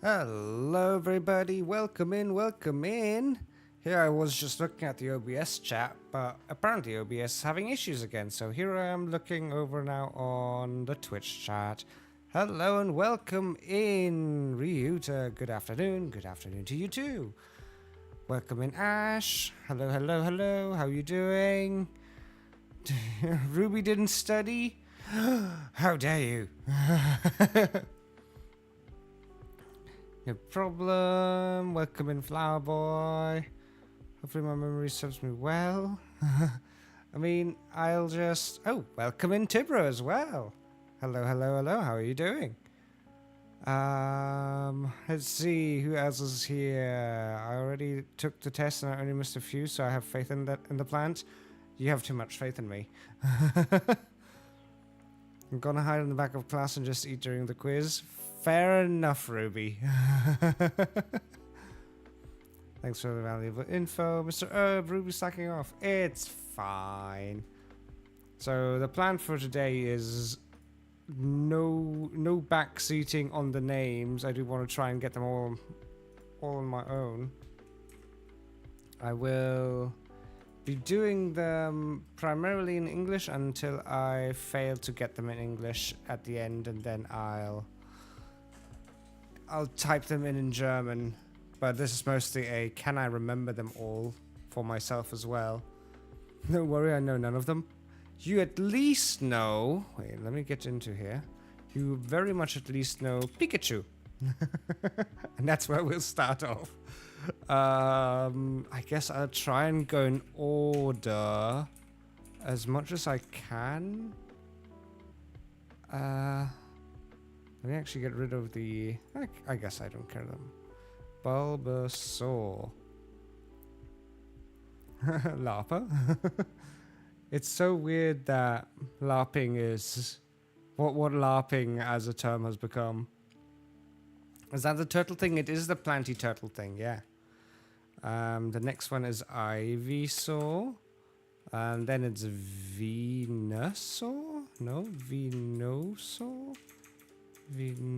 Hello everybody, welcome in, welcome in. Here I was just looking at the OBS chat, but apparently OBS is having issues again, so here I am looking over now on the Twitch chat. Hello and welcome in, Ryuta. Good afternoon to you too. Welcome in, Ash. Hello, hello, hello, how you doing? Ruby didn't study? How dare you? No problem. Welcome in, Flower Boy. Hopefully my memory serves me well. I mean, I'll just... Oh, welcome in, Tibro as well. Hello, hello, hello. How are you doing? Let's see who else is here. I already took the test and I only missed a few, so I have faith in the plant. You have too much faith in me. I'm gonna hide in the back of class and just eat during the quiz. Fair enough, Ruby. Thanks for the valuable info. Mr. Herb, Ruby's slacking off. It's fine. So the plan for today is no back seating on the names. I do want to try and get them all on my own. I will be doing them primarily in English until I fail to get them in English at the end, and then I'll type them in German, but this is mostly a can I remember them all for myself as well. Don't worry, I know none of them. You at least know... Wait, let me get into here. You very much at least know Pikachu. And that's where we'll start off. I guess I'll try and go in order as much as I can. Let me actually get rid of the... I guess I don't care them. Bulbasaur. Larpa? It's so weird that LARPing is... What LARPing as a term has become. Is that the turtle thing? It is the planty turtle thing, yeah. The next one is Ivysaur. And then it's Venusaur? No, Venusaur? Venusaur?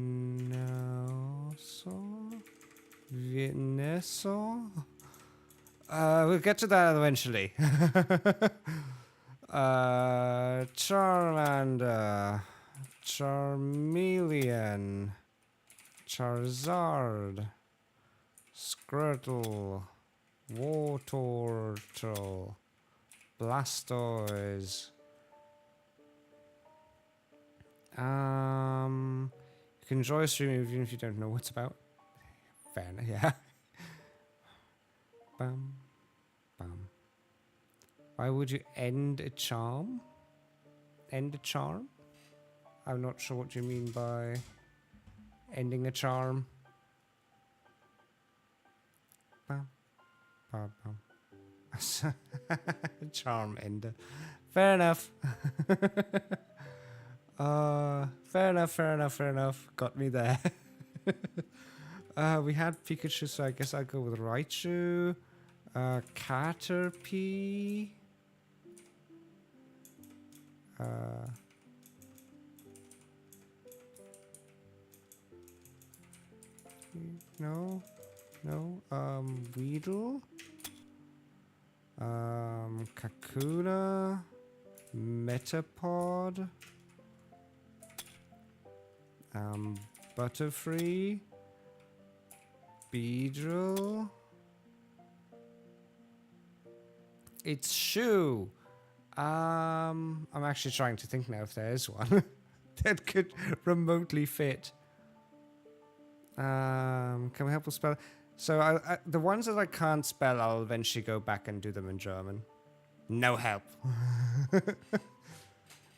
Venusaur? We'll get to that eventually. Charmander. Charmeleon. Charizard. Squirtle. Wartortle. Blastoise. You can enjoy a stream even if you don't know what it's about. Fair enough, yeah. Bum, bum. Why would you end a charm? End a charm? I'm not sure what you mean by ending a charm. Bum, bum, bum. Charm ender. Fair enough. Fair enough. Got me there. We had Pikachu, so I guess I'll go with Raichu. Caterpie. No. Weedle. Kakuna. Metapod. Butterfree. Beedrill. It's Shoe. I'm actually trying to think now if there is one that could remotely fit. Can we help us spell? So the ones that I can't spell, I'll eventually go back and do them in German. No help.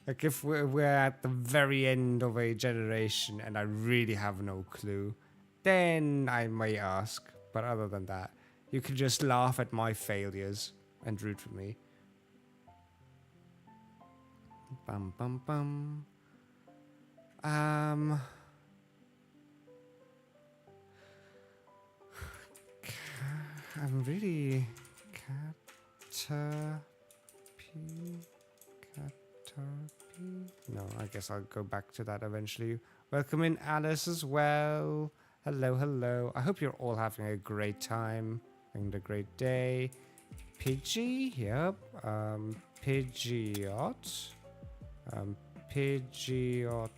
Like if we're at the very end of a generation and I really have no clue, then I may ask. But other than that, you can just laugh at my failures and root for me. Bum bum bum. I'm really Caterpie. No, I guess I'll go back to that eventually. Welcome in Alice as well. Hello. I hope you're all having a great time and a great day. Pidgey, yep. Pidgeot. Pidgeotto.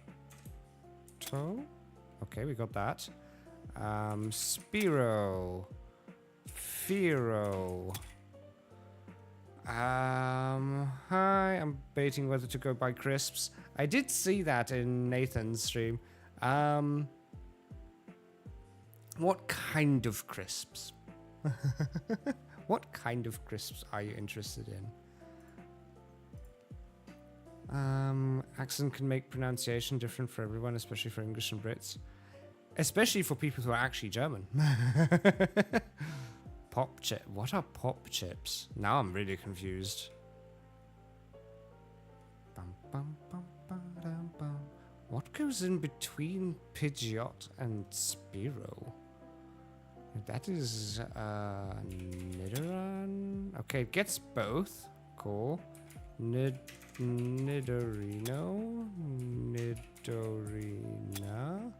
Okay, we got that. Spearow. Fearow. Hi, I'm debating whether to go buy crisps. I did see that in Nathan's stream. What kind of crisps? What kind of crisps are you interested in? Accent can make pronunciation different for everyone, especially for English and Brits. Especially for people who are actually German. Pop chip. What are pop chips? Now I'm really confused. Bum, bum, bum, bum, bum, bum. What goes in between Pidgeot and Spearow? That is Nidoran. Okay, it gets both. Cool. Nidorino. Nidorina.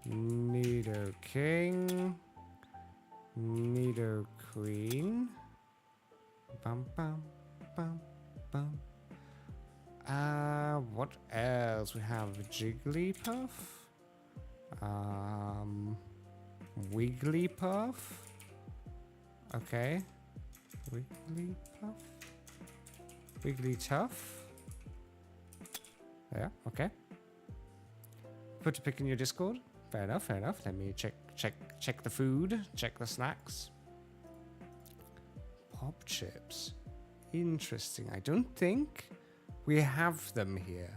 Nidoking. Nidoqueen. Bum bum bum bum. What else? We have Jigglypuff. Wigglypuff. Okay. Wigglypuff. Wigglytuff. Yeah, okay. Put a pic in your Discord. Fair enough. Let me check the food, check the snacks. Pop chips. Interesting. I don't think we have them here.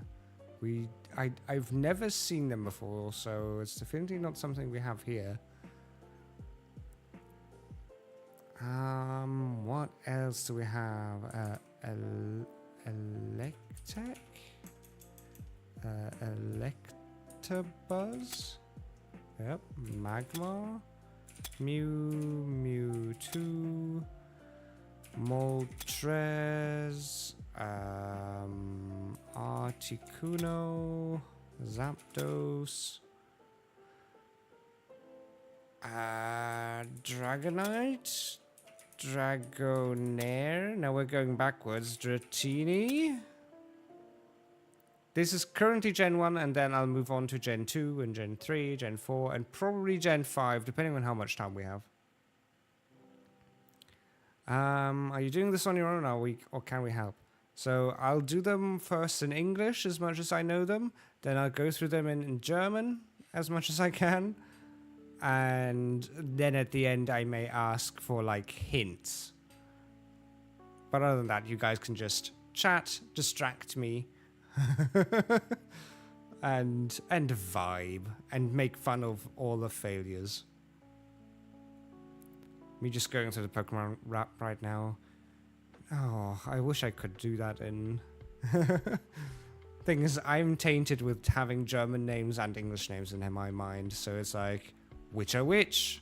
I've never seen them before, so it's definitely not something we have here. What else do we have? Electek? Electabuzz? Yep. Magmar? Mewtwo? Moltres? Articuno? Zapdos? Dragonite? Dragonair? Now we're going backwards. Dratini? This is currently Gen 1, and then I'll move on to Gen 2, and Gen 3, Gen 4, and probably Gen 5, depending on how much time we have. Are you doing this on your own, or can we help? So I'll do them first in English as much as I know them. Then I'll go through them in German as much as I can. And then at the end I may ask for like hints. But other than that, you guys can just chat, distract me, and vibe, and make fun of all the failures. Me just going through the Pokemon rap right now. Oh, I wish I could do that in... Thing is, I'm tainted with having German names and English names in my mind, so it's like, which are which?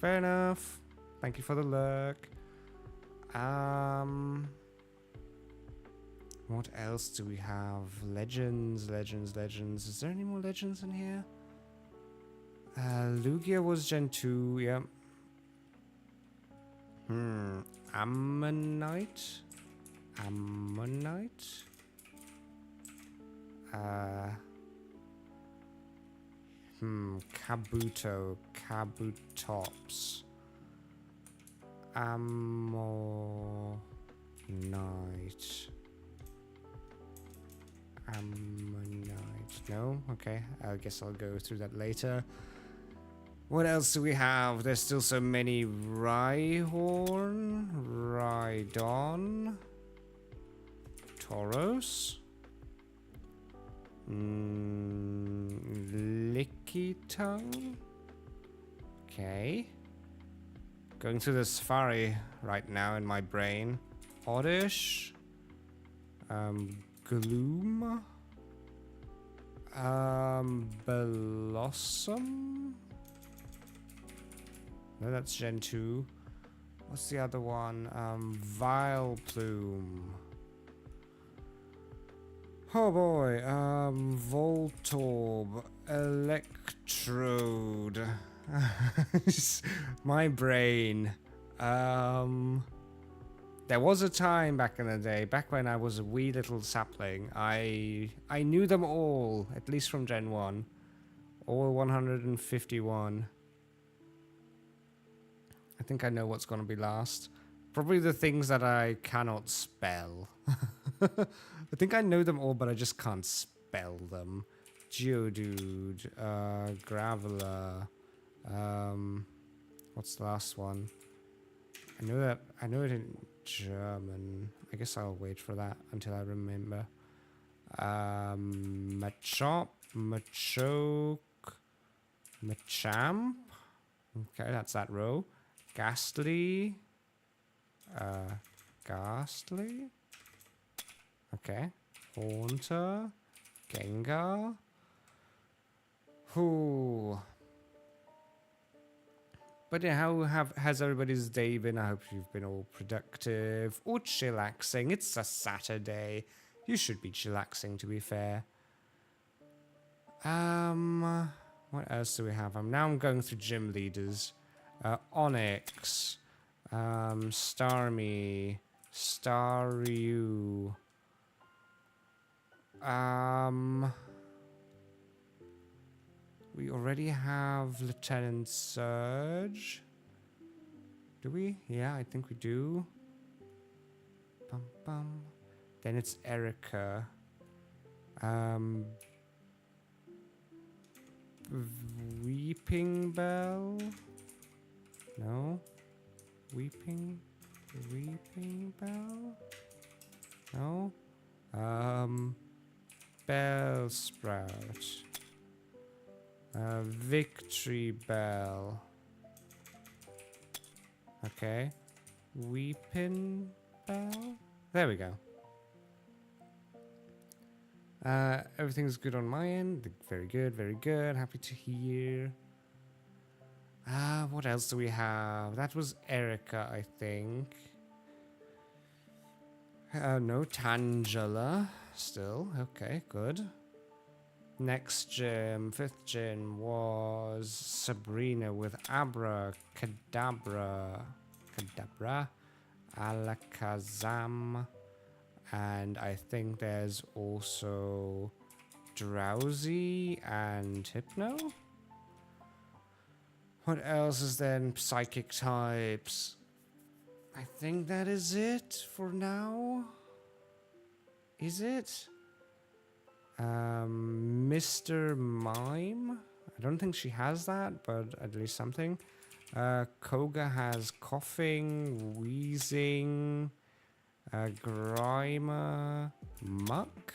Fair enough. Thank you for the lurk. What else do we have? Legends. Is there any more legends in here? Lugia was Gen 2, yeah. Ammonite? Kabutops. Ammonite. No? Okay, I guess I'll go through that later. What else do we have? There's still so many. Rhyhorn, Rhydon, Tauros, Lickitung. Okay. Going through the safari right now in my brain. Oddish, Gloom, Blossom. No, that's Gen 2. What's the other one? Vileplume. Oh boy. Voltorb. Electrode. My brain. There was a time back in the day, back when I was a wee little sapling, I knew them all, at least from Gen 1. All 151. I think I know what's going to be last. Probably the things that I cannot spell. I think I know them all, but I just can't spell them. Geodude, Graveler. What's the last one? I know it in German. I guess I'll wait for that until I remember. Machop, Machoke, Machamp. Okay, that's that row. Ghastly. Ghastly. Okay. Haunter. Gengar. Who? But yeah, how has everybody's day been? I hope you've been all productive or chillaxing. It's a Saturday. You should be chillaxing, to be fair. What else do we have? I'm going through gym leaders. Onyx, Starmie, Staryu, we already have Lieutenant Surge. Do we? Yeah, I think we do. Bum bum. Then it's Erica. Weeping Bell. No. Weeping Bell. No. Bellsprout. Victory Bell. Okay. Weeping Bell? There we go. Everything's good on my end. Very good, very good. Happy to hear. What else do we have? That was Erica, I think. No, Tangela. Still. Okay, good. Next gym, 5th gym, was Sabrina with Abracadabra. Alakazam. And I think there's also Drowsy and Hypno. What else is then psychic types? I think that is it for now. Is it? Mr. Mime? I don't think she has that, but at least something. Koga has coughing, wheezing, Grimer, Muck,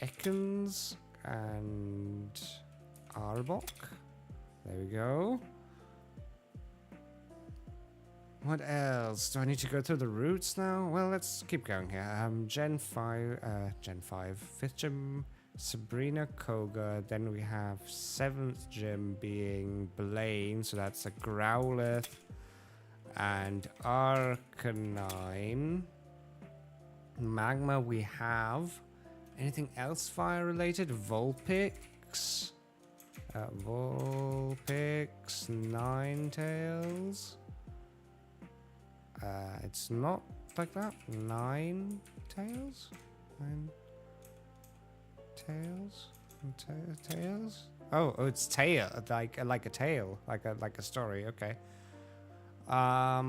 Ekans, and Arbok. There we go. What else? Do I need to go through the routes now? Well, let's keep going here. Gen 5, 5th gym, Sabrina, Koga. Then we have 7th gym being Blaine, so that's a Growlithe and Arcanine. Magma we have. Anything else fire related? Vulpix. Vulpix, Ninetales. It's not like that. Ninetales? Tails? Oh, it's tail, like a tail, like a story. Okay. I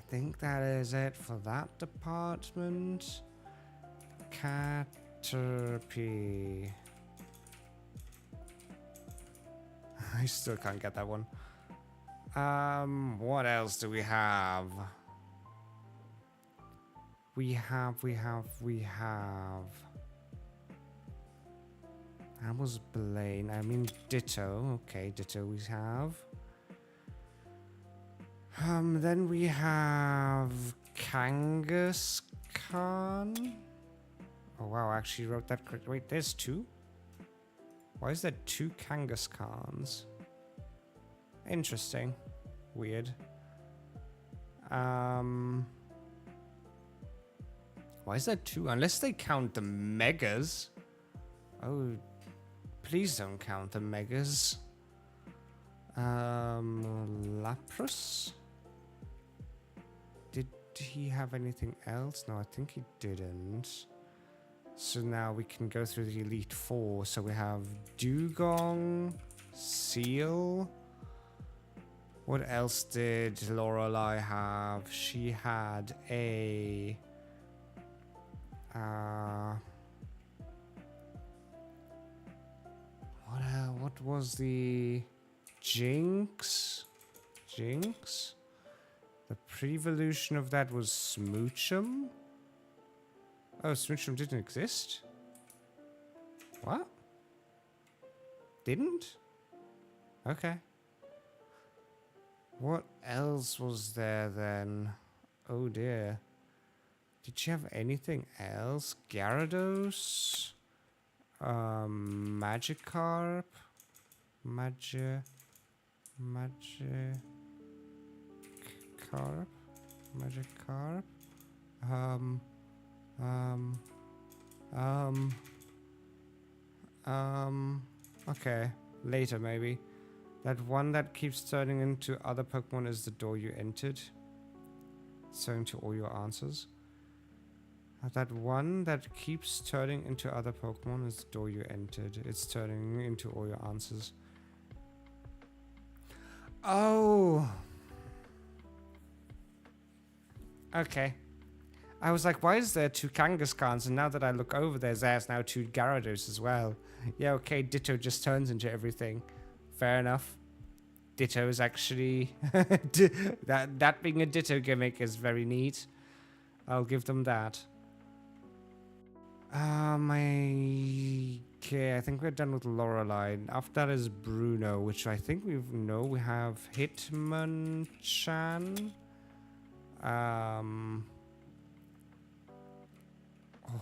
think that is it for that department. Caterpie. I still can't get that one. What else do we have? We have. That was Blaine. I mean, Ditto. Okay, Ditto we have. Then we have Kangaskhan. Oh, wow, I actually wrote that correct. Wait, there's two? Why is there two Kangaskhan's? Interesting. Weird. Why is there two? Unless they count the megas. Oh, please don't count the megas. Lapras? Did he have anything else? No, I think he didn't. So now we can go through the Elite Four. So we have Dugong, Seal. What else did Lorelei have? She had a... what was the... Jinx? Jinx? The pre-evolution of that was Smoochum? Oh, Smoochum didn't exist? What? Didn't? Okay. What else was there then? Oh dear. Did she have anything else? Gyarados? Magikarp? Magikarp? Magikarp? Okay. Later, maybe. That one that keeps turning into other Pokemon is the door you entered. It's turning to all your answers. That one that keeps turning into other Pokemon is the door you entered. It's turning into all your answers. Oh. Okay. I was like, why is there two Kangaskhan's? And now that I look over, there's now two Gyarados as well. Yeah, okay, Ditto just turns into everything. Fair enough. Ditto is actually... that being a Ditto gimmick is very neat. I'll give them that. Okay, I think we're done with Lorelei. After that is Bruno, which I think we have Hitmonchan.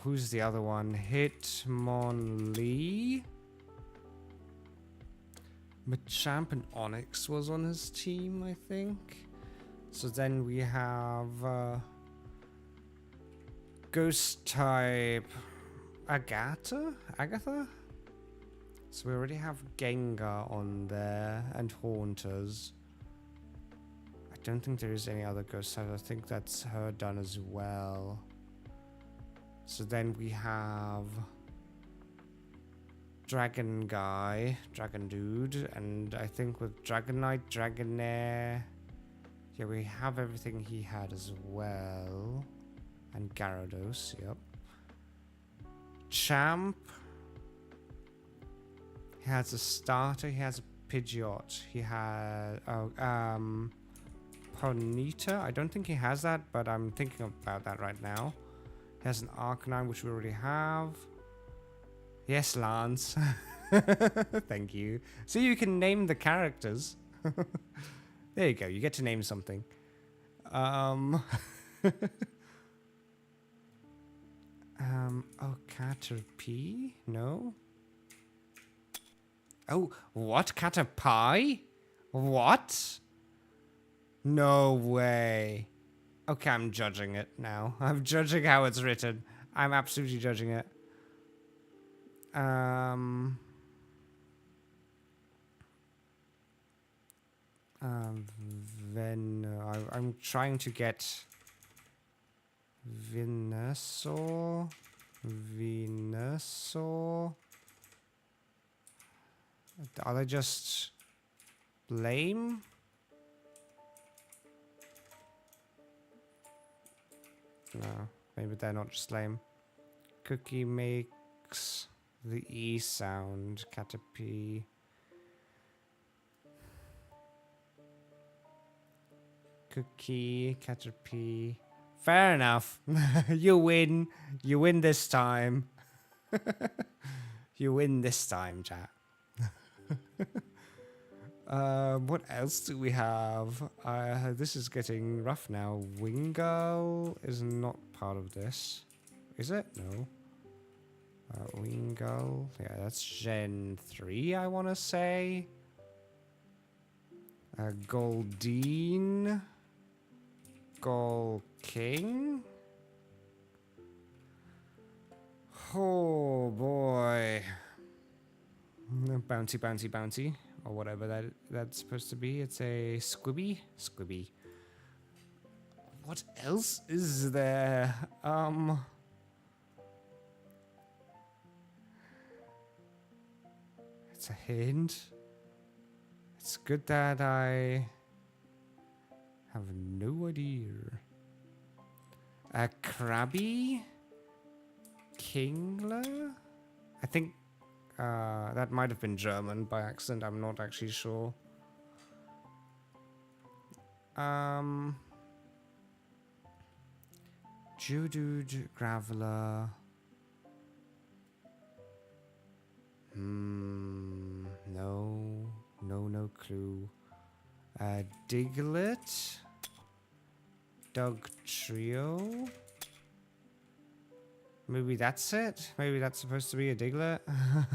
Who's the other one? Hitmonlee. Machamp and Onyx was on his team, I think. So then we have Ghost type Agatha? So we already have Gengar on there and Haunters. I don't think there is any other ghost types. I think that's her done as well. So then we have Dragon Guy, Dragon Dude, and I think with Dragonite, Dragonair, yeah, we have everything he had as well. And Gyarados, yep. Champ. He has a starter, he has a Pidgeot, he has Ponyta. I don't think he has that, but I'm thinking about that right now. He has an Arcanine, which we already have. Yes, Lance. Thank you. So you can name the characters. There you go, you get to name something. Oh, Caterpie? No? Oh, what? Caterpie? What? No way. Okay, I'm judging it now. I'm judging how it's written. I'm absolutely judging it. I'm trying to get Venusaur. Are they just lame? No, maybe they're not just lame. Cookie makes the E sound. Caterpie. Cookie, Caterpie. Fair enough. You win. You win this time. You win this time, chat. What else do we have? This is getting rough now. Wingull is not part of this. Is it? No. Wingull. Yeah, that's Gen 3, I want to say. Goldeen. King. Oh boy. Bouncy. Or whatever that's supposed to be. It's a Squibby. What else is there? It's a hint. It's good that I have no idea. A Krabby? Kingler? I think that might have been German by accident. I'm not actually sure. Geodude, Graveler. No clue. Diglett. Dog Trio. Maybe that's it. Maybe that's supposed to be a Diglett.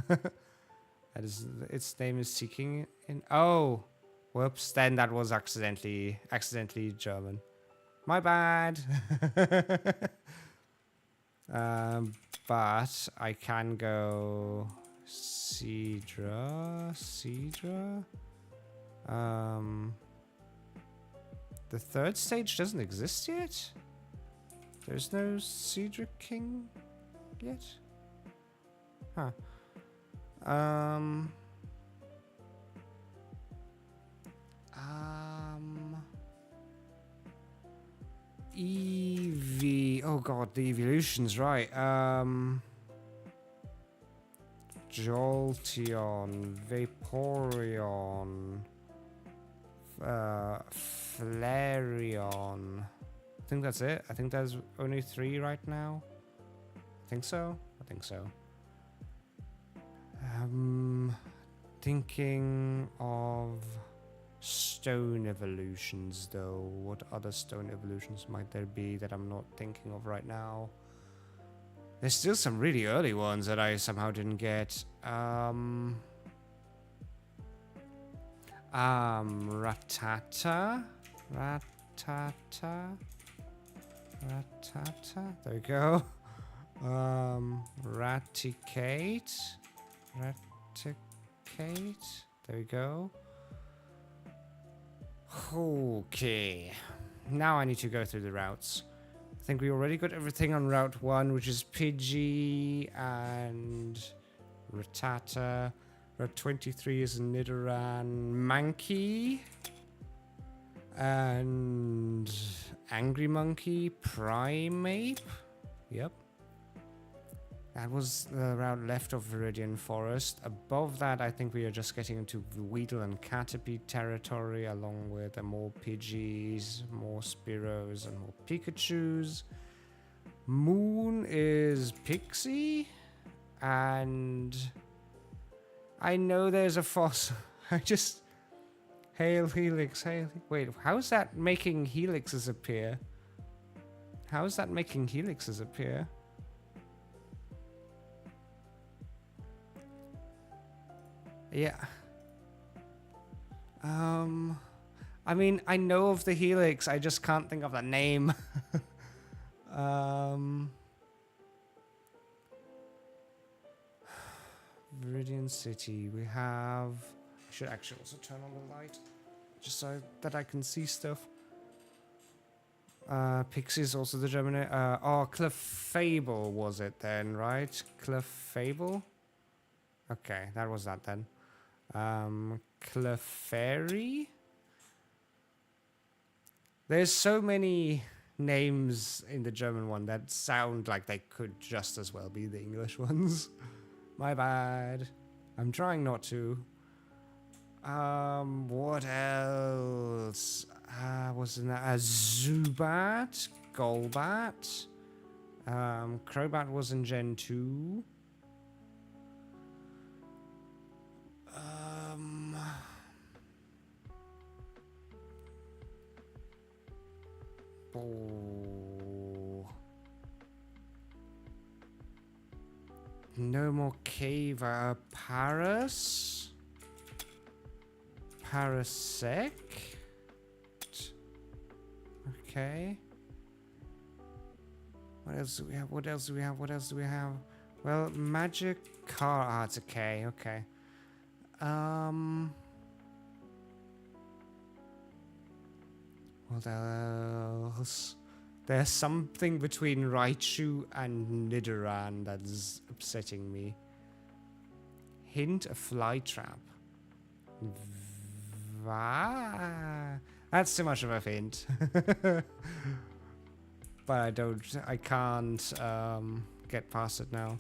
That is, its name is seeking in. Oh, whoops! Then that was accidentally German. My bad. But I can go Seadra. The third stage doesn't exist yet? There's no Seadra King yet? Huh. Eevee. Oh god, the evolutions, right. Jolteon, Vaporeon. Flareon. I think that's it. I think there's only 3 right now. I think so. I think so. Thinking of stone evolutions though. What other stone evolutions might there be that I'm not thinking of right now? There's still some really early ones that I somehow didn't get. Rattata. There we go. Raticate. There we go. Okay. Now I need to go through the routes. I think we already got everything on Route 1, which is Pidgey and Rattata. Route 23 is Nidoran, Mankey, and Angry Monkey, Primeape. Yep. That was the route left of Viridian Forest. Above that, I think we are just getting into Weedle and Caterpie territory, along with more Pidgeys, more Spearows, and more Pikachus. Moon is Pixie, and I know there's a fossil. I just... Hail Helix, hail... Wait, how's that making helixes appear? How's that making helixes appear? Yeah. I mean, I know of the helix, I just can't think of the name. Viridian City, we have... I should actually also turn on the light, just so that I can see stuff. Pixie is also the German... oh, Clefable was it then, right? Clefable? Okay, that was that then. Clefairy? There's so many names in the German one that sound like they could just as well be the English ones. My bad. I'm trying not to. What else? Was in that? Zubat? Golbat? Crobat was in Gen 2. Oh. No more cave. Paras? Parasect? Okay. What else do we have? What else do we have? What else do we have? Well, magic car. Ah, it's okay. Okay. What else? There's something between Raichu and Nidoran that's upsetting me. Hint a fly trap. That's too much of a hint. But I can't get past it now.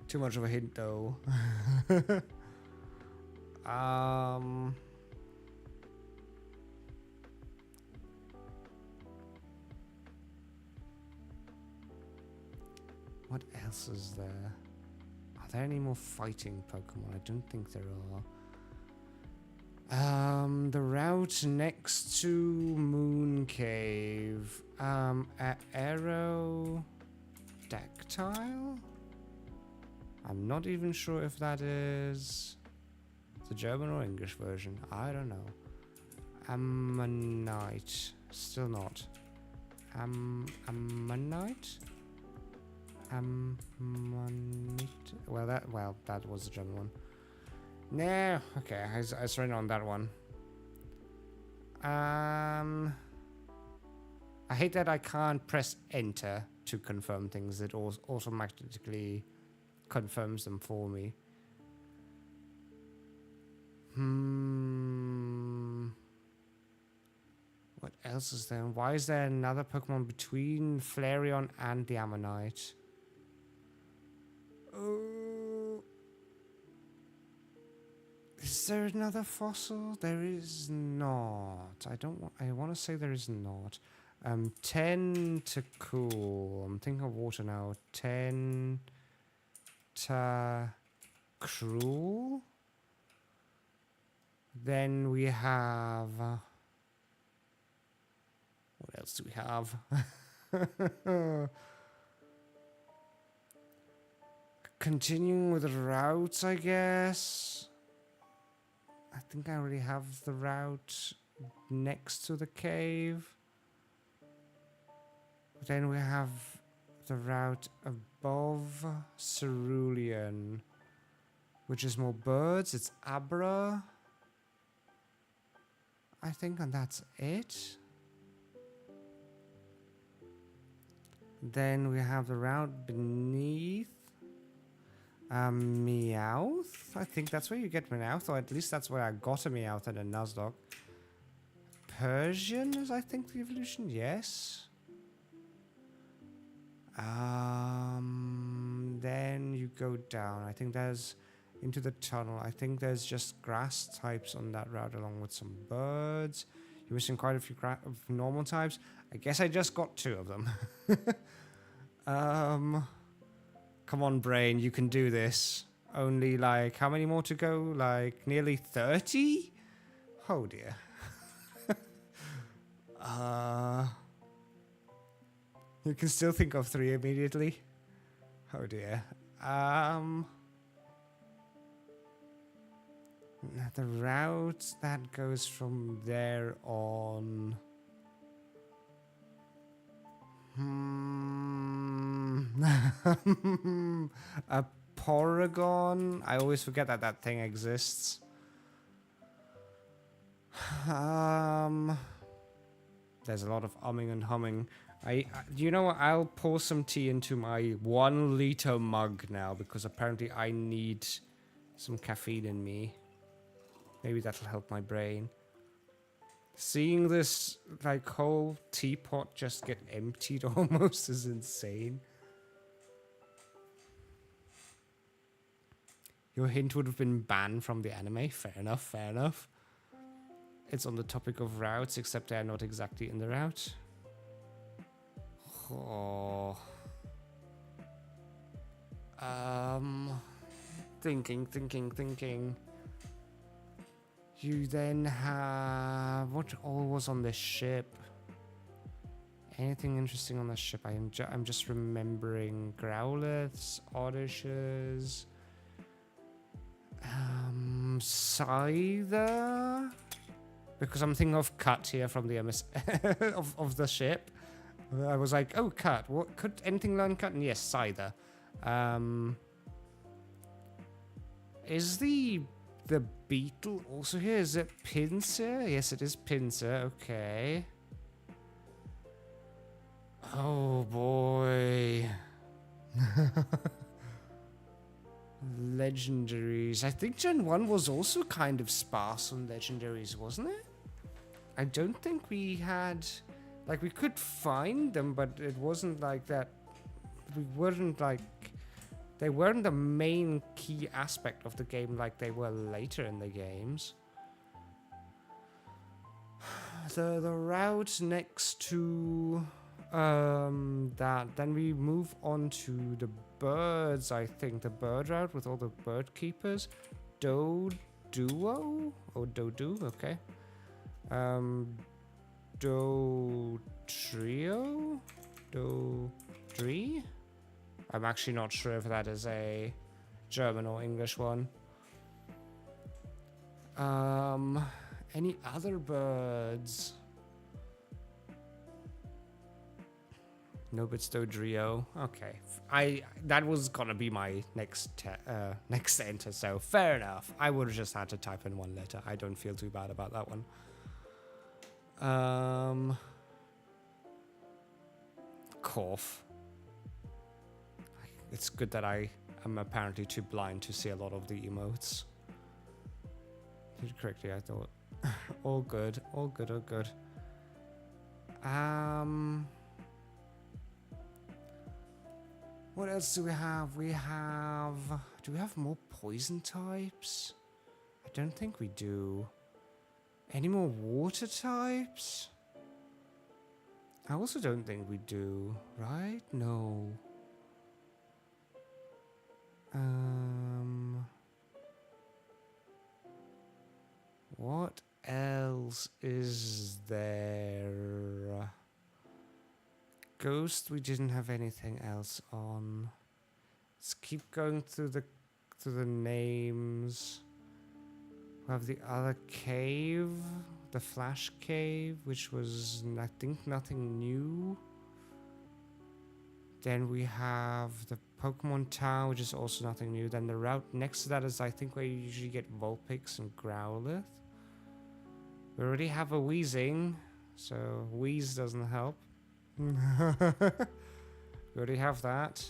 Too much of a hint though. What else is there? Are there any more fighting Pokemon? I don't think there are. The route next to Moon Cave. Aerodactyl? I'm not even sure if that is the German or English version. I don't know. Ammonite. Still not. Ammonite? Well, that was the German one. No, okay, I surrender on that one. I hate that I can't press enter to confirm things. It automatically confirms them for me. What else is there? Why is there another Pokemon between Flareon and the Ammonite? Is there another fossil? There is not. I want to say there is not. 10 to cool. I'm thinking of water now. 10 to cruel. Then we have... what else do we have? Continuing with the routes, I guess. I think I already have the route next to the cave. Then we have the route above Cerulean, which is more birds. It's Abra, I think, and that's it. Then we have the route beneath Meowth. I think that's where you get Meowth, or at least that's where I got a Meowth and a Nuzlocke. Persian is, I think, the evolution. Yes. Then you go down. I think there's into the tunnel. I think there's just grass types on that route along with some birds. You're missing quite a few normal types. I guess I just got 2 of them. Come on, brain, you can do this. Only, like, how many more to go? Like, nearly 30? Oh, dear. You can still think of 3 immediately? Oh, dear. The route that goes from there on... a Porygon. I always forget that that thing exists. There's a lot of umming and humming. You know what? I'll pour some tea into my 1 liter mug now because apparently I need some caffeine in me. Maybe that'll help my brain. Seeing this, like, whole teapot just get emptied almost is insane. Your hint would have been banned from the anime. Fair enough, fair enough. It's on the topic of routes, except they're not exactly in the route. Oh. Thinking. You then have... what all was on this ship? Anything interesting on the ship? I'm just remembering Growliths, Oddishes... Scyther? Because I'm thinking of Cut here from the MS... of the ship. I was like, oh, Cut. What could anything learn Cut? And yes, Scyther. Is the beetle also here? Is it Pinsir? Yes, it is Pinsir. Okay. Oh boy. Legendaries. I think Gen 1 was also kind of sparse on legendaries, wasn't it? I don't think we had... like, we could find them, but it wasn't like that. We weren't like... they weren't the main key aspect of the game like they were later in the games. The route next to that, then we move on to the birds, I think. The bird route with all the bird keepers. Doduo? Or Dodu, okay. Dotrio? Dodri? I'm actually not sure if that is a German or English one. Any other birds? Nope, it's Dodrio. Okay, that was gonna be my next enter, so fair enough. I would have just had to type in 1 letter. I don't feel too bad about that one. Cough. It's good that I am apparently too blind to see a lot of the emotes. Did it correctly, I thought. All good, all good, all good. What else do we have? Do we have more poison types? I don't think we do. Any more water types? I also don't think we do, right? No. What else is there? Ghost, we didn't have anything else on. Let's keep going through the names. We have the other cave, the Flash Cave, which was, I think, nothing new. Then we have the Pokemon Town, which is also nothing new. Then the route next to that is, I think, where you usually get Vulpix and Growlithe. We already have a Weezing, so Wheeze doesn't help. We already have that.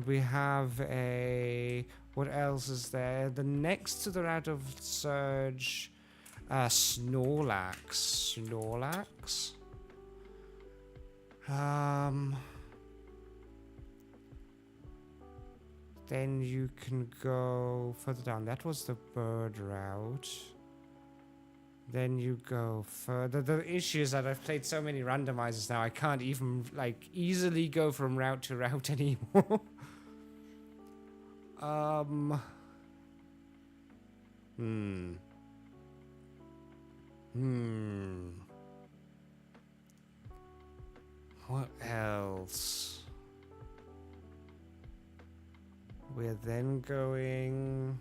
We have a... What else is there? The next to the route of Surge, Snorlax. Snorlax? Then you can go further down. That was the bird route. Then you go further. The issue is that I've played so many randomizers now, I can't even, like, easily go from route to route anymore. What else? We're then going...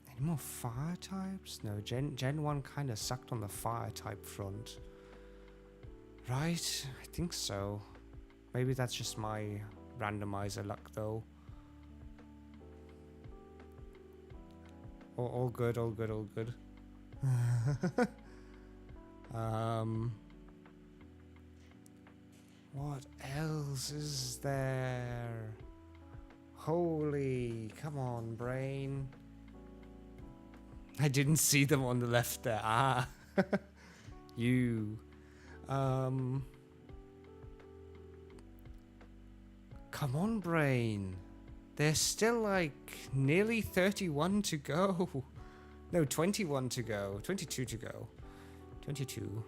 Any more fire types? No, Gen 1 kind of sucked on the fire type front. Right? I think so. Maybe that's just my randomizer luck, though. All good, all good, all good. What else is there? Holy, come on, brain. I didn't see them on the left there. Ah, you. Come on, brain. There's still like nearly 31 to go. No, 21 to go. 22 to go. 22.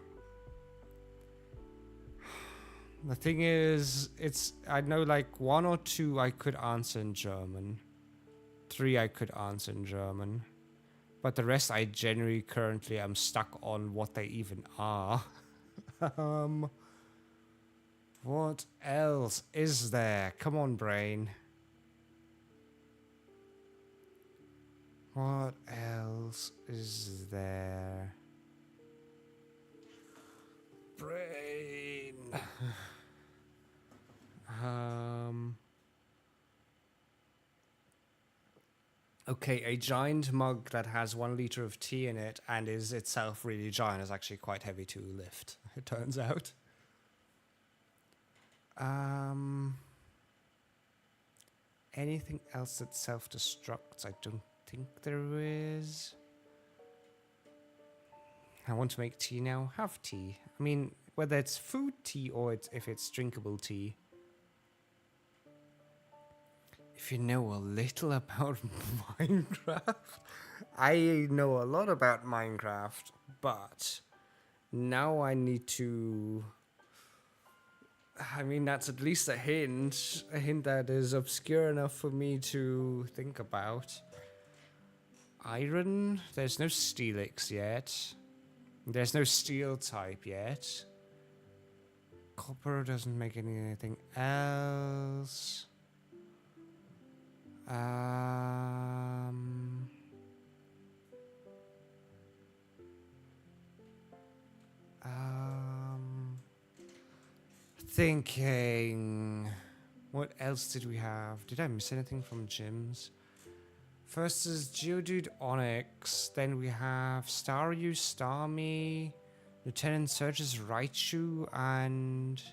The thing is, I know like 1 or 2 I could answer in German. 3 I could answer in German. But the rest I generally currently am stuck on what they even are. What else is there? Come on, brain. What else is there? Brain. Okay, a giant mug that has 1 liter of tea in it and is itself really giant is actually quite heavy to lift, it turns out. Anything else that self-destructs? I don't think there is. I want to make tea now. Have tea. I mean, whether it's food tea or if it's drinkable tea. If you know a little about Minecraft, I know a lot about Minecraft, but now I need to... I mean, that's at least a hint that is obscure enough for me to think about. Iron? There's no Steelix yet. There's no steel type yet. Copper doesn't make anything else. Thinking. What else did we have? Did I miss anything from gyms? First is Geodude Onyx. Then we have Staryu, Starmie, Lieutenant Surge's Raichu, and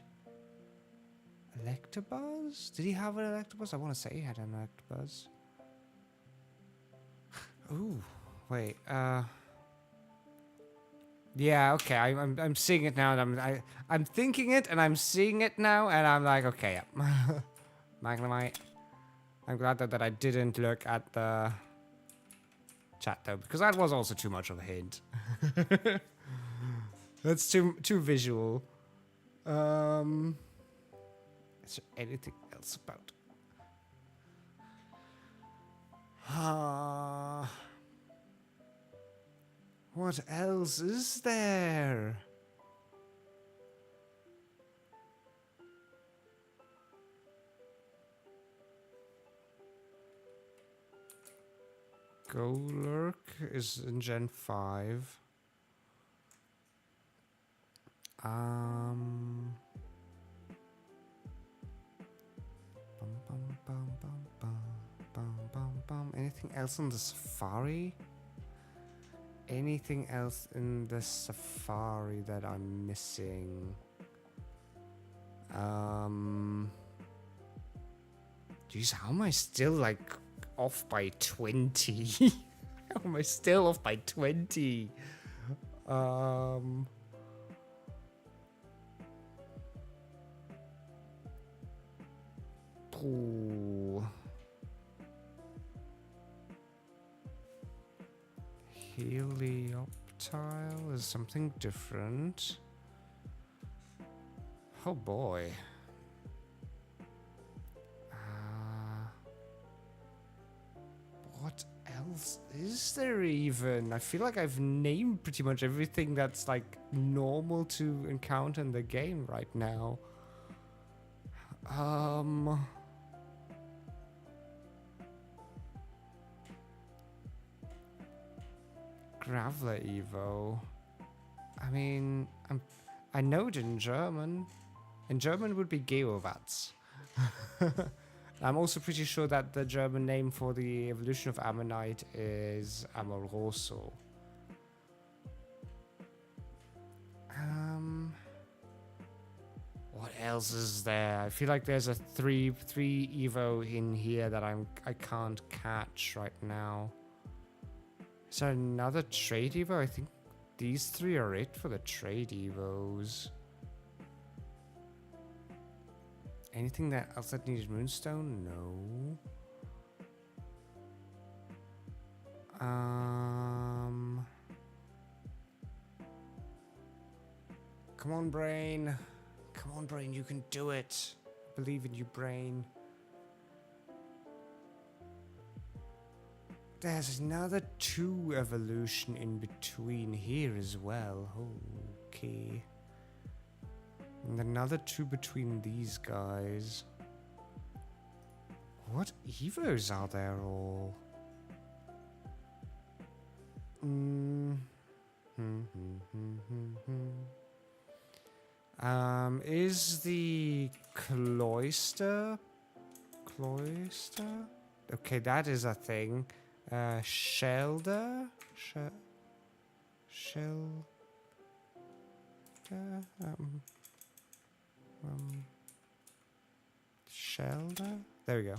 Electabuzz? Did he have an Electabuzz? I want to say he had an Electabuzz. Ooh, wait. Yeah, okay. I'm seeing it now, and I'm thinking it, and I'm seeing it now, and I'm like, okay, yeah. Magnemite. I'm glad that I didn't look at the chat though, because that was also too much of a hint. That's too visual. Is there anything else about? What else is there? Golurk is in Gen 5. Bum, bum, bum, bum, bum, bum, bum, bum. Anything else in the Safari? Anything else in the Safari that I'm missing? Jeez, how am I still like off by 20? How am I still off by 20? Ooh. Helioptile is something different. Oh boy. What else is there even? I feel like I've named pretty much everything that's like normal to encounter in the game right now. Graveler Evo. I mean, I know it in German. In German would be Geowatz. I'm also pretty sure that the German name for the evolution of Ammonite is Amoroso. What else is there? I feel like there's a three Evo in here that I can't catch right now. Is there another trade Evo? I think these three are it for the trade Evos. Anything else that needed Moonstone? No. Come on, brain. Come on, brain. You can do it. I believe in you, brain. There's another 2 evolution in between here as well. Okay. And another 2 between these guys. What Evos are there all? Is the Cloister? Okay, that is a thing. Shelder? Shelder? Shelder? There we go.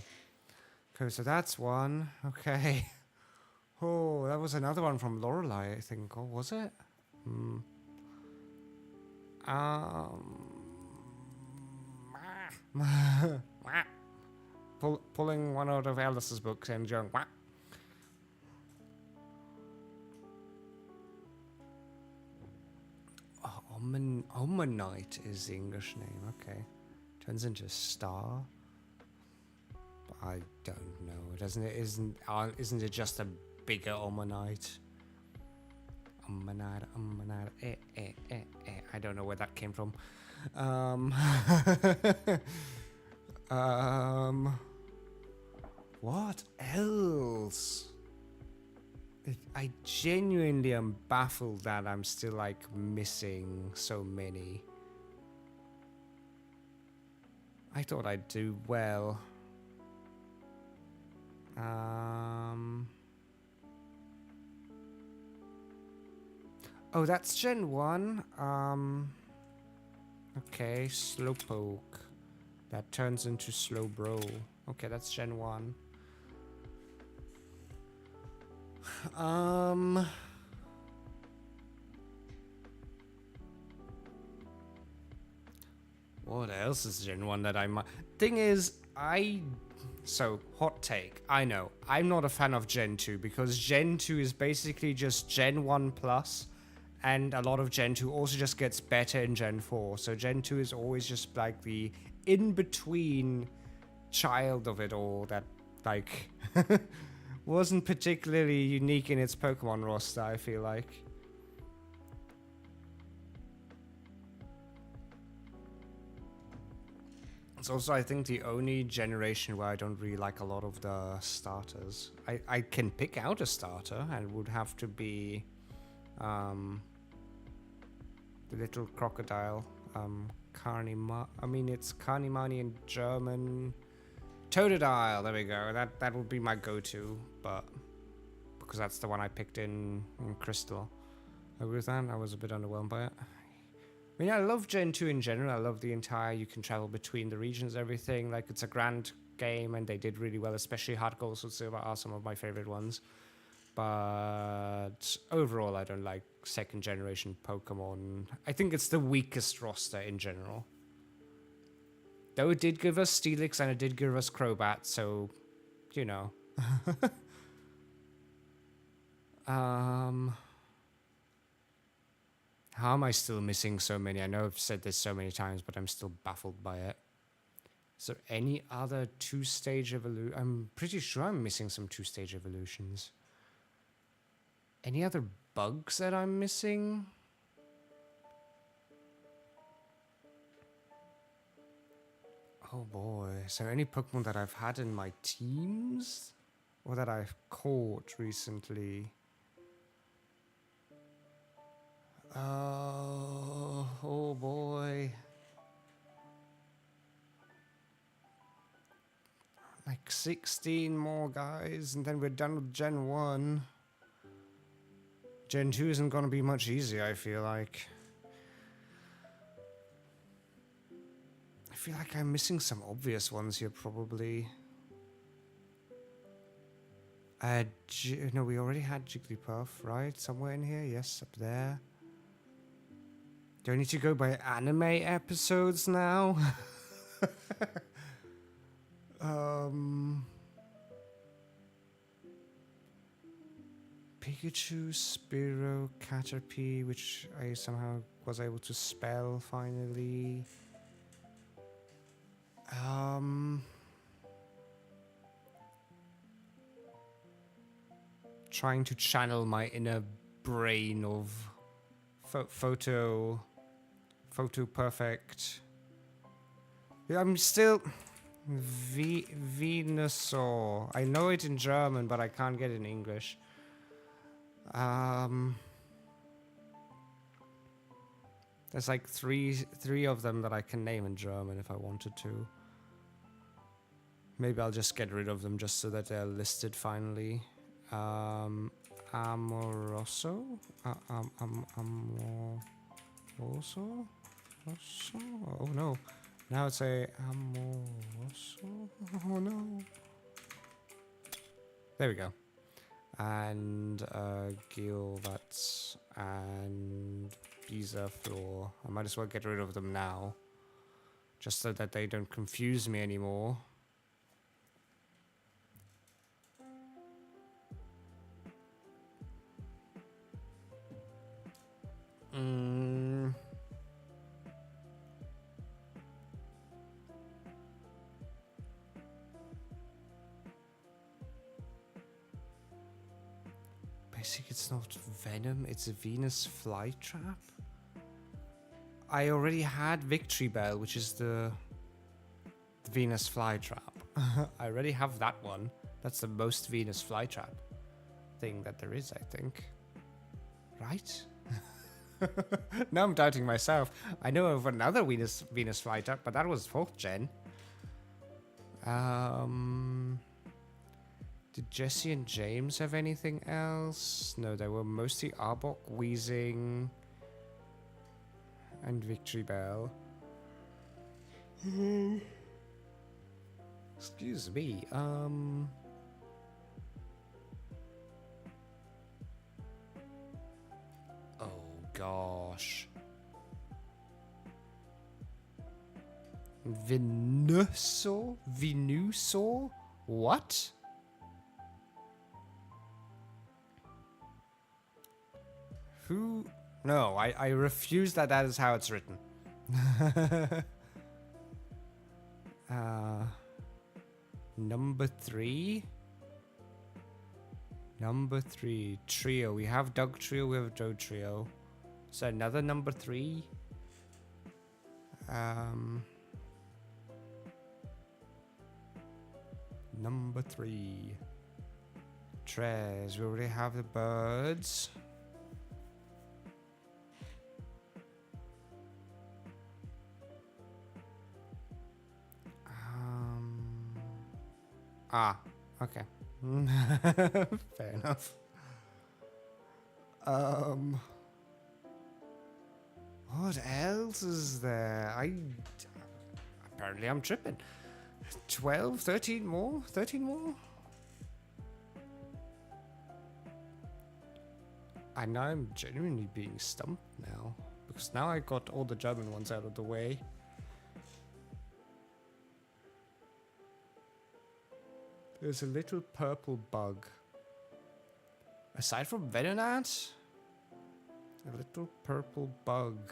Okay, so that's one. Okay. Oh, that was another one from Lorelei, I think. Oh, was it? Pulling one out of Alice's books and going, wah. Oh, Omanite is the English name. Okay. Turns into Star. I don't know. Isn't it just a bigger Omanite? Omanite. I don't know where that came from. What else? I genuinely am baffled that I'm still like missing so many. I thought I'd do well. Oh, that's Gen 1. Okay, Slowpoke. That turns into Slowbro. Okay, that's Gen 1. What else is Gen 1 that I might... Thing is, So, hot take. I know. I'm not a fan of Gen 2 because Gen 2 is basically just Gen 1 plus, and a lot of Gen 2 also just gets better in Gen 4. So Gen 2 is always just like the in-between child of it all that, like, wasn't particularly unique in its Pokemon roster, I feel like. It's also, I think, the only generation where I don't really like a lot of the starters. I can pick out a starter, and it would have to be the little crocodile. It's Carnimani in German. Totodile, there we go. That would be my go-to, but because that's the one I picked in Crystal. With that, I was a bit underwhelmed by it. I mean, I love Gen 2 in general. I love the entire, you can travel between the regions, everything. Like, it's a grand game, and they did really well, especially Hard Gold and Silver are some of my favorite ones. But overall, I don't like second generation Pokemon. I think it's the weakest roster in general. Though it did give us Steelix and it did give us Crobat, so, you know. How am I still missing so many? I know I've said this so many times, but I'm still baffled by it. Is there any other two-stage evolution? I'm pretty sure I'm missing some two-stage evolutions. Any other bugs that I'm missing? Oh boy. Is there any Pokemon that I've had in my teams? Or that I've caught recently? Oh boy. Like 16 more guys, and then we're done with Gen 1. Gen 2 isn't gonna be much easier, I feel like. I feel like I'm missing some obvious ones here, probably. No, we already had Jigglypuff, right? Somewhere in here? Yes, up there. Do I need to go by anime episodes now? Pikachu, Spearow, Caterpie, which I somehow was able to spell finally. Trying to channel my inner brain of photo perfect. Yeah, I'm still Venusaur. I know it in German, but I can't get it in English. There's like three of them that I can name in German if I wanted to. Maybe I'll just get rid of them just so that they're listed finally. Amoroso? Amoroso? Oh no. Now it's a Amoroso. Oh no. There we go. And Gilvats and Bizaflor. I might as well get rid of them now. Just so that they don't confuse me anymore. Basically, it's not Venom, it's a Venus Flytrap. I already had Victory Bell, which is the Venus Flytrap. I already have that one. That's the most Venus Flytrap thing that there is, I think. Right? Now I'm doubting myself. I know of another Venus Flytrap, but that was 4th gen. Did Jesse and James have anything else? No, they were mostly Arbok, Weezing, and Victory Bell. Excuse me, oh gosh. Venusaur? Venusaur? What? Who? No, I refuse that is how it's written. Number 3? Number 3. Trio. We have Doug Trio, we have Joe Trio. So another number 3? Number 3. Trez. We already have the birds. Okay. Fair enough. What else is there? Apparently I'm tripping. 12, 13 more? 13 more? And now I'm genuinely being stumped now. Because now I got all the German ones out of the way. There's a little purple bug. Aside from Venonat, a little purple bug.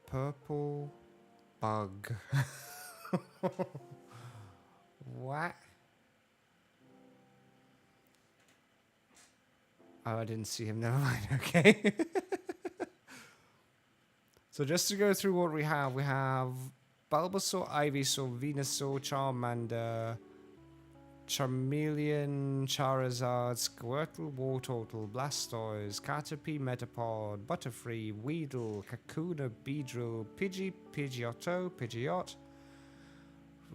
Purple bug. What? Oh, I didn't see him. Never mind. Okay. So just to go through what we have Bulbasaur, Ivysaur, Venusaur, Charmander, Charmeleon, Charizard, Squirtle, Wartortle, Blastoise, Caterpie, Metapod, Butterfree, Weedle, Kakuna, Beedrill, Pidgeotto, Pidgeot,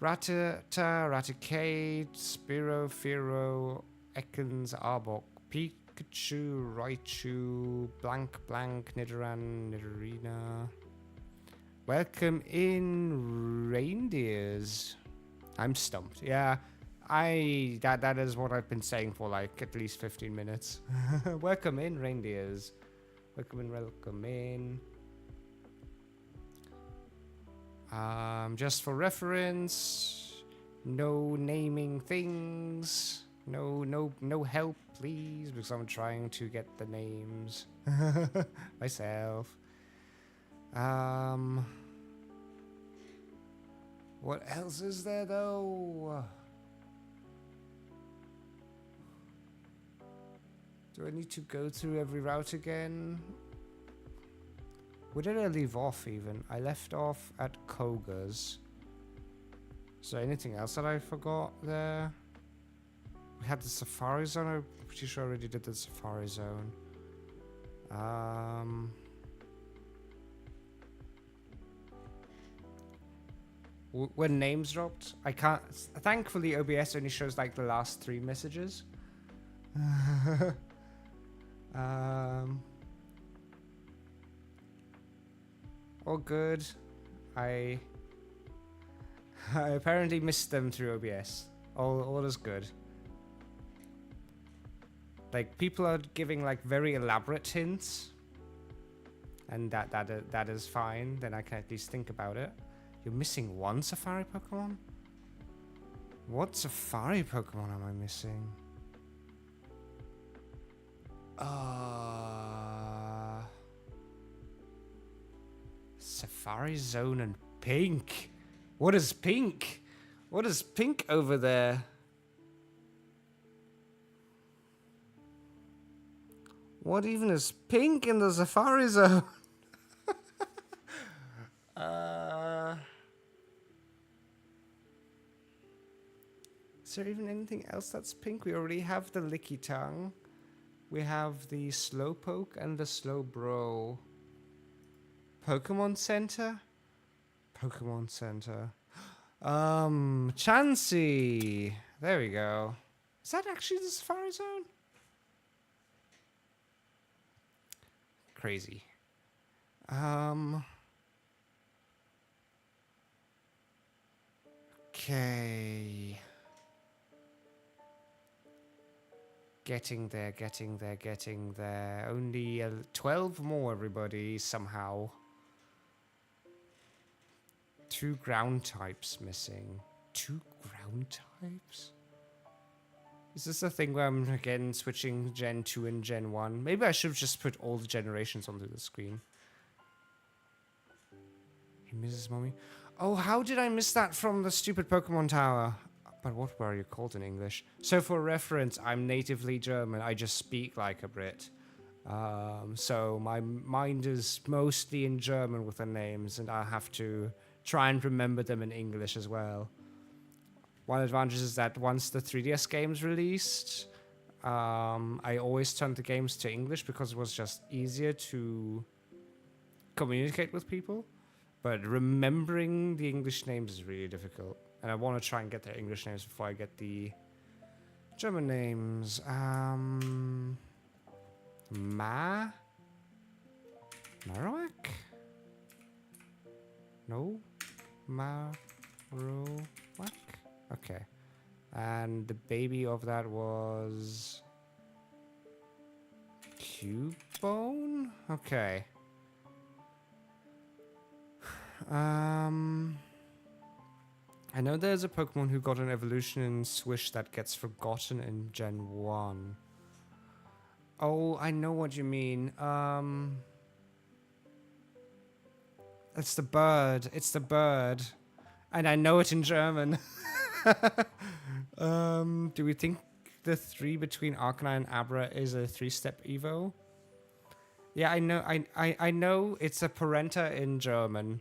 Rattata, Raticate, Spearow, Fearow, Ekans, Arbok, Pikachu, Raichu, Blank, Nidoran, Nidorina. Welcome in, reindeers. I'm stumped. Yeah, that is what I've been saying for like at least 15 minutes. Welcome in, reindeers. Welcome in. Just for reference, no naming things. No help, please, because I'm trying to get the names myself. What else is there though? Do I need to go through every route again? Where did I leave off even? I left off at Koga's. Is there anything else that I forgot there? We had the Safari Zone. I'm pretty sure I already did the Safari Zone. When names dropped, I can't. Thankfully, OBS only shows like the last 3 messages. All good. I apparently missed them through OBS. All is good. Like people are giving like very elaborate hints, and that is fine. Then I can at least think about it. You're missing one Safari Pokemon? What Safari Pokemon am I missing? Safari Zone and Pink. What is Pink? What is Pink over there? What even is Pink in the Safari Zone? Is there even anything else that's pink? We already have the Licky Tongue. We have the Slowpoke and the Slowbro. Pokemon Center? Pokemon Center. Chansey. There we go. Is that actually the Safari Zone? Crazy. Okay. Getting there. Only 12 more, everybody, somehow. 2 ground types missing. 2 ground types? Is this a thing where I'm again switching Gen 2 and Gen 1? Maybe I should just put all the generations onto the screen. Hey, Mrs. Mommy. Oh, how did I miss that from the stupid Pokemon Tower? But what were you called in English? So for reference, I'm natively German. I just speak like a Brit. So my mind is mostly in German with the names, and I have to try and remember them in English as well. One advantage is that once the 3DS games released, I always turned the games to English because it was just easier to communicate with people. But remembering the English names is really difficult. And I want to try and get their English names before I get the German names. Marowak? No? Marowak? Okay. And the baby of that was... Cubone? Okay. I know there's a Pokemon who got an evolution in Swish that gets forgotten in Gen 1. Oh, I know what you mean. It's the bird. It's the bird. And I know it in German. Do we think the 3 between Arcanine and Abra is a 3-step Evo? Yeah, I know. I know it's a Parenta in German.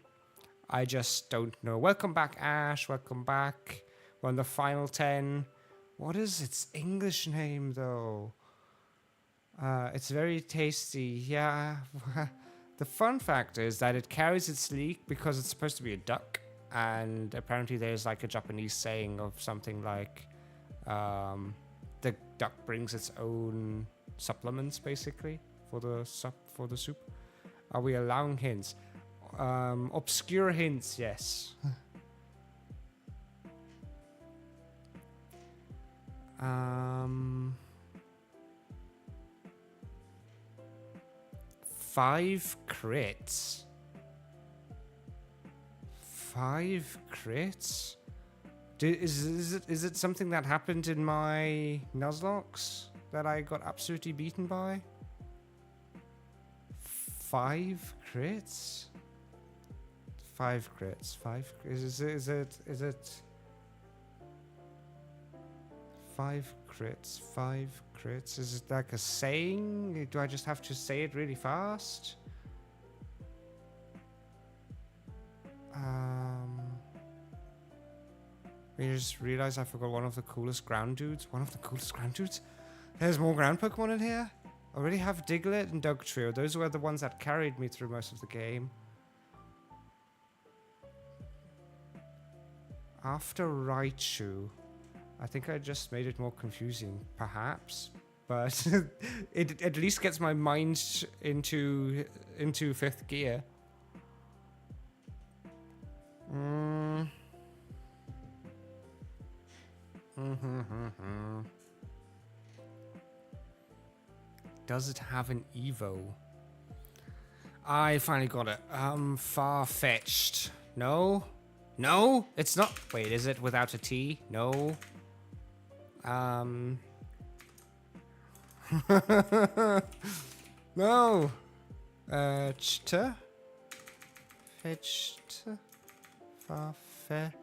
I just don't know. Welcome back, Ash. Welcome back. We're on the final 10. What is its English name, though? It's very tasty. Yeah. The fun fact is that it carries its leek because it's supposed to be a duck. And apparently there's like a Japanese saying of something like the duck brings its own supplements, basically, for the soup. Are we allowing hints? Obscure hints, yes. 5 crits. 5 crits? Is it something that happened in my Nuzlocke that I got absolutely beaten by? 5 crits? 5 crits. 5. Is it 5 crits? 5 crits? Is it like a saying? Do I just have to say it really fast? I just realized I forgot one of the coolest ground dudes. One of the coolest ground dudes? There's more ground Pokemon in here? I already have Diglett and Dugtrio. Those were the ones that carried me through most of the game. After Raichu, I think I just made it more confusing, perhaps. But it at least gets my mind into 5th gear. Does it have an Evo? I finally got it. Far-fetched. No? No? It's not. Wait, is it without a T? No. No. Fetched. Far-fetched.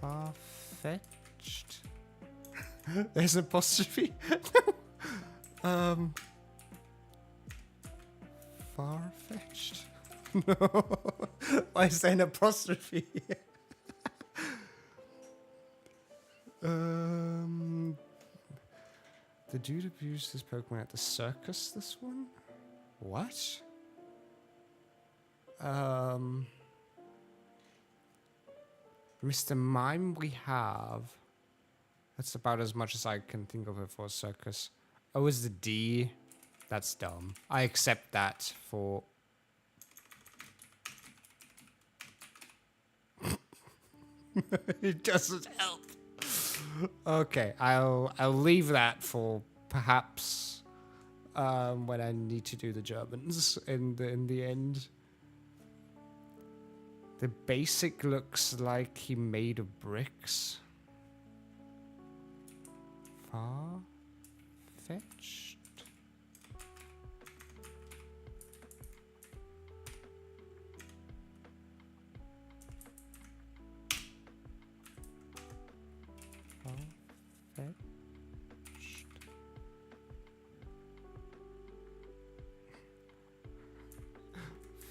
Far-fetched. There's an apostrophe. Far-fetched. No. Why is there an apostrophe? The dude abused his Pokemon at the circus, this one? What? Mr. Mime we have. That's about as much as I can think of it for a circus. Oh, is the D? That's dumb. I accept that for... It doesn't help. Okay, I'll leave that for perhaps when I need to do the Germans in the end. The basic looks like he made of bricks. Far-fetched.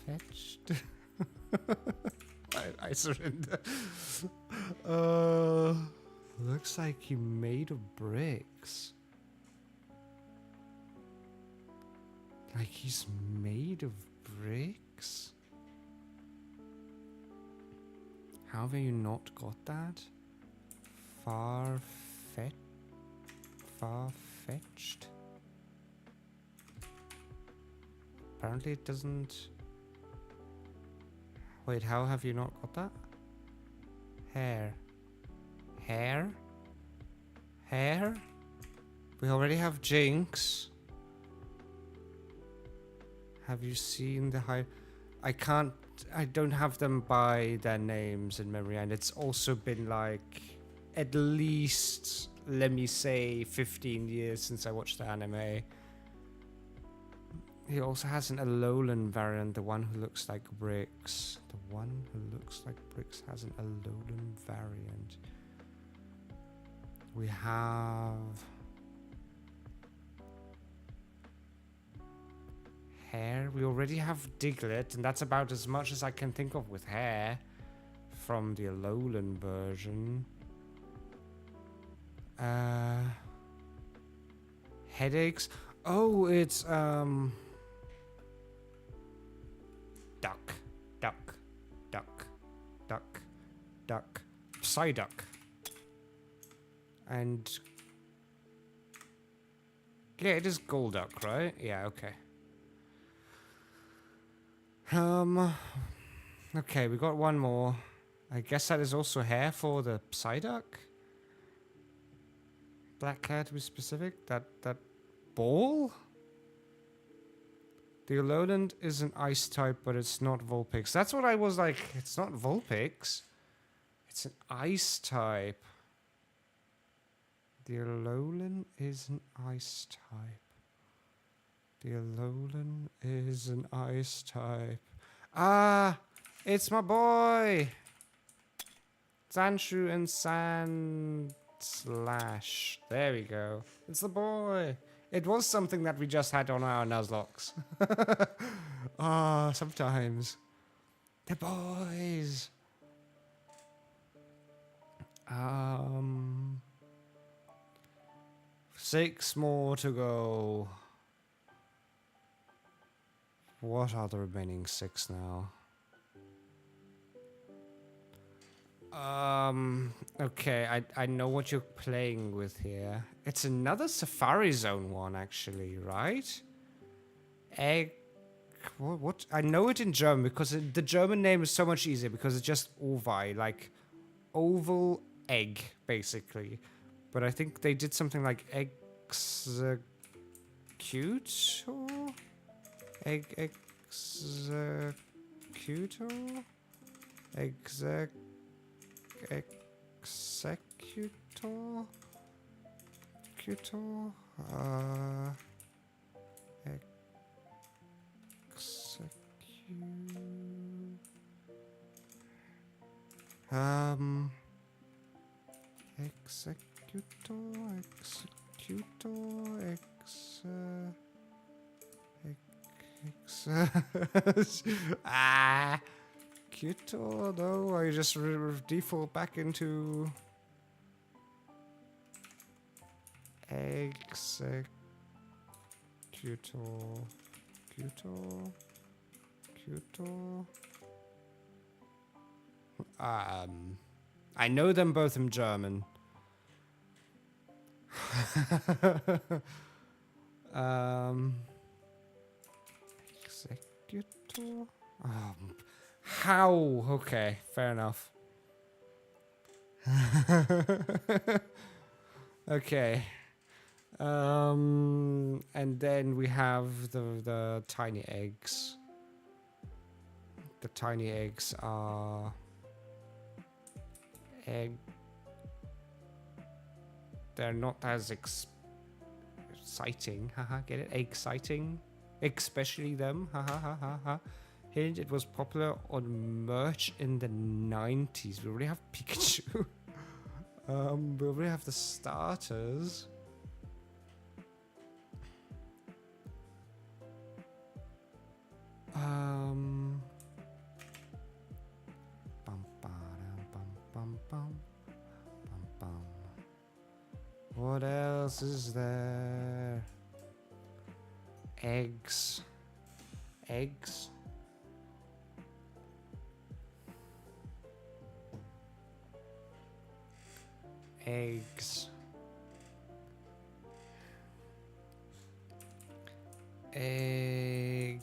Fetched. I surrender. Looks like he made of bricks. Like he's made of bricks? How have you not got that? Far-fetched? Apparently it doesn't... Wait, how have you not got that? Hair. Hair? Hair? We already have Jinx. Have you seen the high... I don't have them by their names in memory, and it's also been like at least, let me say, 15 years since I watched the anime. He also has an Alolan variant, the one who looks like bricks. The one who looks like bricks has an Alolan variant. We have... Hair. We already have Diglett, and that's about as much as I can think of with hair from the Alolan version. Headaches. Oh, it's duck, Psyduck, and yeah, it is Golduck, right? Yeah, okay. Okay, we got one more. I guess that is also hair for the Psyduck. Black hair to be specific. That ball? The Alolan is an ice type, but it's not Vulpix. That's what I was like. It's not Vulpix. It's an ice type. The Alolan is an ice type. The Alolan is an ice type. Ah, it's my boy! Zanshu and Sandslash. There we go. It's the boy. It was something that we just had on our Nuzlocke. Ah, sometimes. The boys. 6 more to go. What are the remaining 6 now? Okay, I know what you're playing with here. It's another Safari Zone one, actually, right? Egg... What? I know it in German, because the German name is so much easier, because it's just Ovi, like oval egg, basically. But I think they did something like executor? Executor? Executor? Executor, no, I just default back into executor. I know them both in German. Executor? How? Okay, fair enough. Okay. And then we have the tiny eggs. The tiny eggs are egg. They're not as exciting. Haha, get it? Exciting. Especially them. Haha, ha ha ha. Hint, it was popular on merch in the 90s. We already have Pikachu. We already have the starters. Bum, bum, bum, bum, bum, bum. What else is there? Eggs. Eggs. Eggs. Eggs.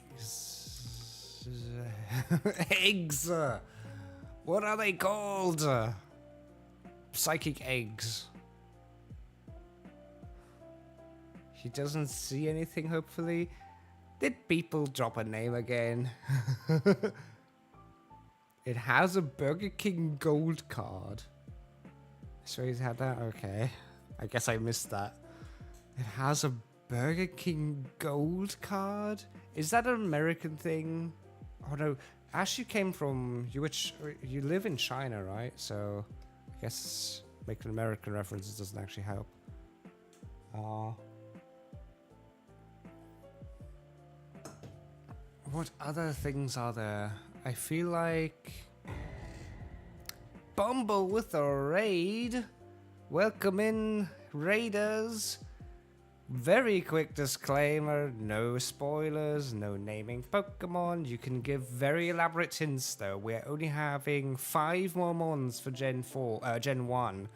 Eggs. What are they called? Psychic eggs. He doesn't see anything, hopefully. Did people drop a name again? It has a Burger King gold card. So he's had that? Okay. I guess I missed that. It has a Burger King gold card? Is that an American thing? Oh no. Ash, you came from... You live in China, right? So I guess making American references doesn't actually help. What other things are there? I feel like... Bumble with a raid. Welcome in, raiders. Very quick disclaimer, no spoilers, no naming Pokemon. You can give very elaborate hints though. We're only having 5 more mons for Gen 1.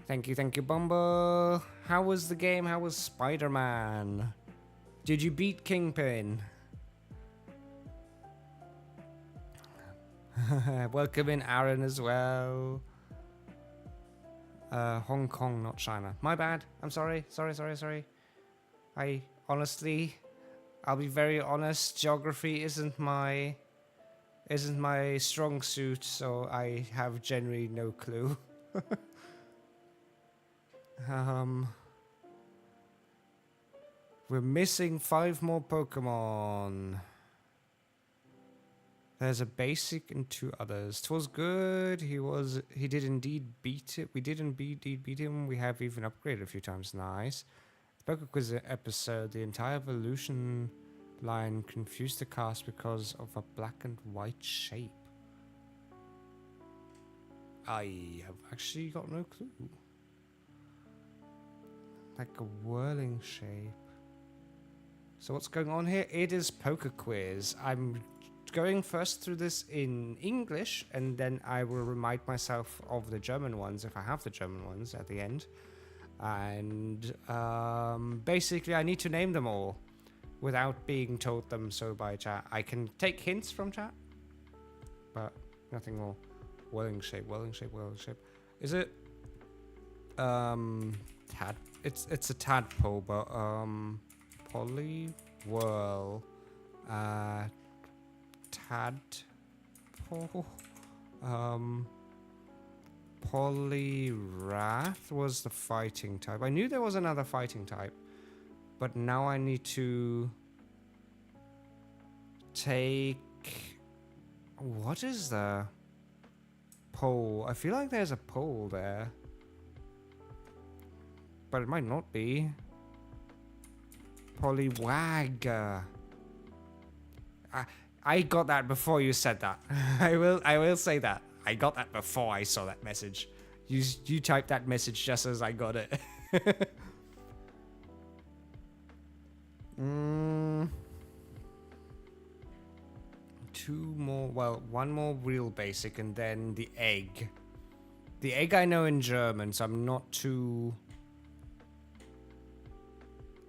Thank you, Bumble. How was the game? How was Spider-Man? Did you beat Kingpin? Welcome in Aaron as well. Hong Kong, not China. My bad. I'm sorry. Sorry. I honestly, I'll be very honest. Geography isn't my strong suit, so I have generally no clue. We're missing 5 more Pokemon. There's a basic and 2 others. 'Twas good. He did indeed beat it. We did indeed beat him. We have even upgraded a few times. Nice. Pokequiz episode. The entire evolution line confused the cast because of a black and white shape. I have actually got no clue. Like a whirling shape. So what's going on here? It is Pokequiz. I'm going first through this in English, and then I will remind myself of the German ones if I have the German ones at the end. And basically I need to name them all without being told them so by chat. I can take hints from chat, but nothing more. Whirling shape. Is it it's a tadpole, but Poliwhirl, tadpole, Poliwrath was the fighting type. I knew there was another fighting type, but now I need to take... What is the pole? I feel like there's a pole there, but it might not be. Poliwag. I got that before you said that. I will say that. I got that before I saw that message. You typed that message just as I got it. 2 more, well, 1 more real basic, and then the egg. The egg I know in German, so I'm not too...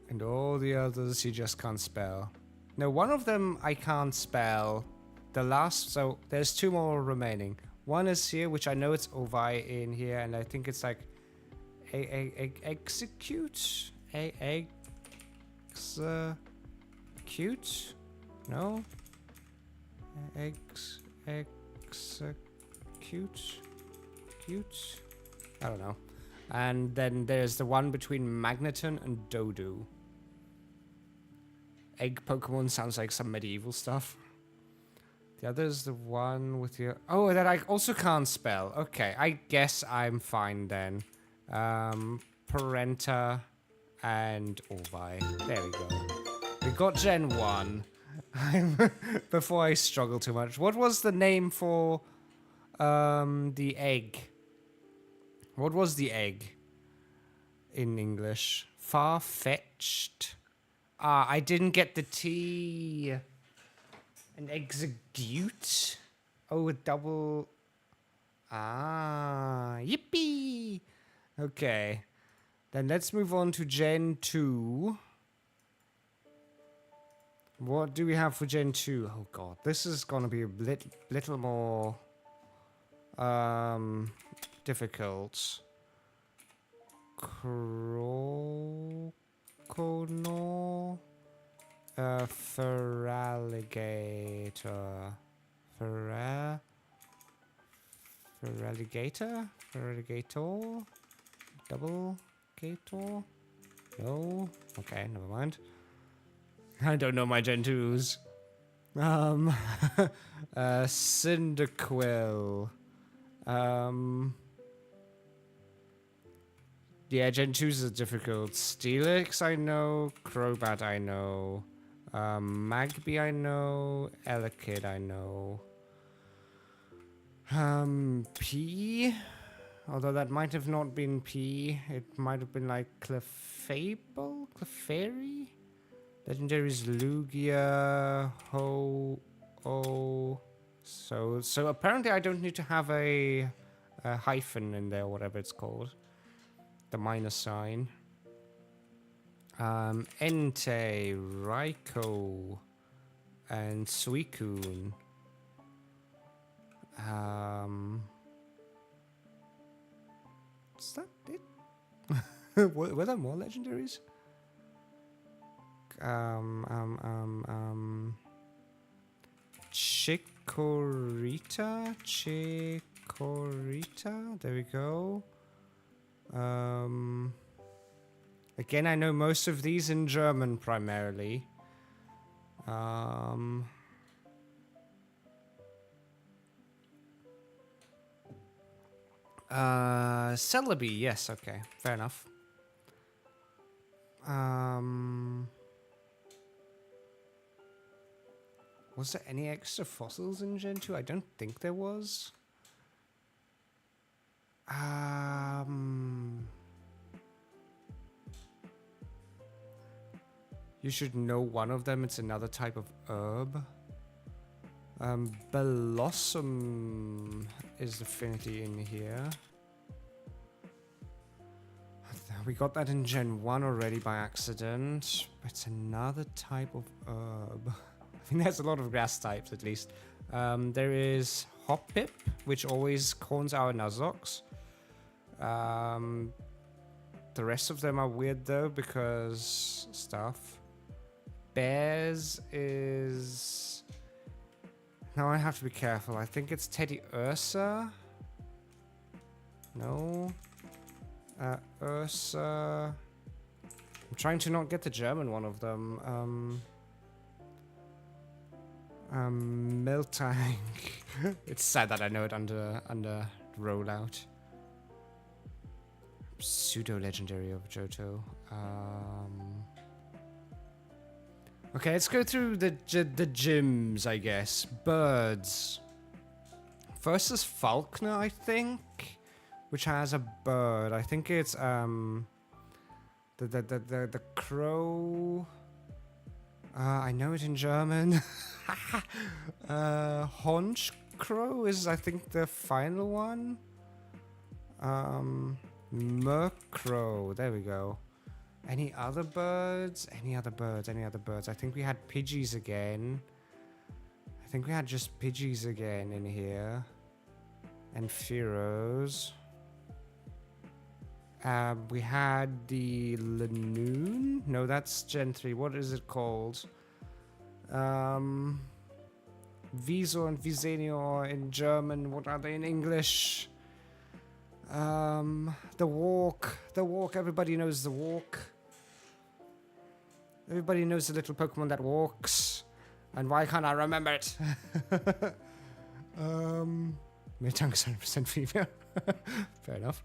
And all the others you just can't spell. No, one of them I can't spell. The last, so there's 2 more remaining. One is here, which I know it's ovi in here, and I think it's like execute. Cute? No? Cute? Cute? I don't know. And then there's the one between Magneton and Dodu. Egg Pokemon sounds like some medieval stuff. The other's the one with the... Oh, that I also can't spell. Okay, I guess I'm fine then. Parenta and Orvi. There we go. We got Gen 1. Before I struggle too much. What was the name for the egg? What was the egg in English? Far-fetched. Ah, I didn't get the T. An execute? Oh, a double... Ah, yippee! Okay. Then let's move on to Gen 2. What do we have for Gen 2? Oh god, this is gonna be a little more... difficult. Croconaw? Feraligator. Feraligator? Feraligator? Double gator? No? Okay, never mind. I don't know my Gen 2s. Cyndaquil. Yeah, Gen 2s are difficult. Steelix, I know. Crobat, I know. Magby, I know. Elekid, I know. P? Although that might have not been P. It might have been like Clefable? Clefairy? Legendaries Lugia, Ho-Oh. So apparently I don't need to have a hyphen in there, whatever it's called. The minus sign. Entei, Raikou, and Suicune. Is that it? Were there more legendaries? Chikorita? There we go. Again, I know most of these in German primarily. Celebi, yes, okay, fair enough. Was there any extra fossils in Gen 2? I don't think there was. You should know one of them. It's another type of herb. Blossom is definitely in here. We got that in Gen 1 already by accident. It's another type of herb. I think there's a lot of grass types at least. There is Hoppip, which always corns our Nuzlocke. The rest of them are weird though because stuff. Bears is... Now I have to be careful. I think it's Teddy Ursa. No. Ursa. I'm trying to not get the German one of them. Miltank. It's sad that I know it under rollout. Pseudo legendary of Johto. Okay, let's go through the gyms, I guess. Birds. First is Falkner, I think, which has a bird. I think it's the crow. I know it in German. Honchkrow is, I think, the final one. Murkrow. There we go. Any other birds? Any other birds? Any other birds? I think we had Pidgeys again. I think we had just Pidgeys again in here. And Fearows. We had the Lanoon. No, that's Gen 3. What is it called? Wieso and Wiesenio in German. What are they in English? The walk. The walk. Everybody knows the walk. Everybody knows the little Pokemon that walks. And why can't I remember it? Maytank is 100% female. Fair enough.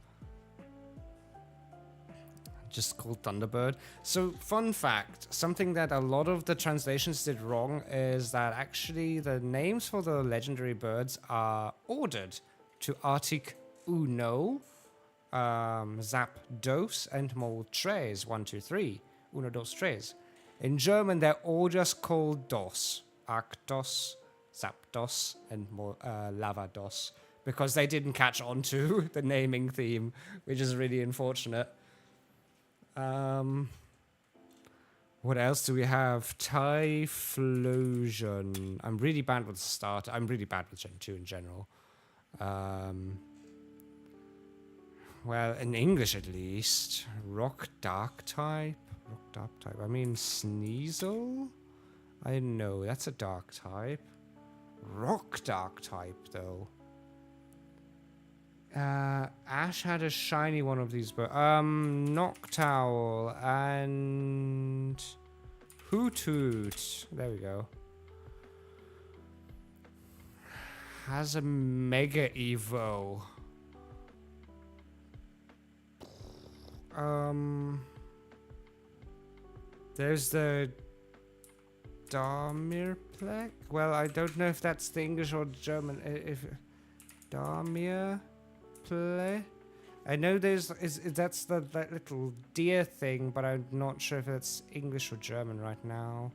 Just called Thunderbird. So, fun fact, something that a lot of the translations did wrong is that actually the names for the legendary birds are ordered to Arctic Uno, Zap Dos, and Mol Tres, 1, 2, 3. Uno, Dos, Tres. In German, they're all just called Dos. Arctos, Zapdos, and Lavados. Because they didn't catch on to the naming theme, which is really unfortunate. What else do we have? Typhlosion. I'm really bad with start. I'm really bad with Gen 2 in general. Well, in English at least. Rock Dark type. Rock Dark type. I mean Sneasel? I know, that's a dark type. Rock Dark type though. Ash had a shiny one of these, but Noctowl and Hoothoot. There we go. Has a Mega Evo. There's the Darmirplek. Well, I don't know if that's the English or German. If Darmir. Play. I know that's that little deer thing, but I'm not sure if it's English or German right now.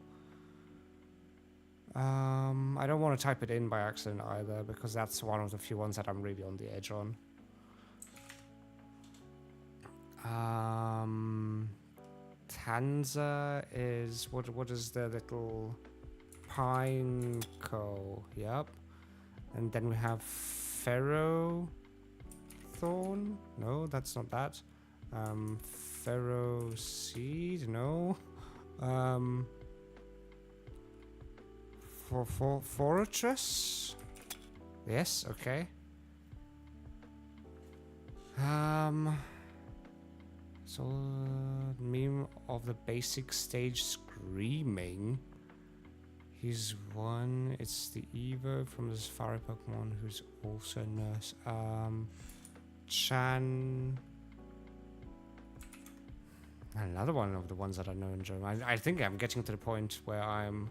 I don't want to type it in by accident either, because that's one of the few ones that I'm really on the edge on. Tanza is what is the little Pineco? Yep. And then we have Pharaoh. Thorn? No, that's not that. Pharaoh Seed? No. Fortress? Yes, okay. So, meme of the basic stage screaming. He's one. It's the Evo from the Safari Pokemon who's also a nurse. Chan. Another one of the ones that I know in German. I think I'm getting to the point where I'm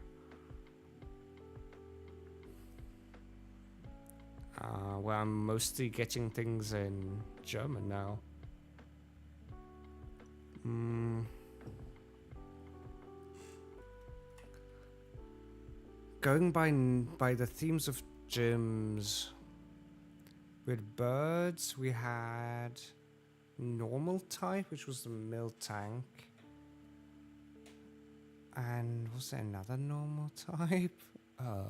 mostly getting things in German now. Going by the themes of gyms. With birds, we had normal type, which was the Miltank. And was there another normal type? I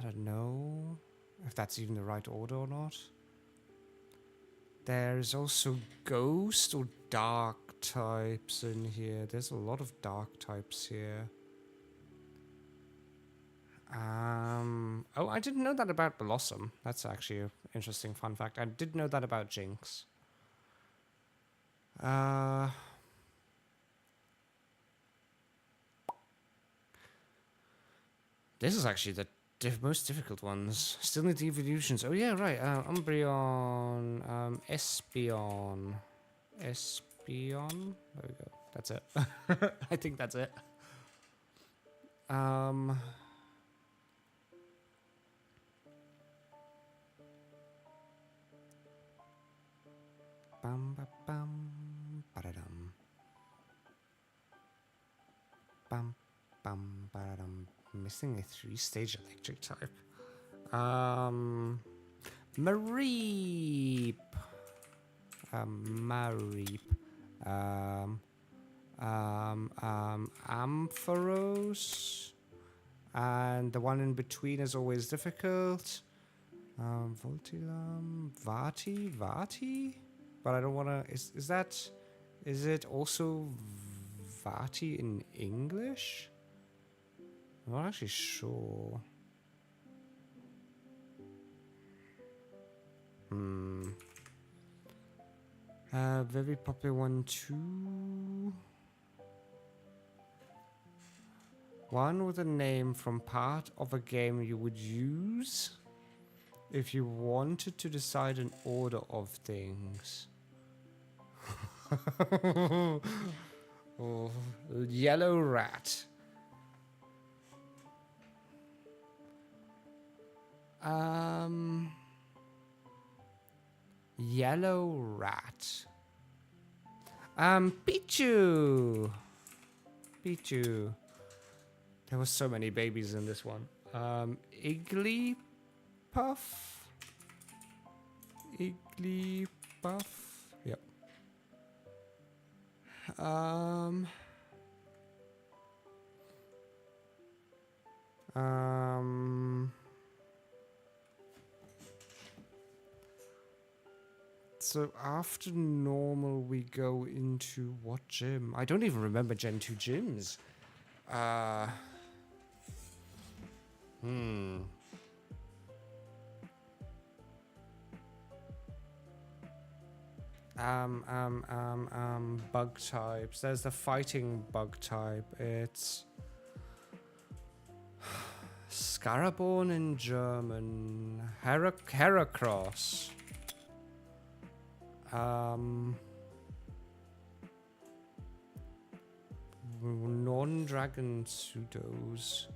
don't know if that's even the right order or not. There's also ghost or dark types in here. There's a lot of dark types here. Oh, I didn't know that about Blossom. That's actually an interesting fun fact. I did know that about Jinx. This is actually the most difficult ones. Still need the evolutions. Oh yeah, right. Umbreon, Espeon. Espeon? There we go. That's it. I think that's it. Bum ba bum ba-da-dum. Bum bum ba-da-dum. Missing a 3-stage electric type. Mareep. Mareep. Ampharos. And the one in between is always difficult. Voltilam. Vati? but I don't want to. Is it also Vati in English? I'm not actually sure. Very popular one too. One with a name from part of a game you would use if you wanted to decide an order of things. Oh, yellow rat. Yellow rat. Pichu. Pichu. There were so many babies in this one. Igglypuff. Igglypuff. Yep. So after normal, we go into what gym? I don't even remember Gen 2 gyms. Bug types. There's the fighting bug type. It's Scaraborn in German. Heracross. Non-dragon pseudos.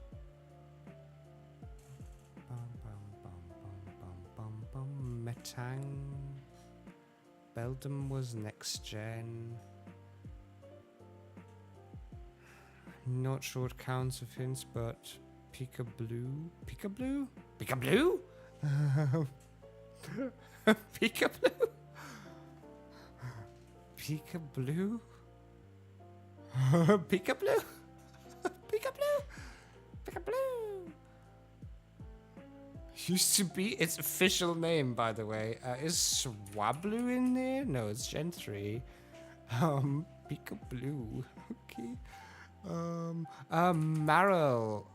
Metang. Beldum was next gen. Not sure what counts of hints, but Peekaboo. Peekaboo? Peekaboo? Peekaboo? Peekaboo? Peekaboo? Peekaboo? Peekaboo? Used to be its official name, by the way. Is Swablu in there? No, it's Gen 3. Peekaboo. Okay. Marill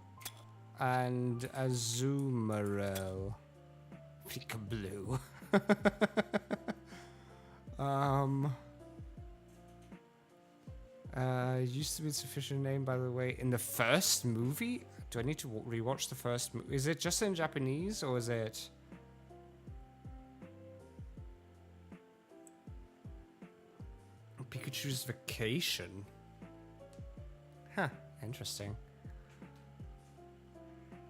and Azumarill. Peekaboo. Used to be its official name, by the way, in the first movie. Do I need to rewatch the first movie? Is it just in Japanese, or is it? Pikachu's Vacation. Huh. Interesting.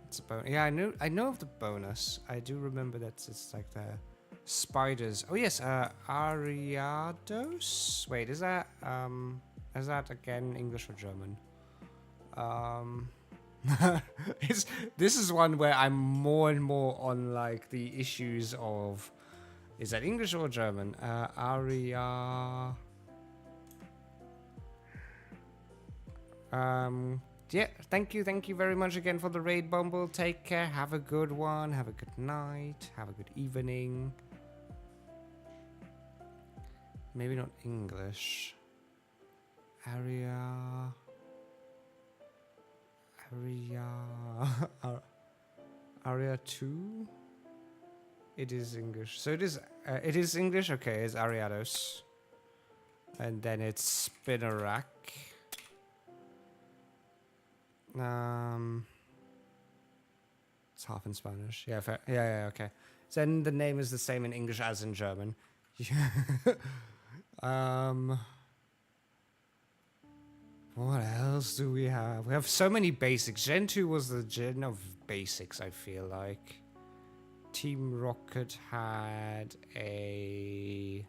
It's a bonus. Yeah, I know of the bonus. I do remember that it's like the spiders. Oh yes, Ariados. Wait, is that again English or German? This is one where I'm more and more on like the issues of, is that English or German? Yeah, thank you very much again for the raid, Bumble. Take care, have a good one, have a good night, have a good evening. Maybe not English. Aria 2? It is English. So it is English, okay, it's Ariados. And then it's Spinarak. It's half in Spanish. Yeah, fair. Yeah, okay. Then the name is the same in English as in German. What else do we have? We have so many basics. Gen 2 was the gen of basics, I feel like. Team Rocket had a...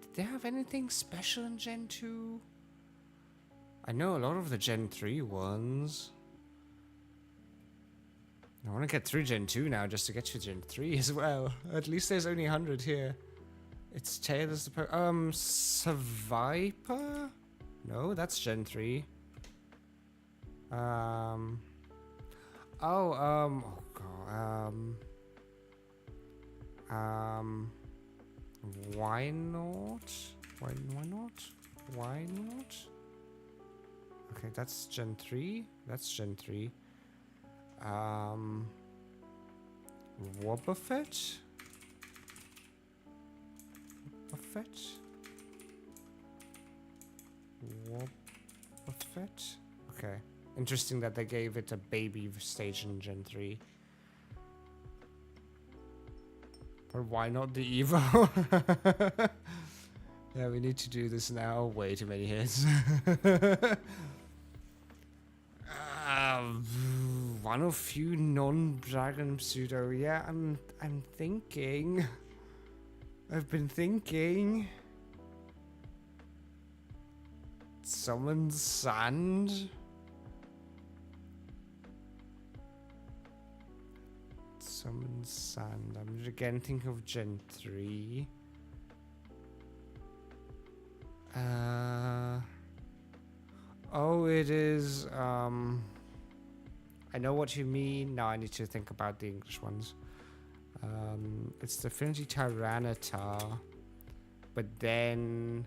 Did they have anything special in Gen 2? I know a lot of the Gen 3 ones. I want to get through Gen 2 now just to get to Gen 3 as well. At least there's only 100 here. It's Taylor's the Seviper? No, that's Gen 3. Oh god. Why not? Why not? Why not? Okay, that's Gen 3. That's Gen 3. Wobbuffet? Wobbuffet? Wobbuffet? Okay. Interesting that they gave it a baby stage in Gen 3. Or why not the Evo? Yeah, we need to do this now. Way too many hits. One of few non-dragon pseudo. Yeah, I'm thinking. I've been thinking. Summon Sand. Summon Sand. I'm again thinking of Gen 3. Oh, it is, I know what you mean. Now I need to think about the English ones. It's definitely Tyranitar. But then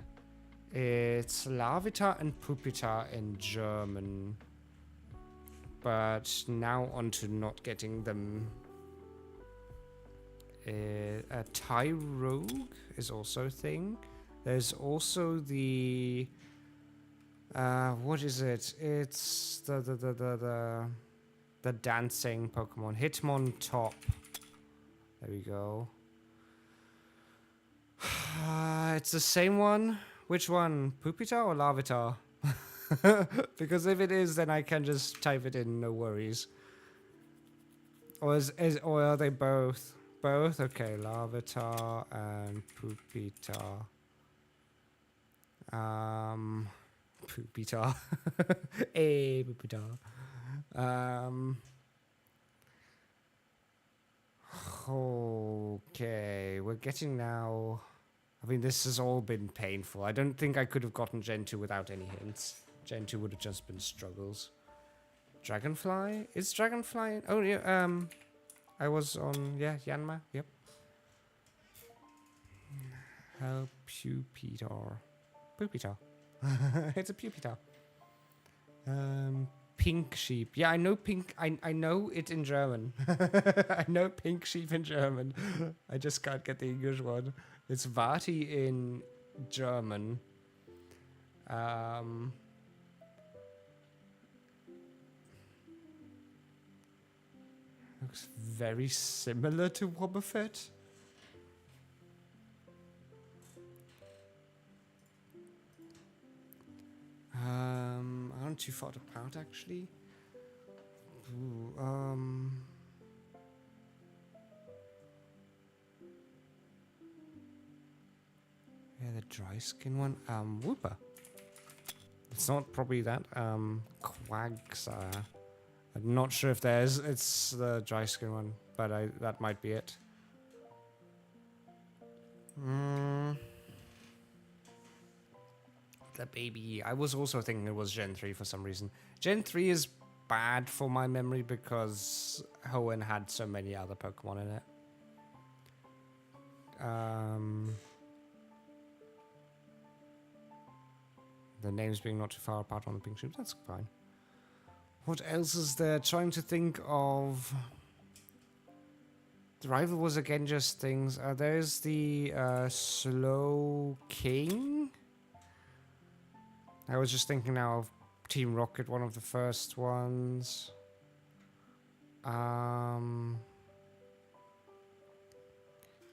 it's Larvitar and Pupitar in German. But now on to not getting them. A Tyrogue is also a thing. There's also the what is it? It's the dancing Pokemon. Hitmontop. There we go. It's the same one. Which one? Pupitar or Larvitar? Because if it is, then I can just type it in, no worries. Or or are they both? Both? Okay, Larvitar and Pupitar. Pupitar. Hey, Pupitar. Okay, we're getting now. I mean, this has all been painful. I don't think I could have gotten Gen 2 without any hints. Gen 2 would have just been struggles. Dragonfly? Is Dragonfly? Oh, yeah, I was on, yeah, Yanma, yep. Pupitar. Pupitar. It's a Pupitar. Pink sheep. Yeah, I know pink. I know it in German. I know pink sheep in German. I just can't get the English one. It's Vati in German. Looks very similar to Wobbuffet. Aren't too far apart actually. Ooh, yeah, the dry skin one. Whooper. It's not probably that. Quagsire. I'm not sure if there's. It's the dry skin one, but that might be it. The baby. I was also thinking it was Gen 3 for some reason. Gen 3 is bad for my memory because Hoenn had so many other Pokemon in it. The names being not too far apart on the pink sheep, that's fine. What else is there? Trying to think of. The rival was again just things. There's the Slow King. I was just thinking now of Team Rocket, one of the first ones.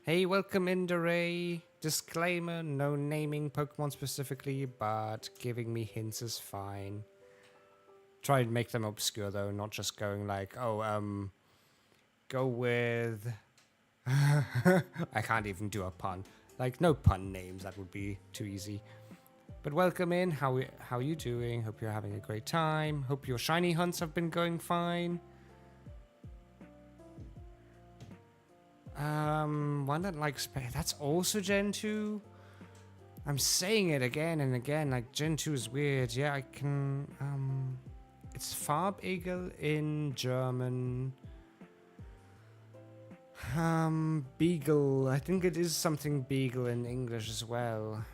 Hey, welcome in, Duray. Disclaimer, no naming Pokemon specifically, but giving me hints is fine. Try and make them obscure though, not just going like, oh, go with... I can't even do a pun. Like, no pun names, that would be too easy. But welcome in, how you doing? Hope you're having a great time. Hope your shiny hunts have been going fine. One that likes... That's also Gen 2? I'm saying it again and again, like, Gen 2 is weird. Yeah, I can... It's Farbigel in German. Beagle. I think it is something beagle in English as well.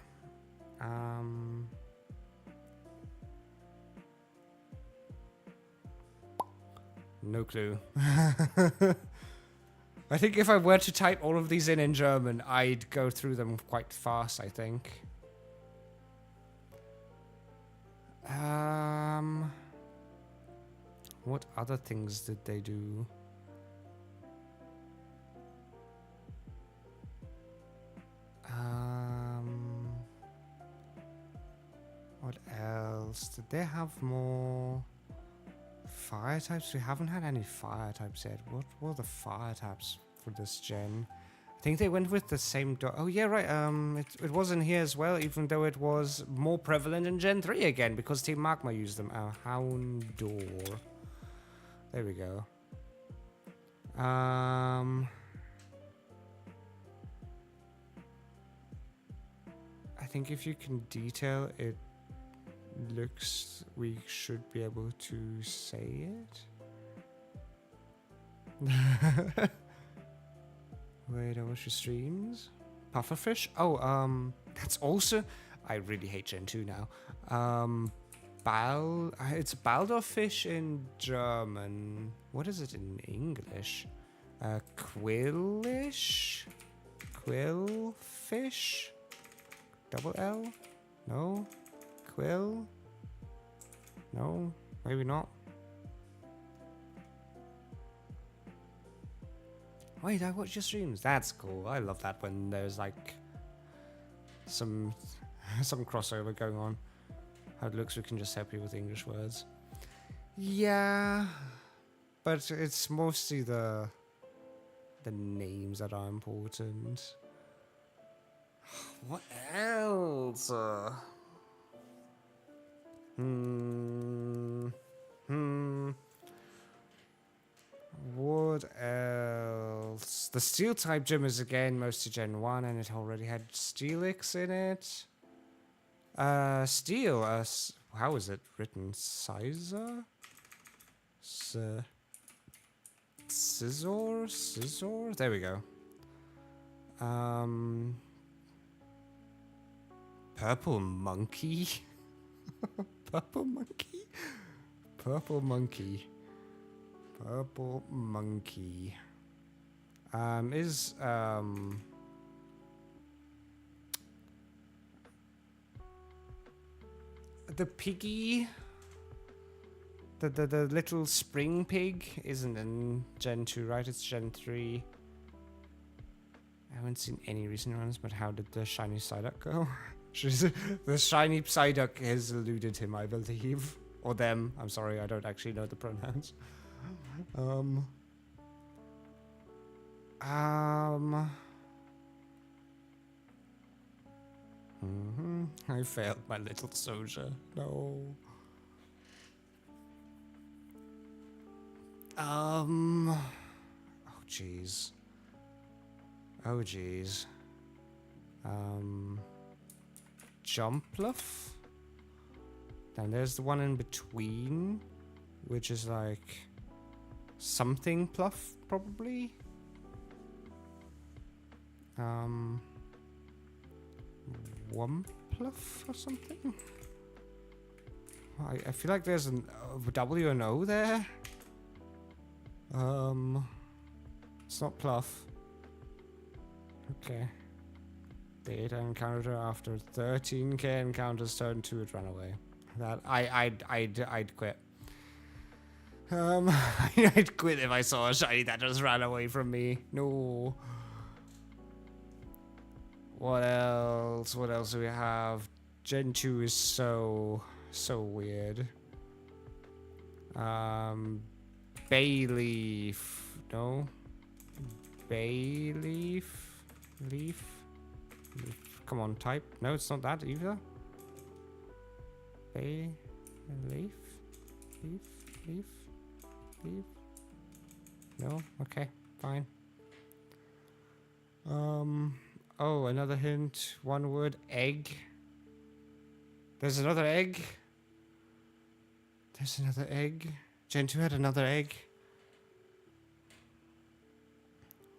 No clue. I think if I were to type all of these in German, I'd go through them quite fast, I think. What other things did they do? What else? Did they have more fire types? We haven't had any fire types yet. What were the fire types for this gen? I think they went with the same oh yeah, right. It was in here as well, even though it was more prevalent in Gen 3 again, because Team Magma used them. Houndour. There we go. I think if you can detail it, looks we should be able to say it. Wait, I watch your streams. Pufferfish? Oh, that's also... I really hate Gen 2 now. It's Baldorfish in German. What is it in English? Quillish? Quillfish? Double L? No? Quill? No? Maybe not. Wait, I watch your streams. That's cool. I love that when there's like some crossover going on. How it looks, we can just help you with English words. Yeah, but it's mostly the names that are important. What else? What else? The steel type gym is again mostly Gen 1 and it already had Steelix in it. Steel, how is it written? Scissor? Scissor? There we go. Purple monkey? Purple monkey? Purple monkey. Purple monkey. The piggy, the little spring pig isn't in Gen 2, right? It's Gen 3. I haven't seen any recent ones, but how did the shiny Psyduck go? The shiny Psyduck has eluded him, I believe. Or them. I'm sorry, I don't actually know the pronouns. I failed my little soldier. No. Oh jeez. Oh jeez. Jumpluff? Then there's the one in between, which is like something pluff, probably. Wumpluff or something? I feel like there's a W and O there. It's not pluff. Okay. Data encounter after 13k encounters turn to it, run away. That I'd quit. I'd quit if I saw a shiny that just ran away from me. No. What else? What else do we have? Gen 2 is so weird. Bayleaf. No. Bayleaf. Leaf. Come on, type. No, it's not that either. Bay. Leaf. Leaf. Leaf. Leaf. No. Okay. Fine. Oh, another hint. One word. Egg. There's another egg. There's another egg. Gen 2 had another egg.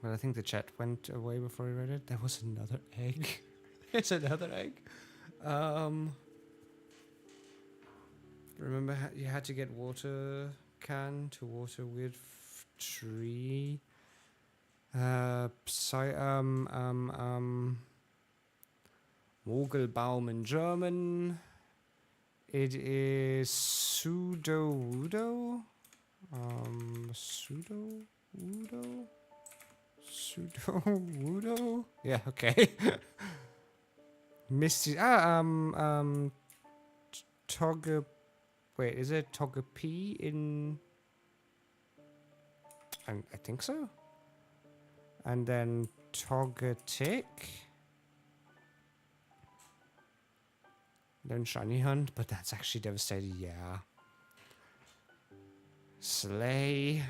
But I think the chat went away before I read it. There was another egg. There's another egg. Remember you had to get water can to water with tree. Mogelbaum in German. It is pseudo-wudo. Pseudo-wudo? Pseudo-wudo? Yeah, okay. Misty. Toga. Wait, is it Togepi in. I think so. And then Togetic. Then Shiny Hunt, but that's actually devastated, yeah. Slay.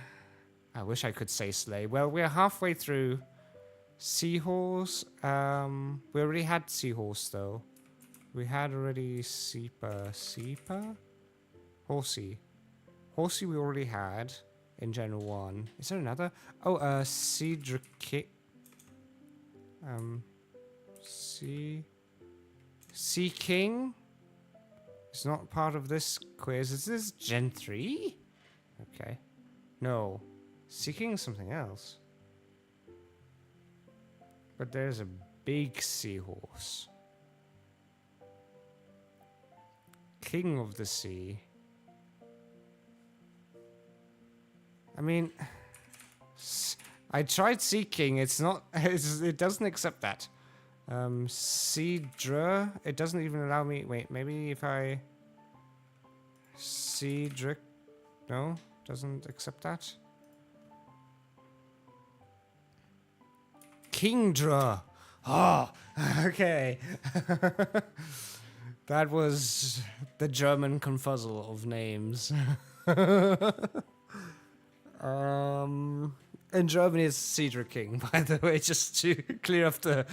I wish I could say Slay. Well, we're halfway through. Seahorse. We already had Seahorse, though. We had already Seepa. Seepa? Horsey. Horsey we already had in General 1. Is there another? Oh, Cedric. Sea King? It's not part of this quiz. Is this Gen 3? Okay. No. Sea King is something else. But there's a big seahorse. King of the Sea. I mean, I tried Sea King. It's not. It doesn't accept that. Cedra. It doesn't even allow me. Wait, maybe if I. Cedric. No, doesn't accept that. Kingdra. Oh, okay. That was the German confuzzle of names. In Germany it's Cedric King, by the way, just to clear up the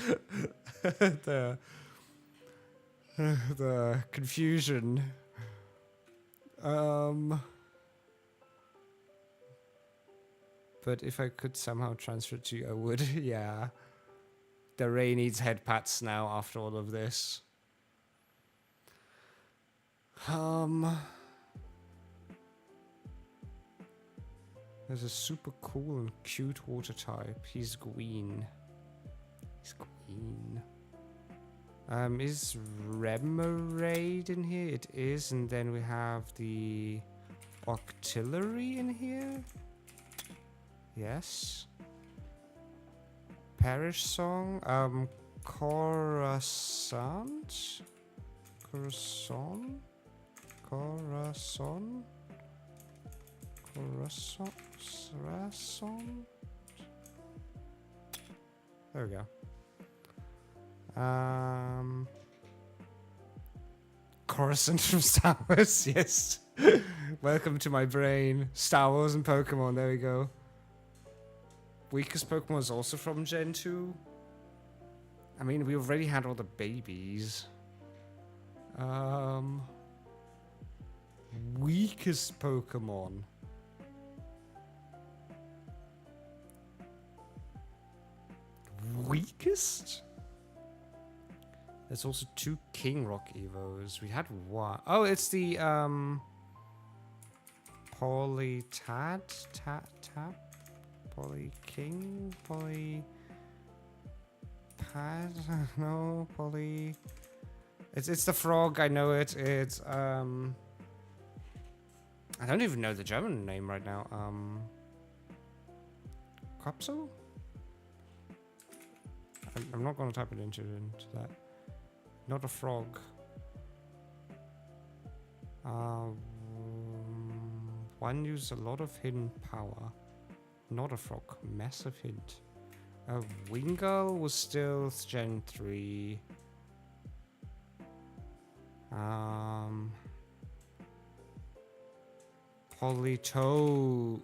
the confusion. But if I could somehow transfer it to you, I would. Yeah. The Ray needs head pats now after all of this. There's a super cool and cute water type. He's green. He's green. Is Remoraid in here? It is, and then we have the Octillery in here. Yes. Parish Song. Coruscant? Corazon? Corazon? Corazon? There we go. Coruscant from Star Wars, yes. Welcome to my brain. Star Wars and Pokemon, there we go. Weakest Pokemon is also from Gen 2. I mean, we already had all the babies. Weakest Pokemon. Weakest? There's also 2 King Rock Evos. We had one. Oh, it's the Polytad? Tap? Poly King? Poly Pad? No, Poly. It's the frog, I know it. It's I don't even know the German name right now. Capsule? I'm not gonna type it into that. Not a frog. One used a lot of hidden power. Not a frog. Massive hint. Wingull was still Gen 3. Polytoad.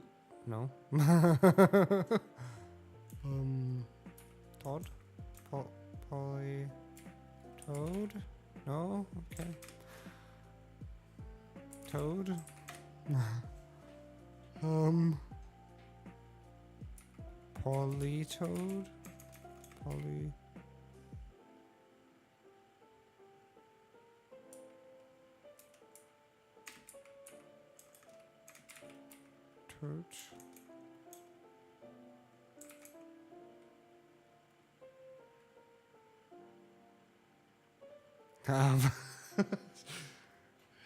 No. Todd? Polytoad? No? Okay. Toad? Polytoad? Poly... Toad?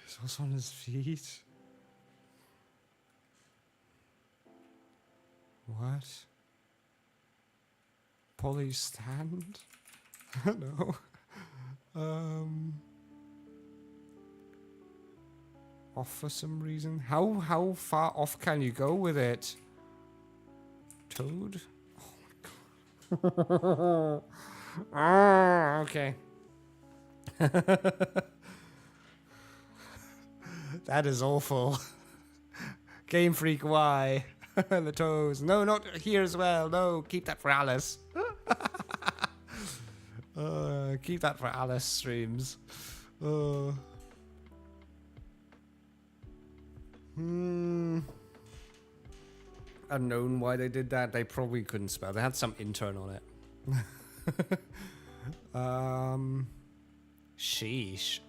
He's also on his feet. What? Polly stand? No. Off for some reason. How far off can you go with it? Toad? Oh my god. Ah, okay. That is awful. Game Freak, why? The toes. No, not here as well. No, keep that for Alice. Keep that for Alice streams. Unknown why they did that. They probably couldn't spell. They had some intern on it. Sheesh.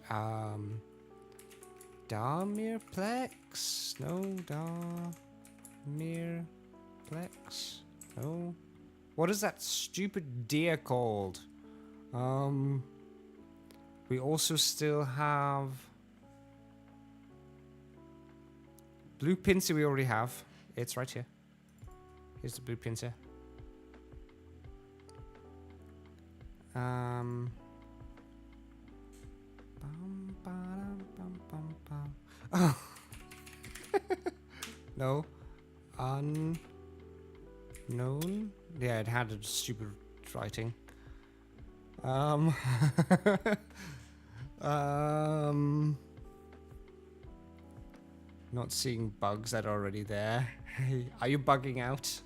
Damirplex? No, Damirplex? No. What is that stupid deer called? We also still have blue pincer. We already have. It's right here. Here's the blue pincer. Oh. No. Unknown. Yeah, it had a stupid writing. Not seeing bugs that are already there. Hey, are you bugging out?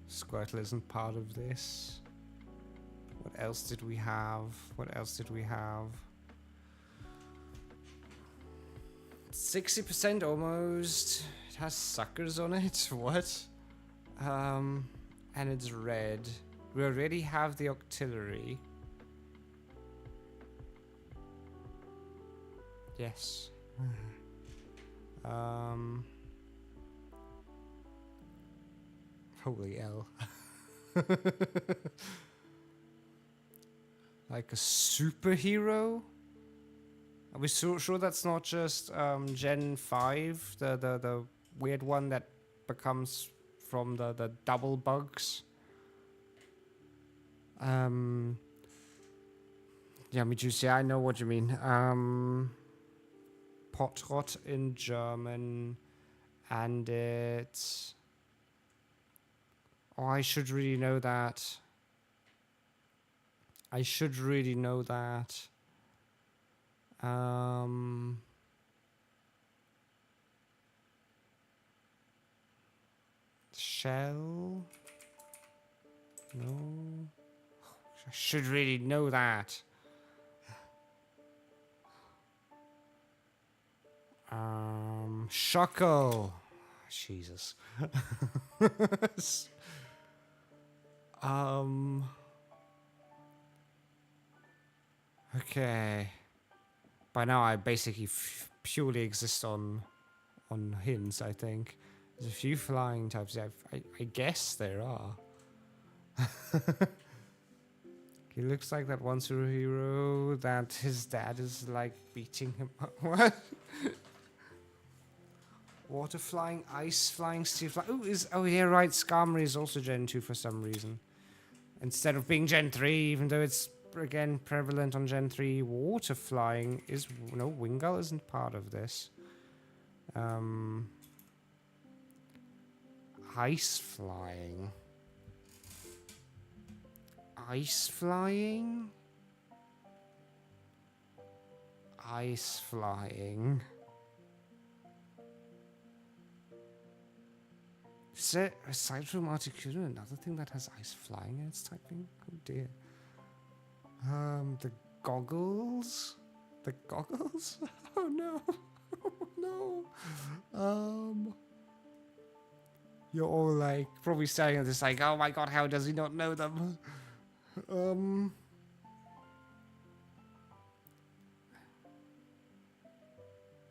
Squirtle isn't part of this. What else did we have? What else did we have? 60% almost. It has suckers on it. What? And it's red. We already have the octillery. Yes. Holy hell. Like a superhero? Are we sure that's not just Gen 5? The weird one that becomes from the double bugs? Yeah, Medusa, I know what you mean. Potrot in German. And it's... Oh, I should really know that. I should really know that. Shell? No. I should really know that. Shuckle. Jesus. Okay. By now I basically purely exist on hints, I think. There's a few flying types. I guess there are. He looks like that one superhero that his dad is like beating him up. What? Water flying, ice flying, steel flying. Oh yeah, right. Skarmory is also Gen 2 for some reason. Instead of being Gen 3, even though it's again prevalent on Gen 3, water flying is... No, Wingull isn't part of this. Ice flying. Ice flying? Ice flying. Is there, aside from Articuno, another thing that has ice flying in its typing? Oh dear. The goggles? The goggles? Oh no. No. You're all like probably staring at this like, oh my god, how does he not know them?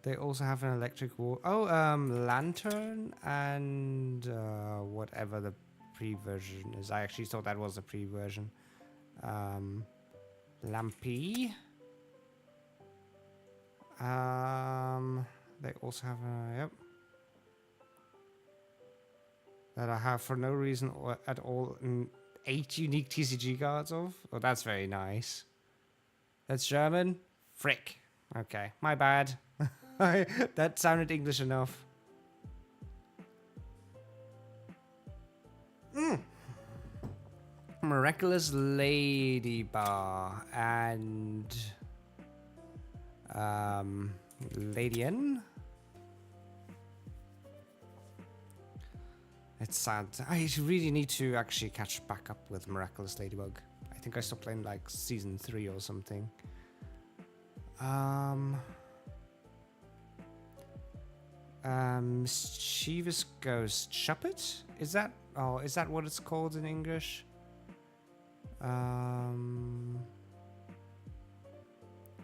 They also have an electric wall. Oh, lantern and whatever the pre-version is. I actually thought that was the pre-version. Lampy. They also have a, yep. That I have for no reason at all 8 unique TCG cards of. Oh, that's very nice. That's German? Frick. Okay, my bad. That sounded English enough. Miraculous Lady Bar and Ladian. It's sad. I really need to actually catch back up with Miraculous Ladybug. I think I stopped playing like season 3 or something. Mischievous Ghost Shuppet? Is that what it's called in English?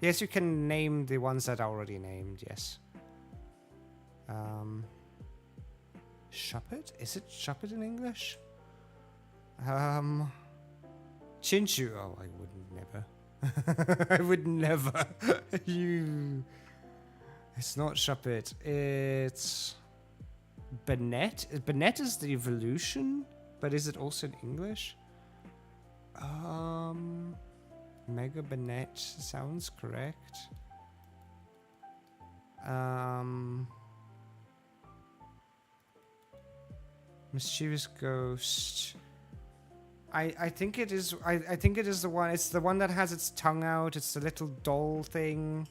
Yes, you can name the ones that are already named, yes. Shuppet? Is it Shuppet in English? Chinchu. Oh, I would never. I would never. It's not Shuppet. It's Bennett. Bennett is the evolution, but is it also in English? Mega Bennett sounds correct. Mischievous Ghost. I think it is. I think it is the one. It's the one that has its tongue out. It's the little doll thing.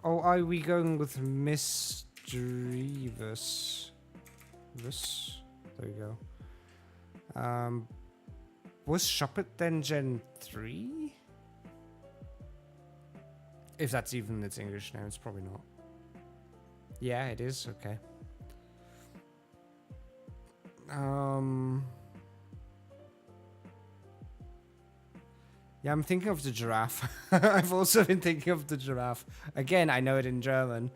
Oh, are we going with Mischievous? This. There you go. Was Shuppet then Gen 3? If that's even its English name, it's probably not. Yeah, it is. Okay. Yeah, I'm thinking of the giraffe. I've also been thinking of the giraffe. Again, I know it in German.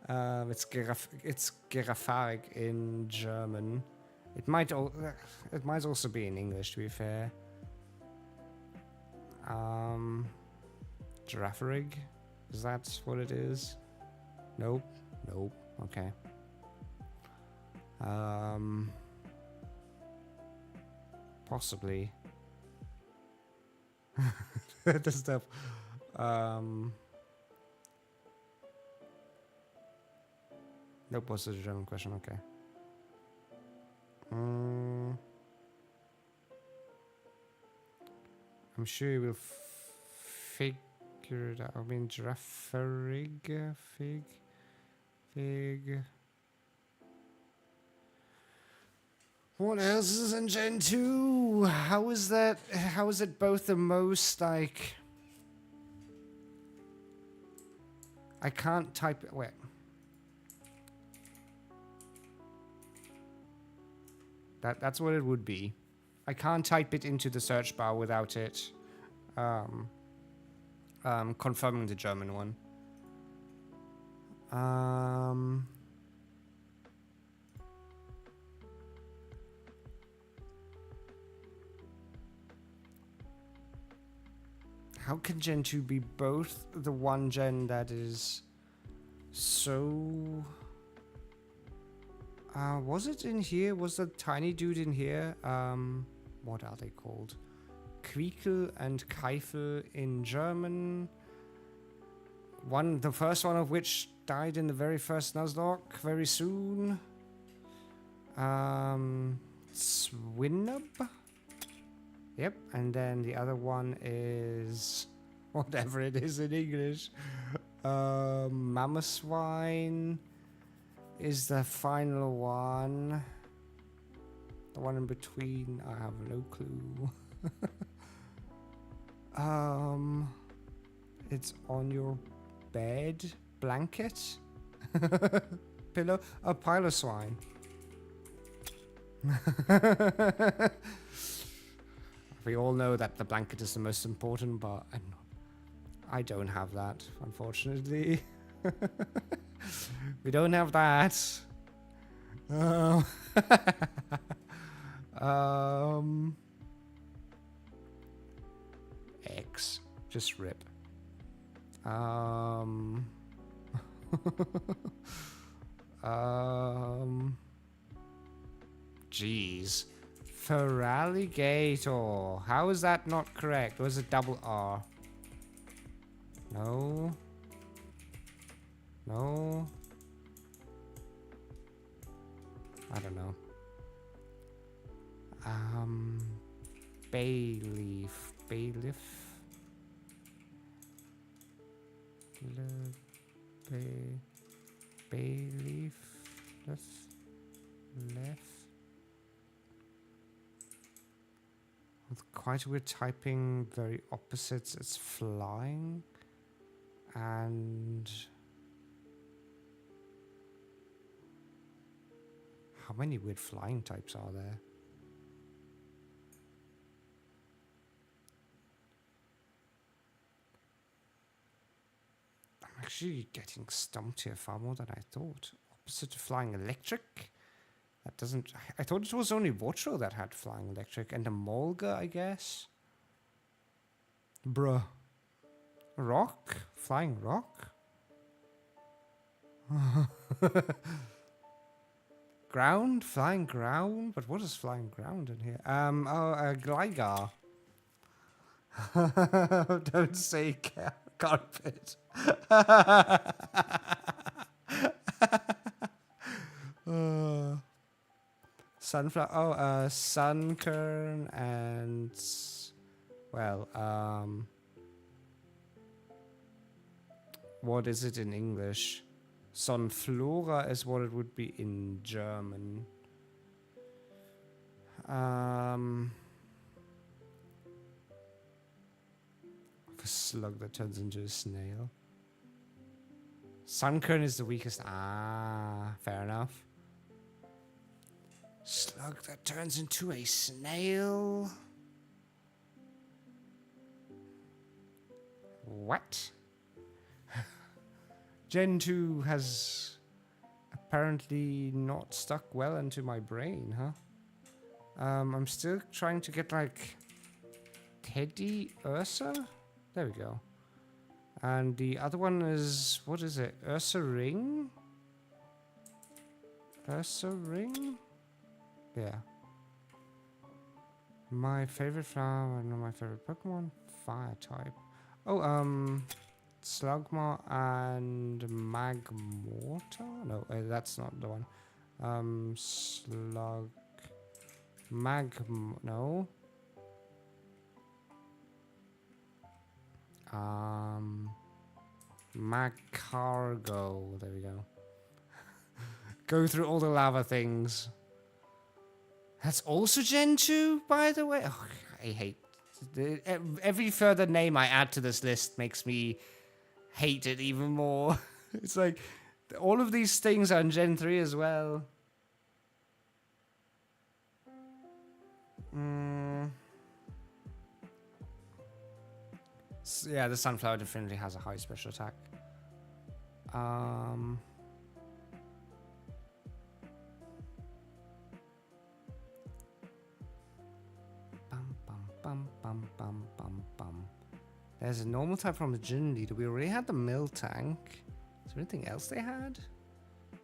It's Girafarik in German. It might also be in English, to be fair. Giraffarig? Is that what it is? Nope. Nope. Okay. Possibly. The stuff. Nope, was a German question, okay. I'm sure you will figure it out. I mean, Giraffarig, Fig. What else is in Gen 2? How is that? How is it both the most, like... I can't type it. Wait. That's what it would be. I can't type it into the search bar without it confirming the German one. How can Gen 2 be both the one gen that is so... was it in here? Was the tiny dude in here? What are they called? Quiekel and Keifel in German. The first one of which died in the very first Nuzlocke very soon. Swinub? Yep, and then the other one is... whatever it is in English. Mamoswine is the final one. The one in between, I have no clue. It's on your bed blanket? Pillow? A pile of swine. We all know that the blanket is the most important, but I don't have that, unfortunately. We don't have that. X. Just rip. Jeez. Feraligator. How is that not correct? Was it double R? No. No. I don't know. Bayleaf. Bayleaf. Bayleaf. Left. With quite weird typing, very opposites. It's flying. And how many weird flying types are there? I'm actually getting stumped here far more than I thought. Opposite to flying electric? That doesn't... I thought it was only Watro that had flying electric. And a Molga, I guess? Bruh. Rock? Flying rock? Ground? Flying ground? But what is flying ground in here? Gligar. Don't say carpet. Sunflower. Oh, Sunkern and... Well, what is it in English? Sonflora is what it would be in German. A slug that turns into a snail. Sunkern is the weakest. Ah, fair enough. Slug that turns into a snail. What? Gen 2 has apparently not stuck well into my brain, huh? I'm still trying to get like Teddy Ursa? There we go. And the other one is, what is it? Ursa Ring? Ursa Ring? Yeah. My favorite flower, I know my favorite Pokemon, fire type. Oh, Slugma and Magmortar? No, that's not the one. No. Magcargo. There we go. Go through all the lava things. That's also Gen 2, by the way. Oh, I hate every further name I add to this list makes me hate it even more. It's like all of these things are in Gen 3 as well. So yeah, the Sunflower definitely has a high special attack. There's a normal type from the gym leader. We already had the Miltank. Is there anything else they had?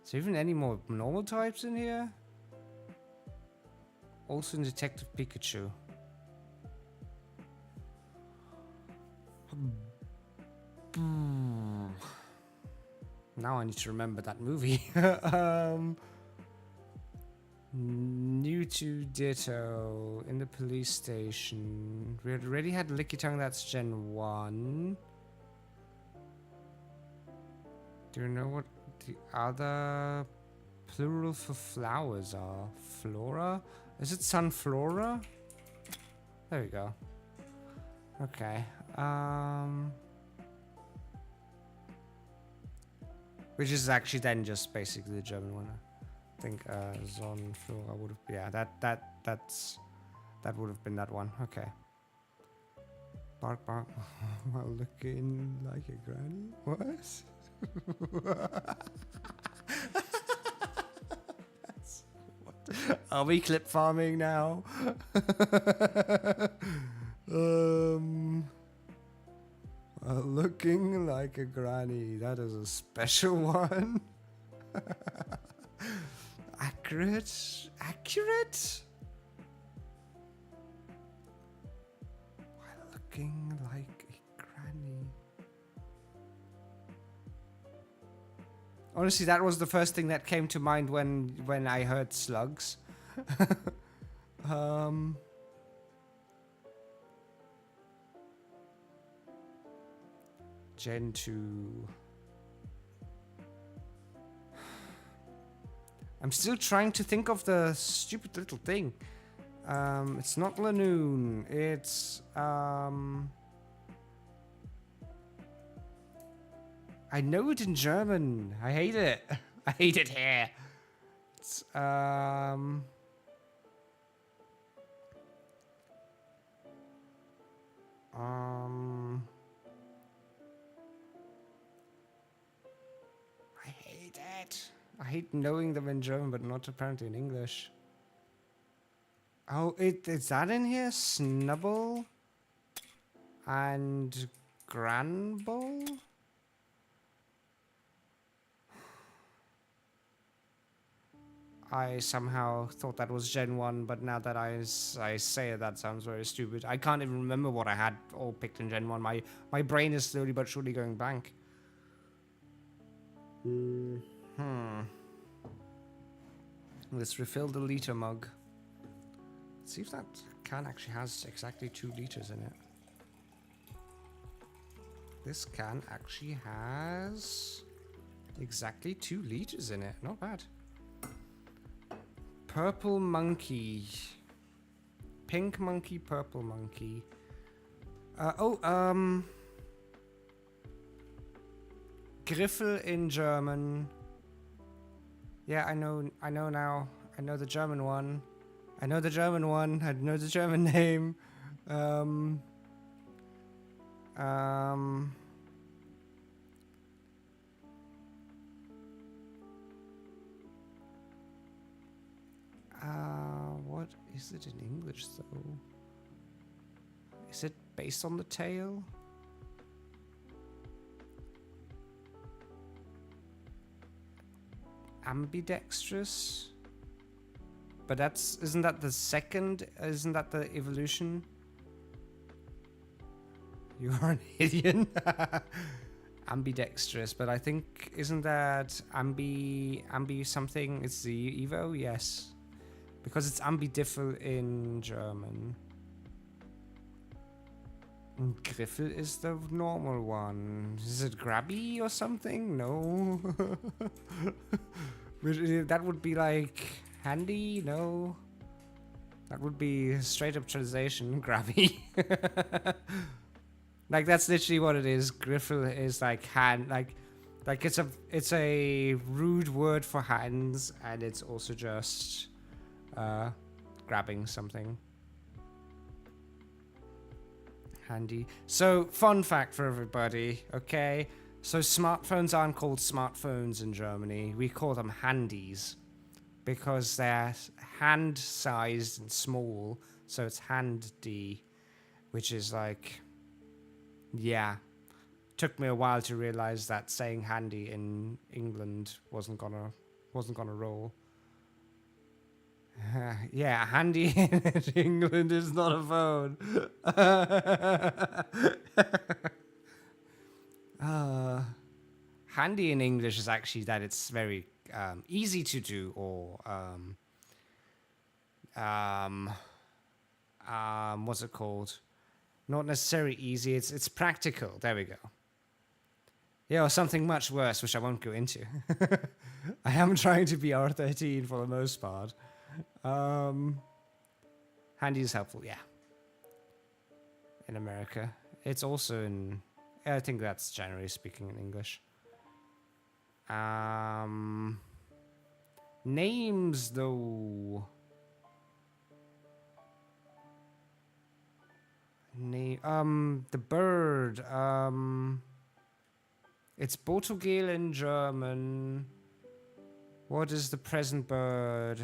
Is there even any more normal types in here? Also in Detective Pikachu. Now I need to remember that movie. Mewtwo Ditto in the police station. We already had Lickitung, that's Gen 1. Do you know what the other plural for flowers are? Flora? Is it Sunflora? There we go. Okay. Which is actually then just basically the German one. I think Sonnenflora would have, yeah, that would have been that one. Okay. Bark bark while looking like a granny. What? What? Are we clip farming now? Looking like a granny. That is a special one. Accurate? Accurate? While looking like a granny. Honestly, that was the first thing that came to mind when I heard slugs. Gen 2. I'm still trying to think of the stupid little thing. It's not Lanoon. It's I know it in German. I hate it. I hate it here. It's I hate it. I hate knowing them in German, but not apparently in English. Oh, is that in here? Snubble and Granbull? I somehow thought that was Gen 1, but now that I say it, that sounds very stupid. I can't even remember what I had all picked in Gen 1. My brain is slowly but surely going blank. Let's refill the liter mug. Let's see if that can actually has exactly 2 liters in it. This can actually has exactly 2 liters in it. Not bad. Purple monkey. Pink monkey, purple monkey. Griffel in German. Yeah, I know now. I know the German one. I know the German one. I know the German name. What is it in English though? Is it based on the tail? Ambidextrous? But isn't that the evolution? You are an idiot. Ambidextrous, but I think, isn't that ambi something? It's the Evo? Yes. Because it's ambidiffel in German. And Griffel is the normal one. Is it grabby or something? No. That would be like handy? No. That would be straight up translation. Grabby. Like that's literally what it is. Griffel is like hand, like it's a rude word for hands, and it's also just grabbing something. Handy. So, fun fact for everybody, okay? So smartphones aren't called smartphones in Germany. We call them handies because they're hand-sized and small. So it's handy, which is like, yeah. Took me a while to realize that saying handy in England wasn't gonna roll. Yeah, handy in England is not a phone. Handy in English is actually that it's very easy to do, or what's it called? Not necessarily easy. It's practical. There we go. Yeah, or something much worse, which I won't go into. I am trying to be R13 for the most part. Handy is helpful, yeah. In America. It's also in... I think that's generally speaking in English. Names though. The bird. It's Portugal in German. What is the present bird?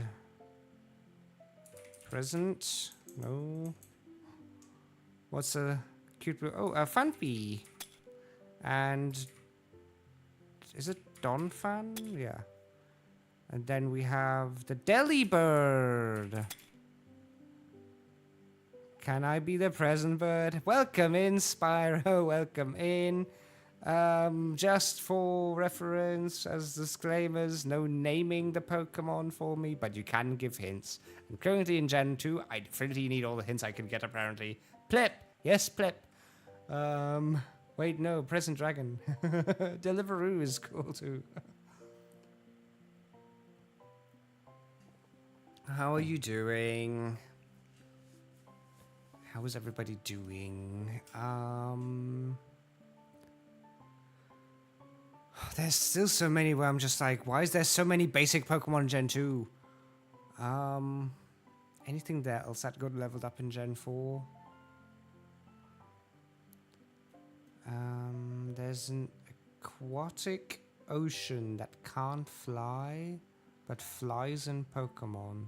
Present? No. What's a cute blue? Oh, a funpy. And is it Donphan? Yeah. And then we have the Delhi bird. Can I be the present bird? Welcome in, Spyro. Welcome in. Just for reference, as disclaimers, no naming the Pokemon for me, but you can give hints. I'm currently in Gen 2. I definitely need all the hints I can get, apparently. Plip! Yes, Plip. Wait, no, Present Dragon. Deliveroo is cool, too. How are you doing? How is everybody doing? There's still so many where I'm just like, why is there so many basic Pokemon in Gen 2? Anything else that got leveled up in Gen 4? There's an aquatic ocean that can't fly, but flies in Pokemon.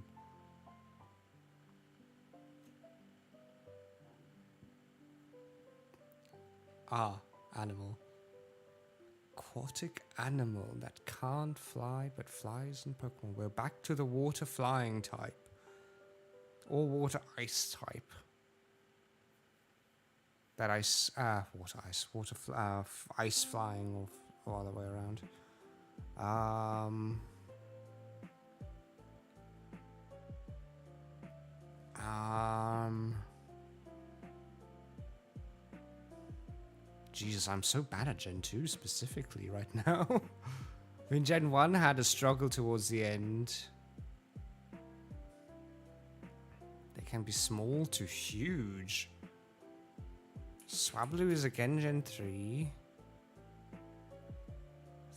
Animal. Aquatic animal that can't fly but flies in Pokemon. We're back to the water flying type. Or water ice type. That ice, water ice. Ice flying or all the way around. Jesus, I'm so bad at Gen 2 specifically right now. I mean, Gen 1 had a struggle towards the end. They can be small to huge. Swablu is again Gen 3.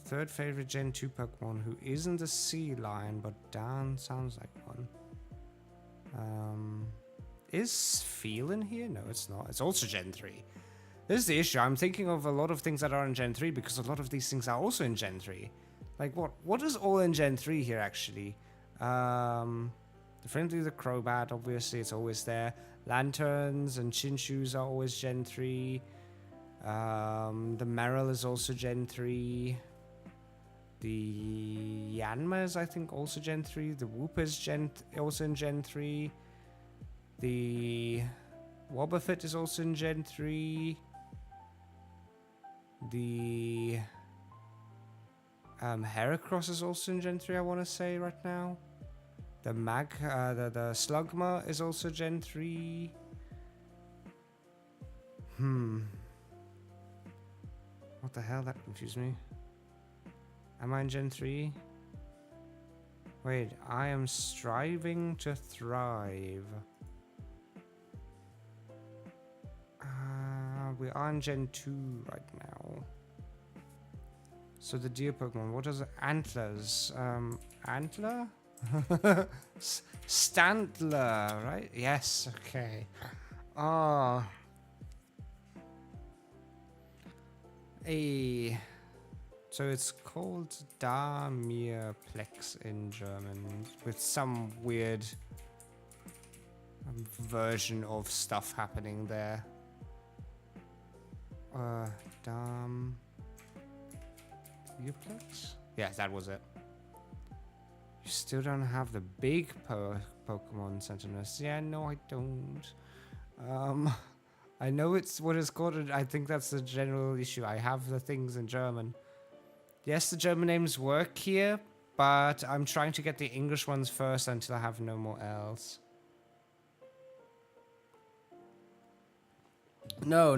Third favorite Gen 2 Pokemon who isn't a sea lion, but Dan sounds like one. Is Feel in here? No, it's not. It's also Gen 3. This is the issue. I'm thinking of a lot of things that are in Gen 3 because a lot of these things are also in Gen 3. Like, what is all in Gen 3 here, actually? The Friendly the Crobat, obviously, it's always there. Lanterns and Chinchus are always Gen 3. The Marill is also Gen 3. The Yanma is, I think, also Gen 3. The Whoop is also in Gen 3. The Wobbuffet is also in Gen 3. The Heracross is also in Gen 3, I want to say right now. The the Slugma is also Gen 3. What the hell? That confused me. Am I in Gen 3? Wait, I am striving to thrive. We are in Gen 2 right now. So the deer Pokemon, what is it? Antlers? Antler? Stantler, right? Yes, okay. So it's called Damirplex in German, with some weird version of stuff happening there. Damirplex? Yeah, that was it. You still don't have the big Pokemon Centinels. Yeah, no, I don't. I know it's what it's called. I think that's the general issue. I have the things in German. Yes, the German names work here, but I'm trying to get the English ones first until I have no more else. No.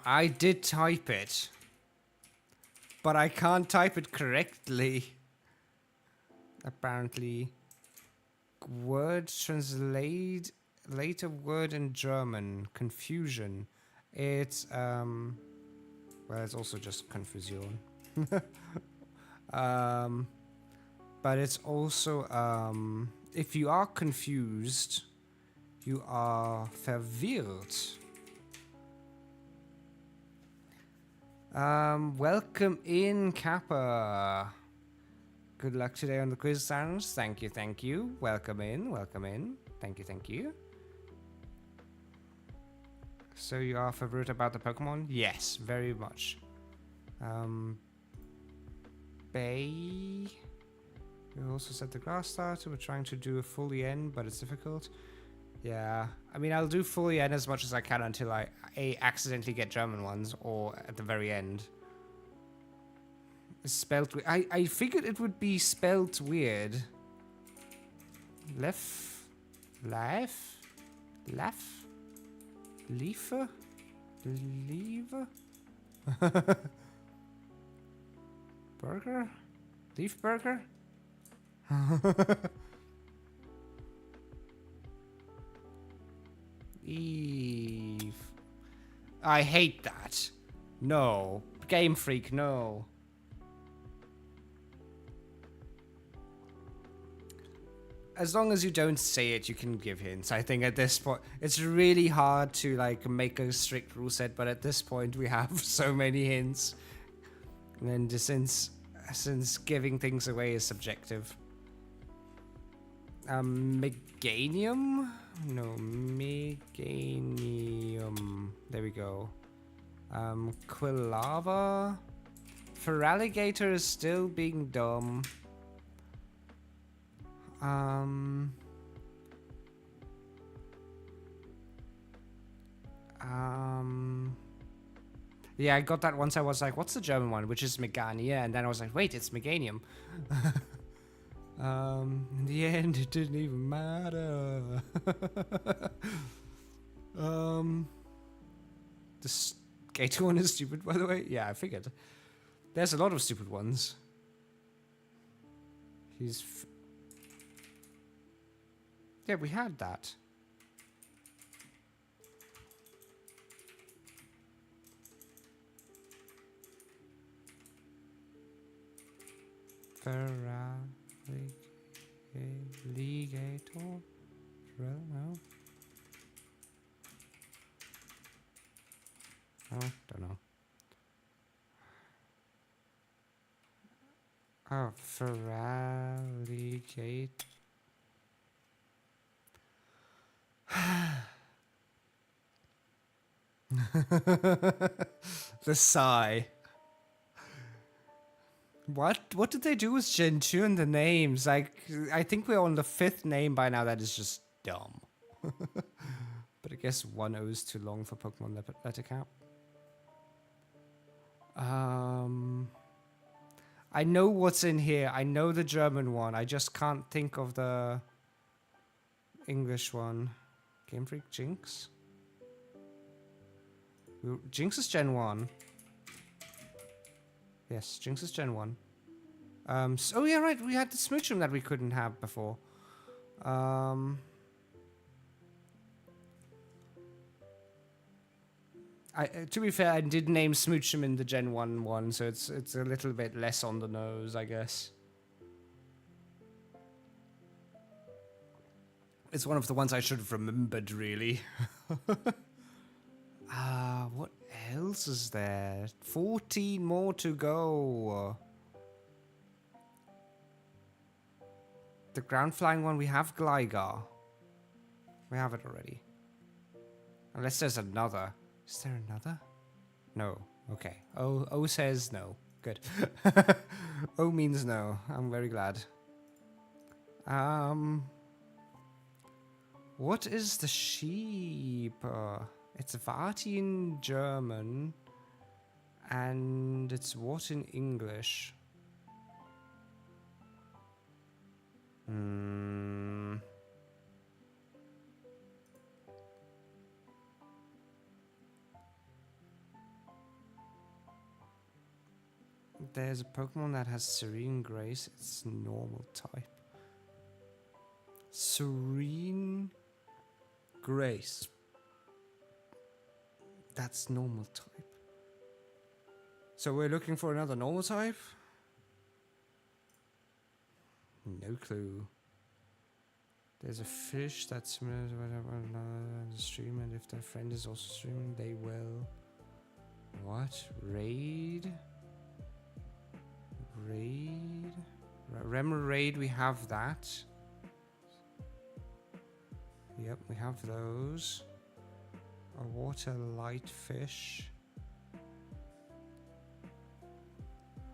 I did type it, but I can't type it correctly. Apparently. Word translate later word in German. Confusion. It's well, it's also just confusion. But it's also, if you are confused, you are verwirrt. Welcome in, Kappa. Good luck today on the quiz sounds. Thank you, thank you. Welcome in, welcome in. Thank you, thank you. So you are verwirrt about the Pokemon? Yes, very much. Bay. You also said the grass starter. We're trying to do a full EN, but it's difficult. Yeah, I mean, I'll do full EN as much as I can until I accidentally get German ones, or at the very end. It's spelled. I figured it would be spelled weird. Lef, life, laugh, liefer, lever, burger, leaf burger. Eve. I hate that. No. Game Freak, no. As long as you don't say it, you can give hints. I think at this point, it's really hard to like make a strict rule set, but at this point we have so many hints. And since giving things away is subjective. Meganium? No, Meganium. There we go. Quilava. Feraligator is still being dumb. Yeah, I got that once. I was like, what's the German one? Which is Megania. And then I was like, wait, it's Meganium. In the end, it didn't even matter. The skater one is stupid, by the way. Yeah, I figured. There's a lot of stupid ones. Yeah, we had that. Feraligator? No? Oh, don't know. Oh, Feraligator. The sigh. What did they do with Gen 2 and the names? Like, I think we're on the 5th name by now that is just dumb. But I guess 1 O is too long for Pokemon letter count. I know what's in here. I know the German one. I just can't think of the English one. Game Freak Jinx? Jinx is Gen 1. Yes, Jinx is Gen 1. Oh yeah, right, we had the Smoochum that we couldn't have before. To be fair, I did name Smoochum in the Gen 1 one, so it's a little bit less on the nose, I guess. It's one of the ones I should have remembered, really. What else is there? 14 more to go. The ground flying one, we have Gligar. We have it already. Unless there's another. Is there another? No. Okay. O says no. Good. O means no. I'm very glad. What is the sheep? It's Vati in German. And it's what in English? There's a Pokemon that has Serene Grace. It's normal type. Serene Grace. That's normal type. So we're looking for another normal type? No clue. There's a fish that's similar to whatever another stream, and if their friend is also streaming, they will. What? Raid? Raid? Raid, we have that. Yep, we have those. A water light fish.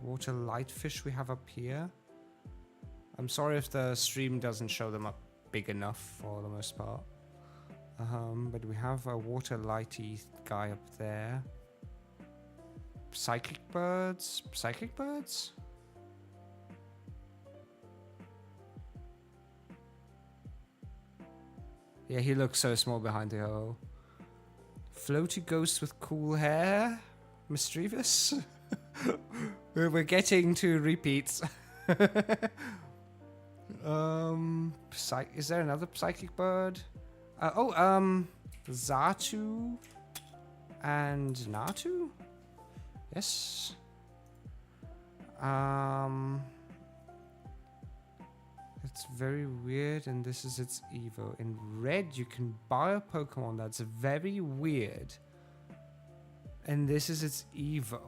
Water light fish we have up here. I'm sorry if the stream doesn't show them up big enough for the most part. But we have a water lighty guy up there. Psychic birds? Psychic birds? Yeah, he looks so small behind the O. Floaty ghost with cool hair? Mischievous? We're getting to repeats. Is there another psychic bird? Zatu and Natu? Yes. It's very weird, and this is its Evo. In red, you can buy a Pokemon that's very weird, and this is its Evo.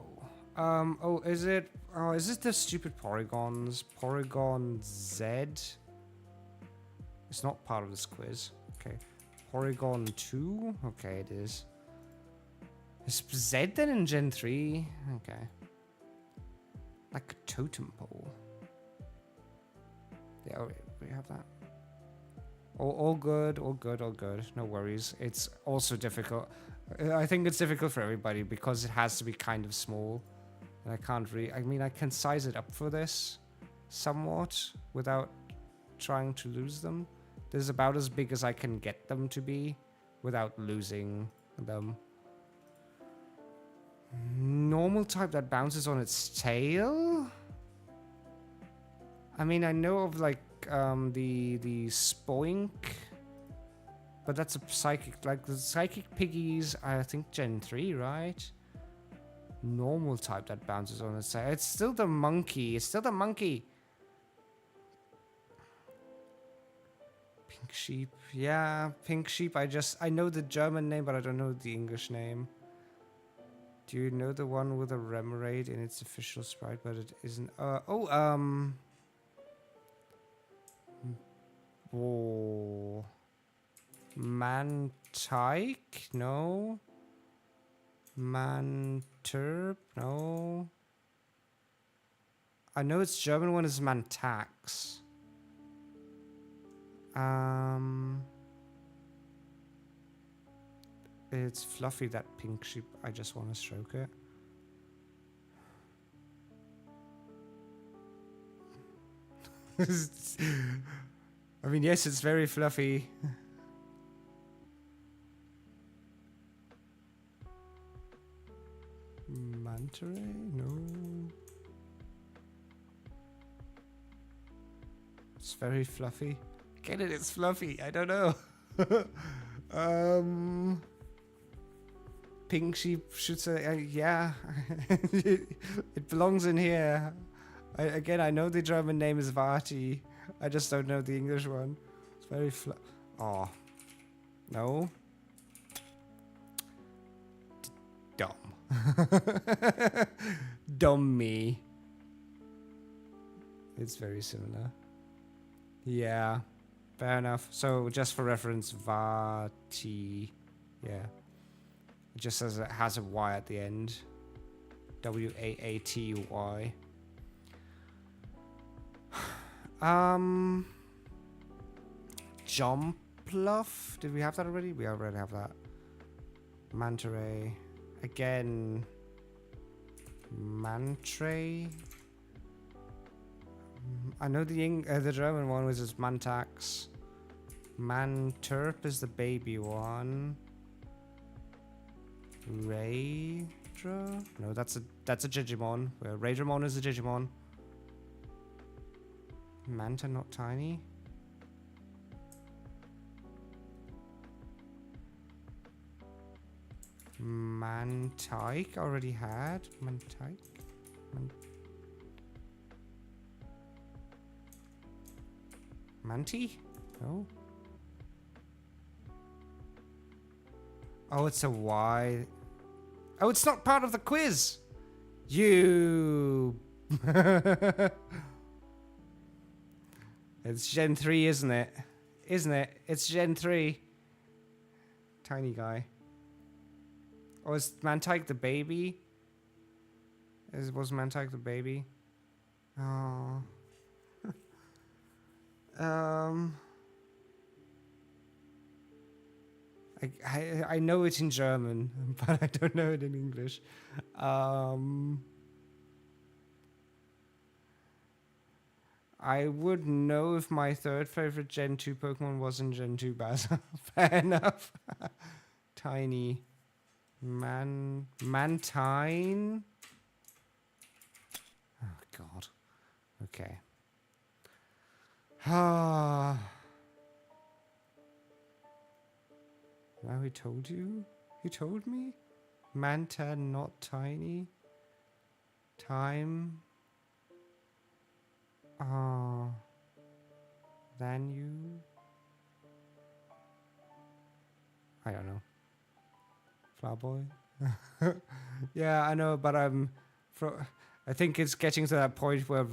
Is it the stupid Porygons? Porygon Z? It's not part of this quiz. Okay. Porygon 2? Okay, it is. Is Z then in Gen 3? Okay. Like a totem pole. Yeah, we have that. All good, all good, all good. No worries. It's also difficult. I think it's difficult for everybody because it has to be kind of small. And I can't I mean, I can size it up for this somewhat without trying to lose them. This is about as big as I can get them to be without losing them. Normal type that bounces on its tail? I mean, I know of like the Spoink, but that's a psychic. Like the psychic piggies, I think Gen 3, right? Normal type that bounces on its tail. It's still the monkey. It's still the monkey. Pink sheep. Yeah, pink sheep. I know the German name, but I don't know the English name. Do you know the one with a Remoraid in its official sprite, but it isn't? Oh. Mantike? No. Manterp? No. I know its German one is Mantax. It's fluffy, that pink sheep. I just want to stroke it. I mean, yes, it's very fluffy. Manta Ray? No. It's very fluffy. Get it? It's fluffy. I don't know. Pink sheep should say, yeah. It belongs in here. I know the German name is Vati. I just don't know the English one. It's very oh. No. Dumb. Dumb me. It's very similar. Yeah. Fair enough. So, just for reference, Vati. Yeah. It just says it has a Y at the end. W-A-A-T-Y. Jumpluff? Did we have that already? We already have that. Manta Ray. Again. Mantray. I know the German one was just Mantax. Manterp is the baby one. Raydra? No, that's a Digimon. Raydramon is a Digimon. Manta not tiny. Mantike already had. Mantike. Manti? No. Oh, it's a Y. Oh, it's not part of the quiz. You. It's Gen 3, isn't it? Isn't it? It's Gen 3. Tiny guy. Oh, is Mantike the baby? Was Mantike the baby? Oh. I know it in German, but I don't know it in English. I would know if my third favorite Gen 2 Pokemon was in Gen 2 Baza. Fair enough. Tiny. Mantine? Oh, God. Okay. Ah. Now he told you? He told me? Manta, not tiny. Time. Ah. Than you? I don't know. Flower boy? Yeah, I know, but I think it's getting to that point where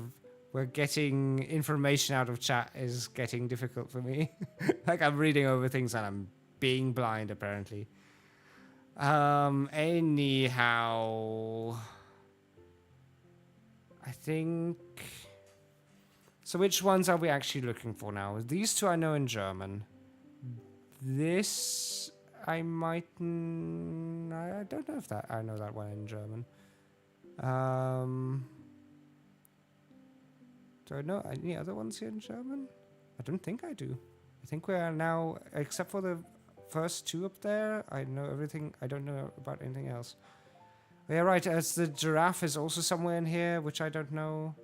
getting information out of chat is getting difficult for me. Like I'm reading over things and I'm being blind apparently. Anyhow, I think. So which ones are we actually looking for now? These two I know in German. This I might. I don't know if that I know that one in German. Do I know any other ones here in German? I don't think I do. I think we are now, except for the first two up there, I know everything. I don't know about anything else. Oh, yeah, right. As the giraffe is also somewhere in here, which I don't know.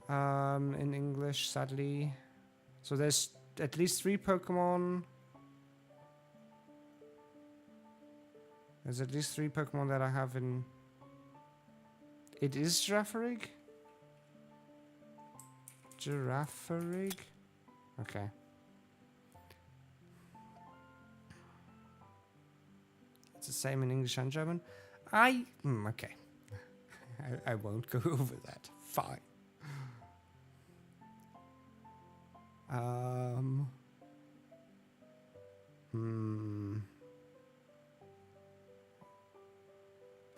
In English, sadly. So there's at least 3 Pokemon. There's at least 3 Pokemon that I have in. It is Girafarig? Girafarig? Okay. It's the same in English and German. Okay. I won't go over that. Fine.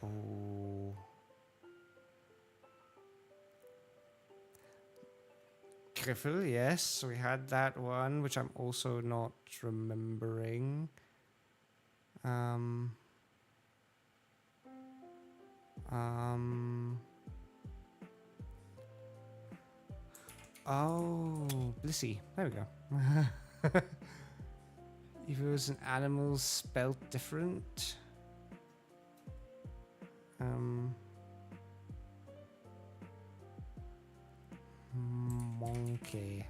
Oh. Griffel, yes, we had that one, which I'm also not remembering. Oh, Blissey. There we go. If it was an animal spelled different. Monkey.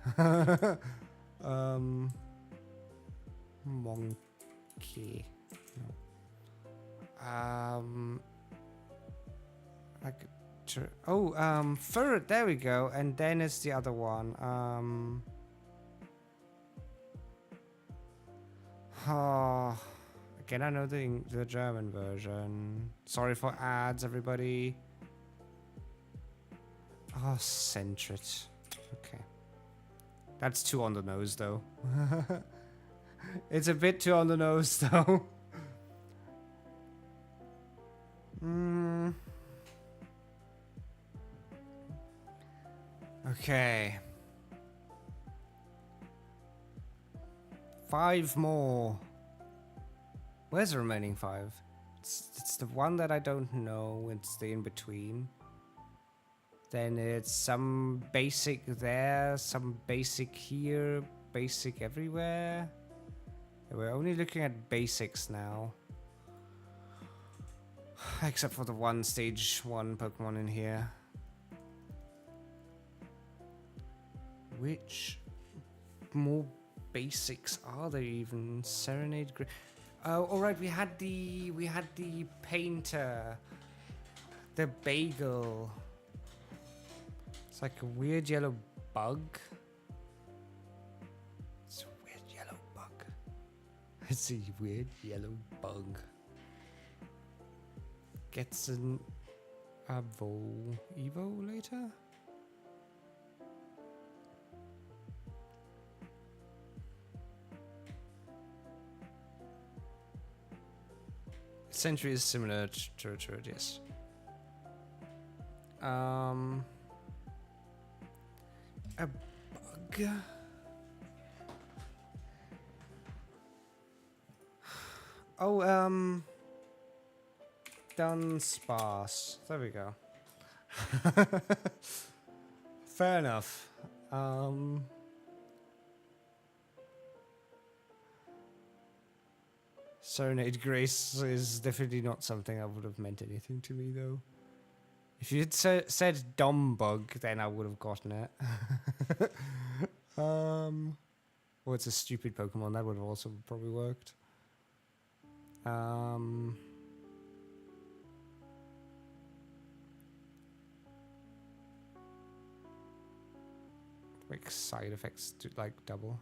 Monkey. Like ferret, there we go. And then it's the other one. Again, I know the German version. Sorry for ads, everybody. Oh, Centrit. Okay. That's too on the nose, though. It's a bit too on the nose, though. Okay. 5 more. Where's the remaining 5? It's the one that I don't know. It's the in-between. Then it's some basic there, some basic here, basic everywhere. We're only looking at basics now. Except for the stage 1 Pokemon in here. Which more basics are there even? Serenade. Oh, all right. We had the painter, the bagel. It's like a weird yellow bug. It's a weird yellow bug. Gets an Evo later? Sentry is similar to it, yes. A bug. Oh, done sparse. There we go. Fair enough. Serenade Grace is definitely not something that would have meant anything to me, though. If you had said Dom Bug, then I would have gotten it. Or it's a stupid Pokemon, that would have also probably worked. Like side effects to like double.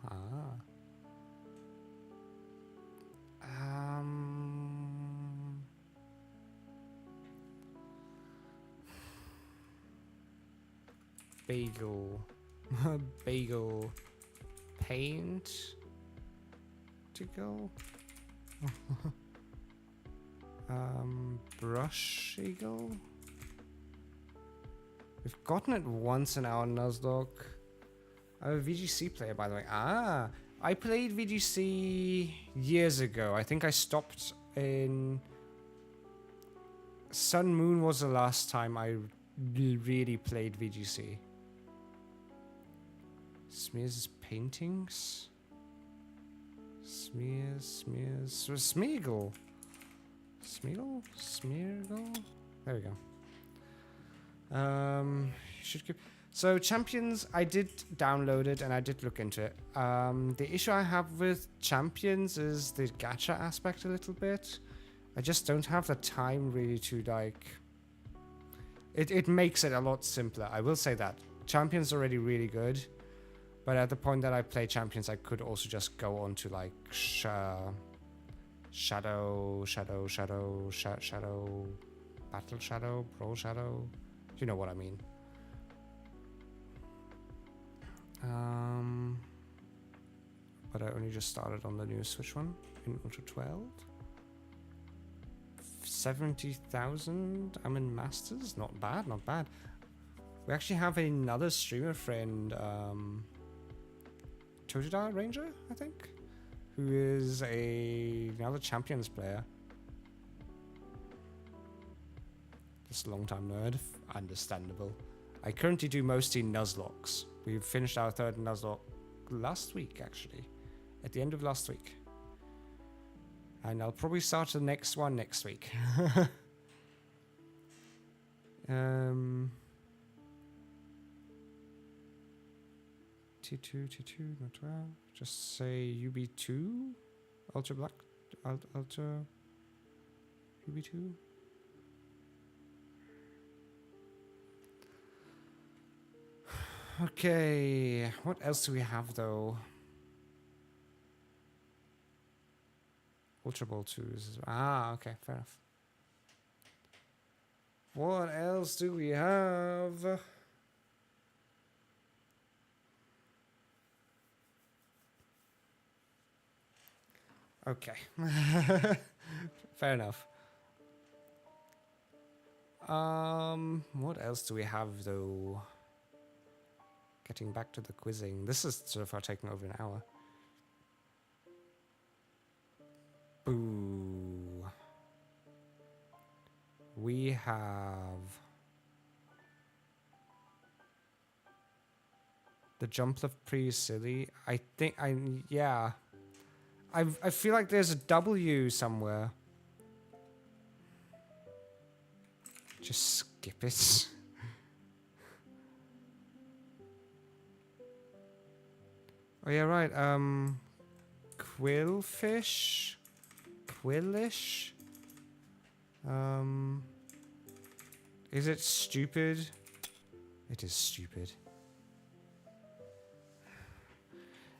Bagel. Bagel paint to go. Brush eagle. We've gotten it once in our Nuzlocke. I'm a VGC player, by the way. I played VGC years ago. I think I stopped in... Sun Moon was the last time I really played VGC. Smears paintings. Smears. Smeagol. Smeagol? Smeargle? There we go. Should keep... So Champions, I did download it and I did look into it. The issue I have with Champions is the gacha aspect a little bit. I just don't have the time really to like... It makes it a lot simpler, I will say that. Champions are already really good. But at the point that I play Champions, I could also just go on to like Shadow, Battle Shadow, Brawl Shadow. You know what I mean. But I only just started on the new Switch one in Ultra 12. 70,000. I'm in Masters. Not bad, not bad. We actually have another streamer friend, Totodile Ranger, I think, who is another Champions player. Just a long-time nerd. Understandable. I currently do mostly Nuzlocks. We finished our third Nuzlocke last week, actually. At the end of last week. And I'll probably start the next one next week. T2, not 12. Just say UB2. Ultra Black. Ultra. UB2. Okay, what else do we have though? Ultra Ball 2 is... okay, fair enough. What else do we have? Okay. Fair enough. What else do we have though? Getting back to the quizzing. This is so far taking over an hour. Boo. We have the Jumpluff pretty silly. I think yeah. I feel like there's a W somewhere. Just skip it. Oh yeah, right. Quillfish? Quillish? Is it stupid? It is stupid.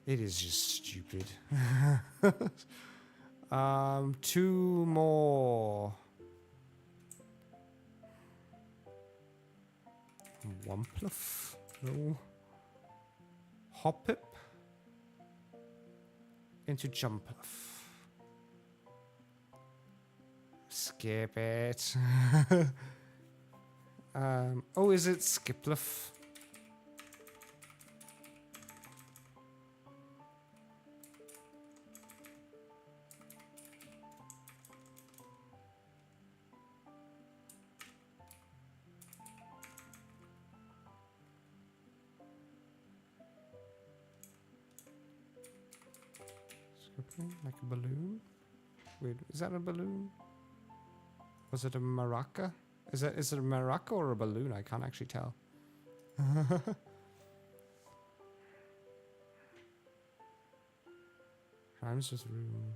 It is just stupid. Two more. Wumpluff. No. Hoppip. Into Jumpluff. Skip it. Oh, is it Skipluff? Like a balloon? Wait, is that a balloon? Was it a maraca? Is it a maraca or a balloon? I can't actually tell. Rhymes with room.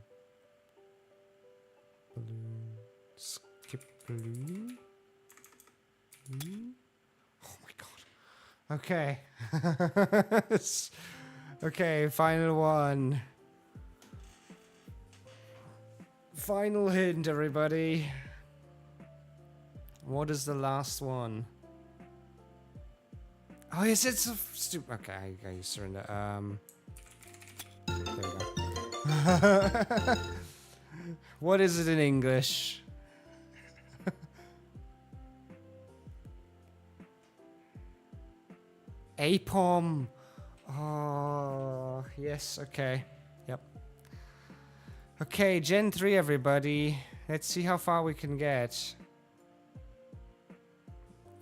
Balloon. Skip balloon. Balloon? Oh my god. Okay. Okay, final one. Final hint, everybody. What is the last one? Oh, yes, it's a stupid. Okay, I surrender. There we go. What is it in English? Apom. Oh, yes, okay. Yep. Okay, Gen 3, everybody. Let's see how far we can get.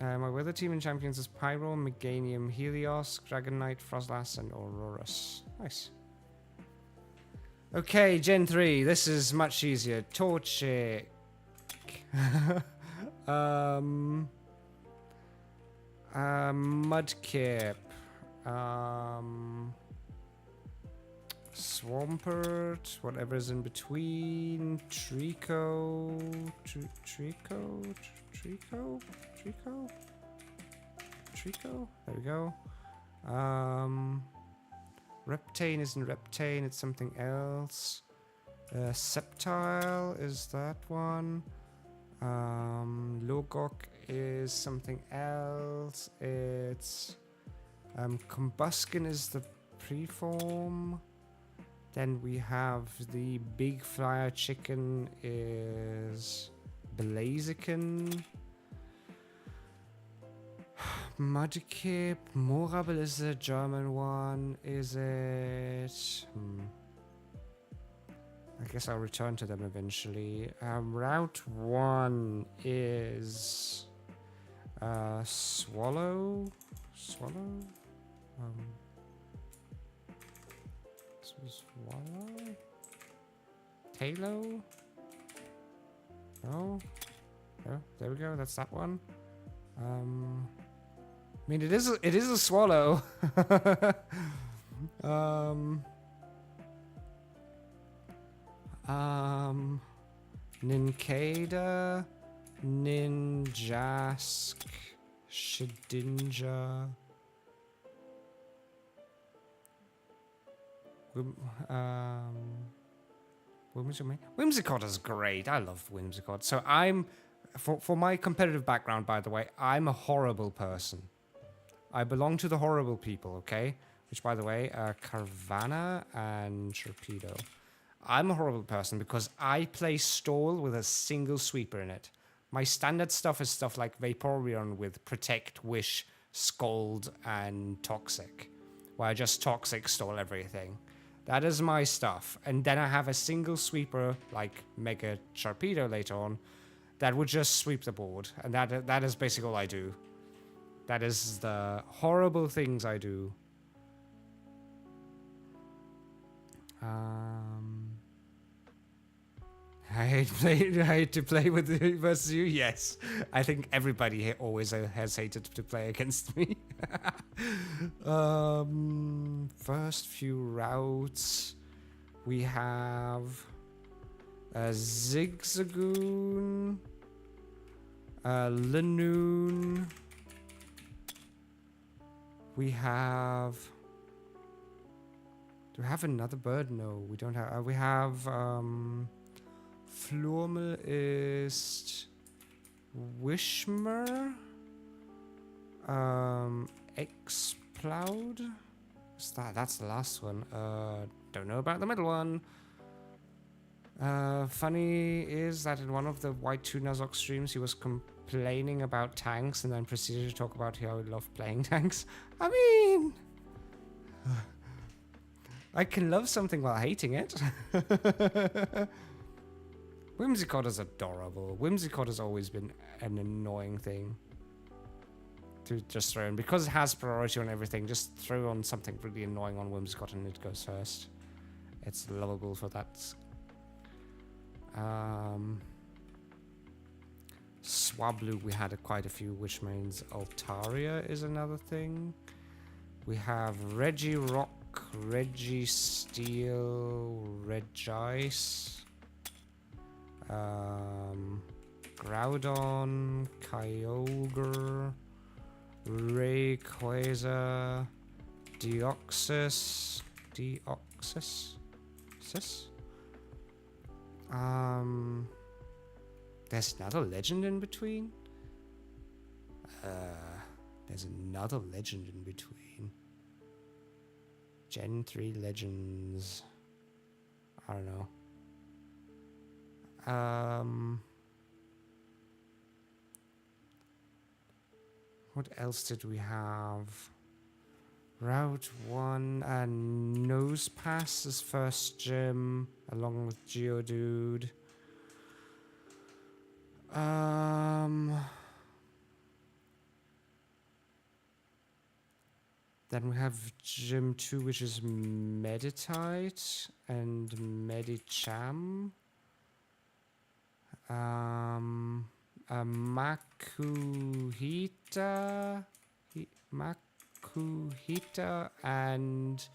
My weather team and champions is Pyro, Meganium, Helios, Dragonite, Frostlass, and Aurorus. Nice. Okay, Gen 3. This is much easier. Torchic. Mudkip. Swampert, whatever's in between. Trico. There we go. Reptane isn't Reptane, it's something else. Sceptile is that one. Logok is something else. It's Combuskin is the preform. Then we have the big flyer chicken is Blaziken. Mudkip, Morabel is the German one, is it? I guess I'll return to them eventually. Route 1 is Swallow? Swallow? Swallow? Talo? Oh, there we go, that's that one. I mean, it is a swallow. Nincada, Ninjask, Shedinja. Whimsicott is great. I love Whimsicott. So I'm, for my competitive background, by the way, I'm a horrible person. I belong to the horrible people, okay? Which, by the way, are Carvanha and Torpedo. I'm a horrible person because I play Stole with a single sweeper in it. My standard stuff is stuff like Vaporeon with Protect, Wish, Scold, and Toxic. Where I just Toxic stole everything. That is my stuff. And then I have a single sweeper, like Mega Torpedo later on, that would just sweep the board. And that is basically all I do. That is the horrible things I do. I hate to play with versus you. Yes, I think everybody here always has hated to play against me. First few routes, we have a Zigzagoon, a Lanoon. We have. Do we have another bird? No, we don't have. We have Flormel ist Wishmer. Explode. That's the last one. Don't know about the middle one. Funny is that in one of the White Tunazoc streams, he was complaining about tanks and then proceeded to talk about how he loved playing tanks. I mean, I can love something while hating it. Whimsicott is adorable. Whimsicott has always been an annoying thing to just throw in. Because it has priority on everything, just throw on something really annoying on Whimsicott and it goes first. It's lovable for that. Swablu, we had quite a few Wishmanes. Altaria is another thing. We have Regirock, Registeel, Regice, Groudon, Kyogre, Rayquaza, Deoxys. There's another legend in between? There's another legend in between. Gen 3 legends. I don't know. What else did we have? Route 1 and Nosepass is first gym, along with Geodude. Then we have Gym 2, which is Meditite and Medicham. Makuhita and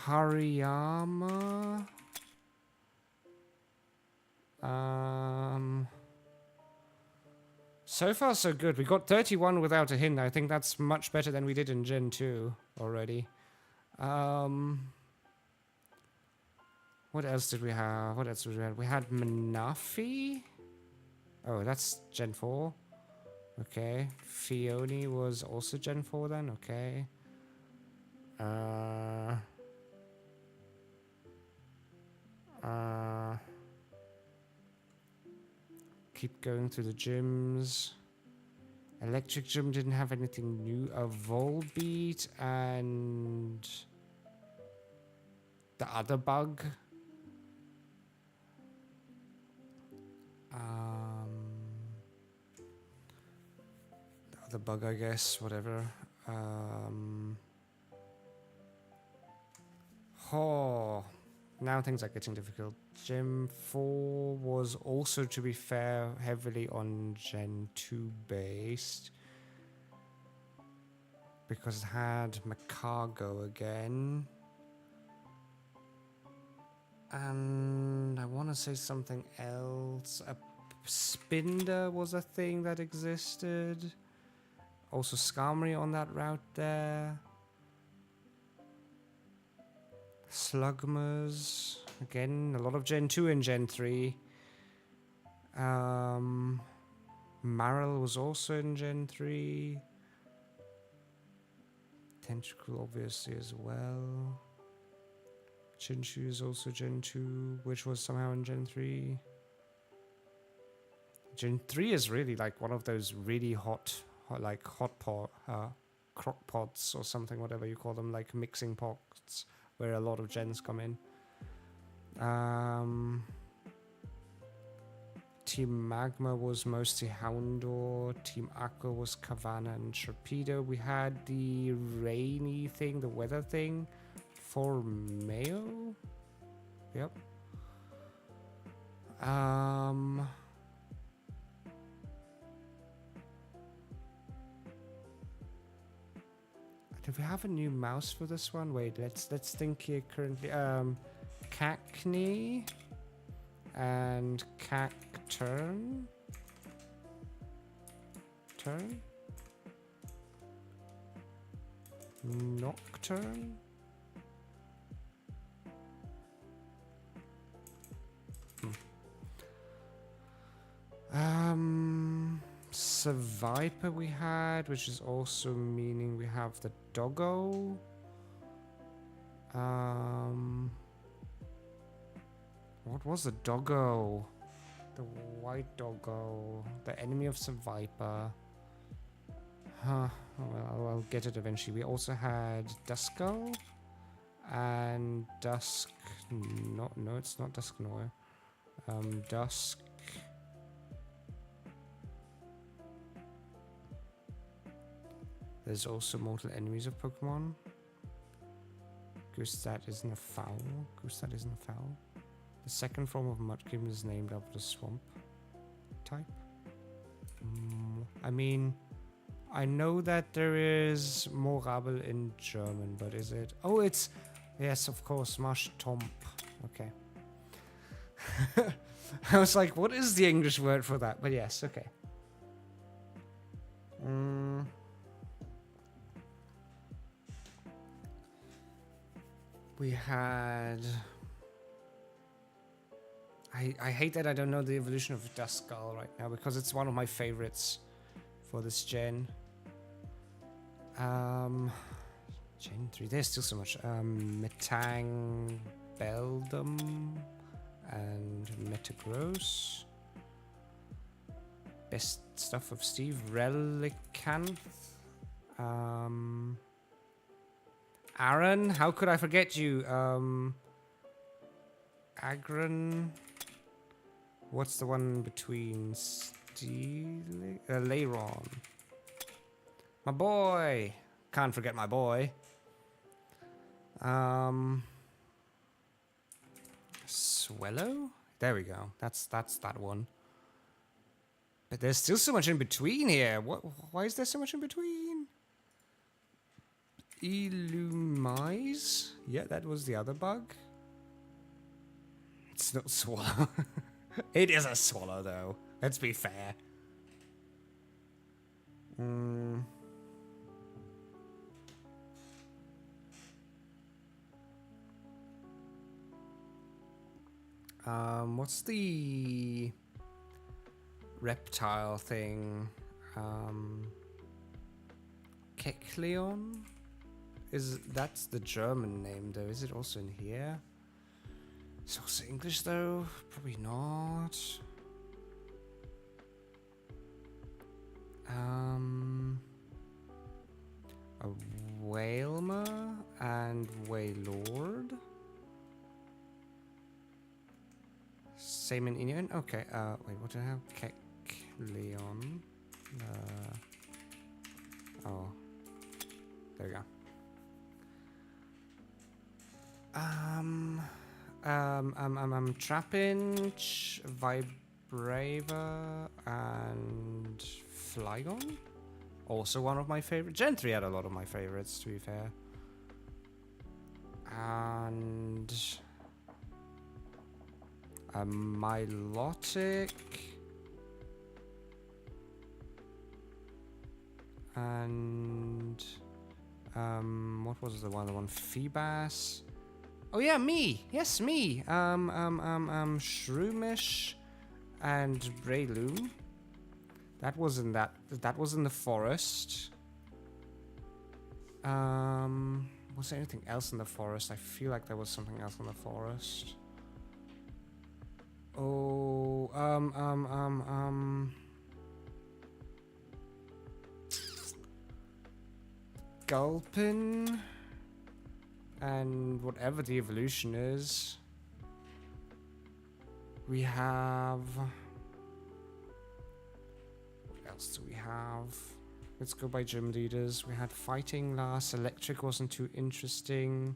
Hariyama. So far so good. We got 31 without a hint. I think that's much better than we did in Gen 2 already. What else did we have? We had Manafi. Oh, that's Gen 4. Okay. Fione was also Gen 4 then. Okay. Keep going through the gyms. Electric Gym didn't have anything new. A Volbeat and the other bug. The other bug, I guess. Whatever. Now things are getting difficult. Gym 4 was also, to be fair, heavily on Gen 2 based. Because it had Macargo again. And I want to say something else. A Spinder was a thing that existed. Also Skarmory on that route there. Slugmas. Again, a lot of Gen 2 and Gen 3. Marill was also in Gen 3. Tentacle obviously as well. Chinchu is also Gen 2, which was somehow in Gen 3. Gen 3 is really like one of those really hot crock pots or something, whatever you call them, like mixing pots, where a lot of gens come in. Team Magma was mostly Houndour. Team Aqua was Cavana and Torpedo. We had the rainy thing, the weather thing, for Mayo. Yep. Do we have a new mouse for this one? Wait, let's think here currently. Cacney and Cacturn. Nocturne. Seviper we had, which is also meaning we have the doggo. What was the doggo? The white doggo. The enemy of Seviper. Huh. Well, I'll get it eventually. We also had Duskull and Dusk. No, it's not Dusknoir. Dusk. There's also mortal enemies of Pokemon. Gustat isn't a foul. Gustat isn't a foul. The second form of Mudkip is named after the swamp type. I mean, I know that there is Morabel in German, but is it? Oh, it's... Yes, of course, Marshtomp. Okay. I was like, what is the English word for that? But yes, okay. We had... I hate that I don't know the evolution of Duskull right now, because it's one of my favorites for this gen. Gen 3, there's still so much. Metang Beldum and Metagross. Best stuff of Steve. Relicanth. Aaron, how could I forget you? Agron. What's the one between Leiron? My boy. Can't forget my boy. Swellow? There we go. That's that one. But there's still so much in between here. Why is there so much in between? Illumise? Yeah, that was the other bug. It's not Swallow. It is a Swallow, though. Let's be fair. What's the reptile thing? Kecleon? That's the German name, though? Is it also in here? It's also English, though? Probably not. A Whalmer and Wailord. Same in Indian? Okay, wait, what do I have? Kecleon. Oh. There we go. Trapinch, Vibrava, and Flygon. Also one of my favorites. Gen 3 had a lot of my favorites, to be fair. And... a Milotic. And... what was the one? Feebas. Oh yeah, me. Yes, me. Shroomish and Breloom. That was in that was in the forest. Was there anything else in the forest? I feel like there was something else in the forest. Oh, Gulpin. And whatever the evolution is, we have... What else do we have? Let's go by gym leaders. We had fighting last. Electric wasn't too interesting.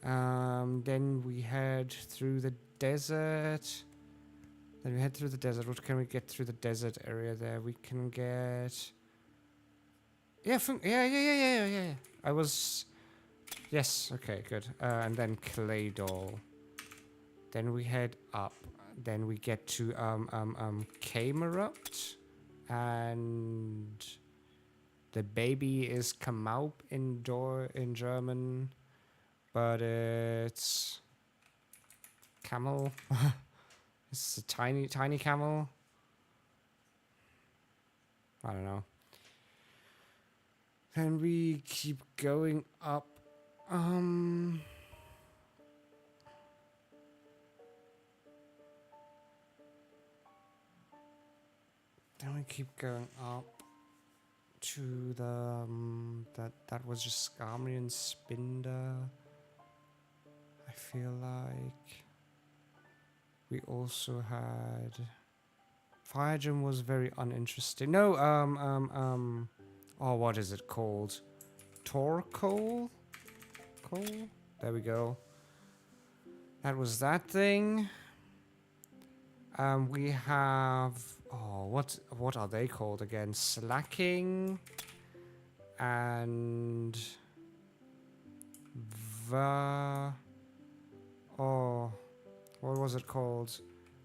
Then we head through the desert. What can we get through the desert area there? We can get... Yeah, I was... Yes, okay, good. And then Claydol. Then we head up. Then we get to Camerupt. And the baby is Kamaup in German. But it's camel. It's a tiny camel. I don't know. Then we keep going up. Then we keep going up to the that was just Skarmory and Spinder. I feel like we also had Fire Gym was very uninteresting. No, oh, what is it called? Torkoal? Coal? There we go. That was that thing. We have, oh, what are they called again? Slacking and oh, what was it called?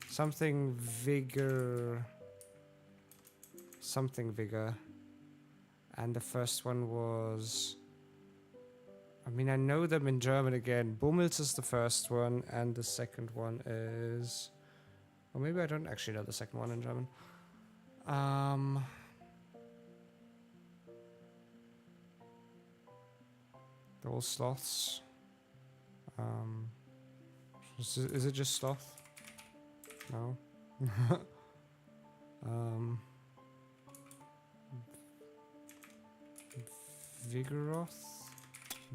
Something vigor. Something vigor. And the first one was, I mean, I know them in German again. Bummels is the first one, and the second one is, or maybe I don't actually know the second one in German. They're all sloths. Is it just sloth? No. Vigoroth?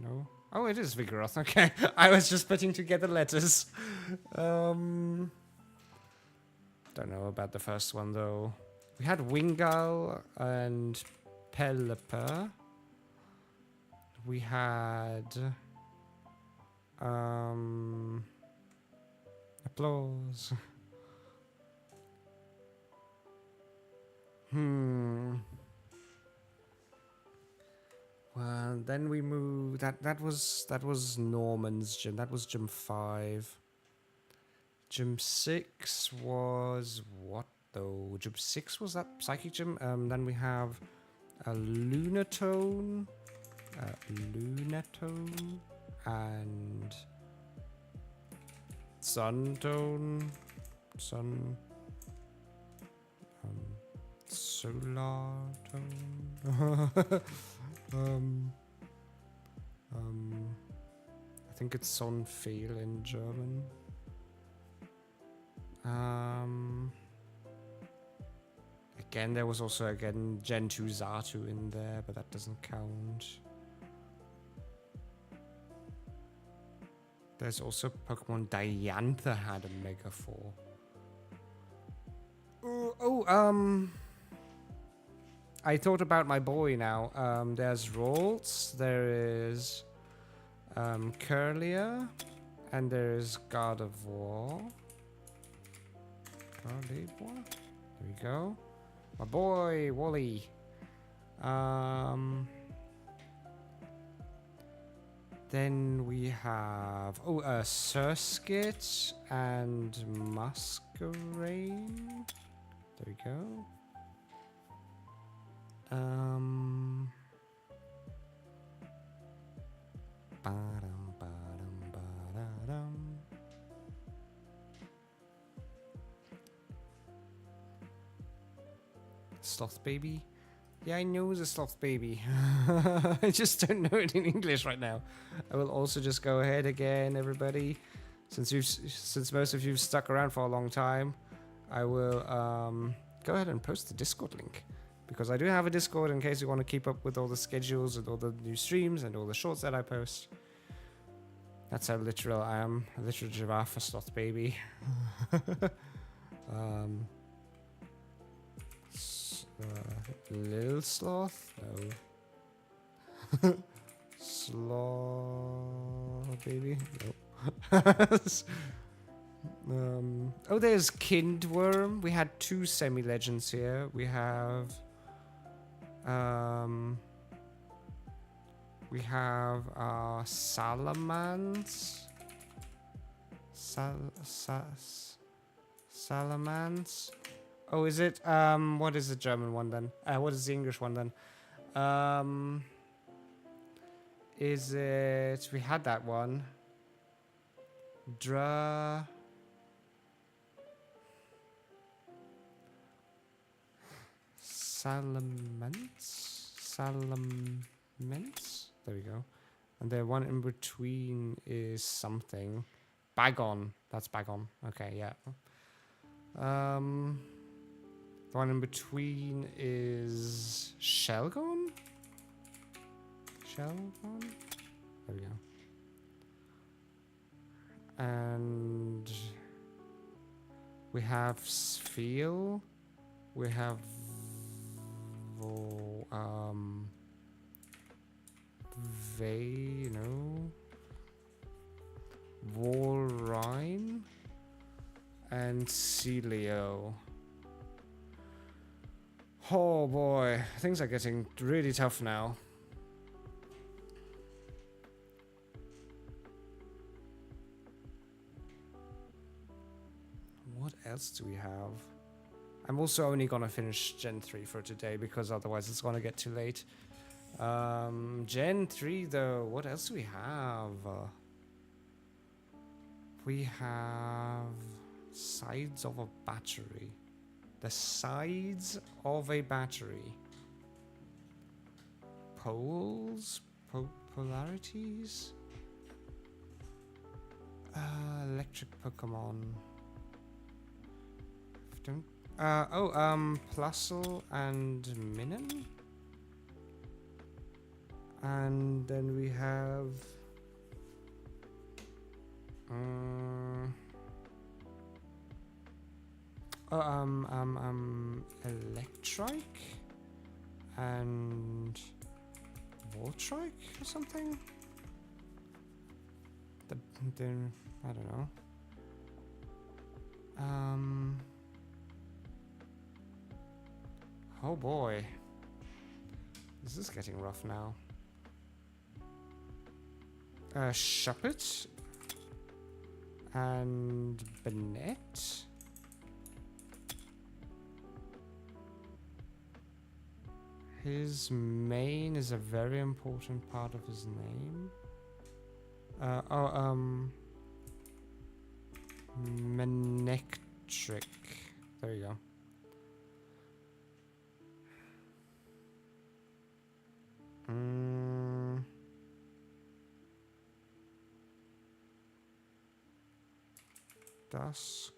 No. Oh, it is Vigoroth. Okay. I was just putting together letters. Don't know about the first one, though. We had Wingull and Pelipper. We had... Applause. Well, then we moved. That was Norman's gym. That was Gym 5. Gym 6 was what though? Gym 6 was that Psychic Gym. Then we have a Lunatone, and Suntone, Solartone. I think it's Sonfeel in German. Again, there was also Gen 2 Xatu in there, but that doesn't count. There's also Pokemon Diantha had a Mega 4. I thought about my boy now. There's Rolls, there is Curlier, and there's Gardevoir. There we go. My boy, Wally. Then we have Surskit and Masquerain. There we go. Sloth baby. Yeah, I know the sloth baby. I just don't know it in English right now. I will also just go ahead again, everybody. Since most of you've stuck around for a long time, I will go ahead and post the Discord link. Because I do have a Discord in case you want to keep up with all the schedules and all the new streams and all the shorts that I post. That's how literal I am. A literal giraffe for sloth baby. Little sloth? No. Sloth baby? Nope. There's Kindworm. We had 2 semi-legends here. We have Salamence. Salamence. Oh, is it? What is the German one then? What is the English one then? Is it? We had that one. Salamence? There we go. And the one in between is something. Bagon. That's Bagon. Okay, yeah. The one in between is Shelgon? Shelgon? There we go. And we have Spheal. We have Volrine and Celio. Oh boy, things are getting really tough now. What else do we have? I'm also only gonna finish Gen 3 for today because otherwise it's gonna get too late. Gen 3 though, what else do we have? We have sides of a battery. The sides of a battery. Poles? Polarities? Electric Pokemon. Don't... Plusle and Minun? And then we have... Electrike and Voltrike or something. The I don't know. Oh boy, this is getting rough now. Shuppet and Bennett. His mane is a very important part of his name. Manectric. There you go. Dusk.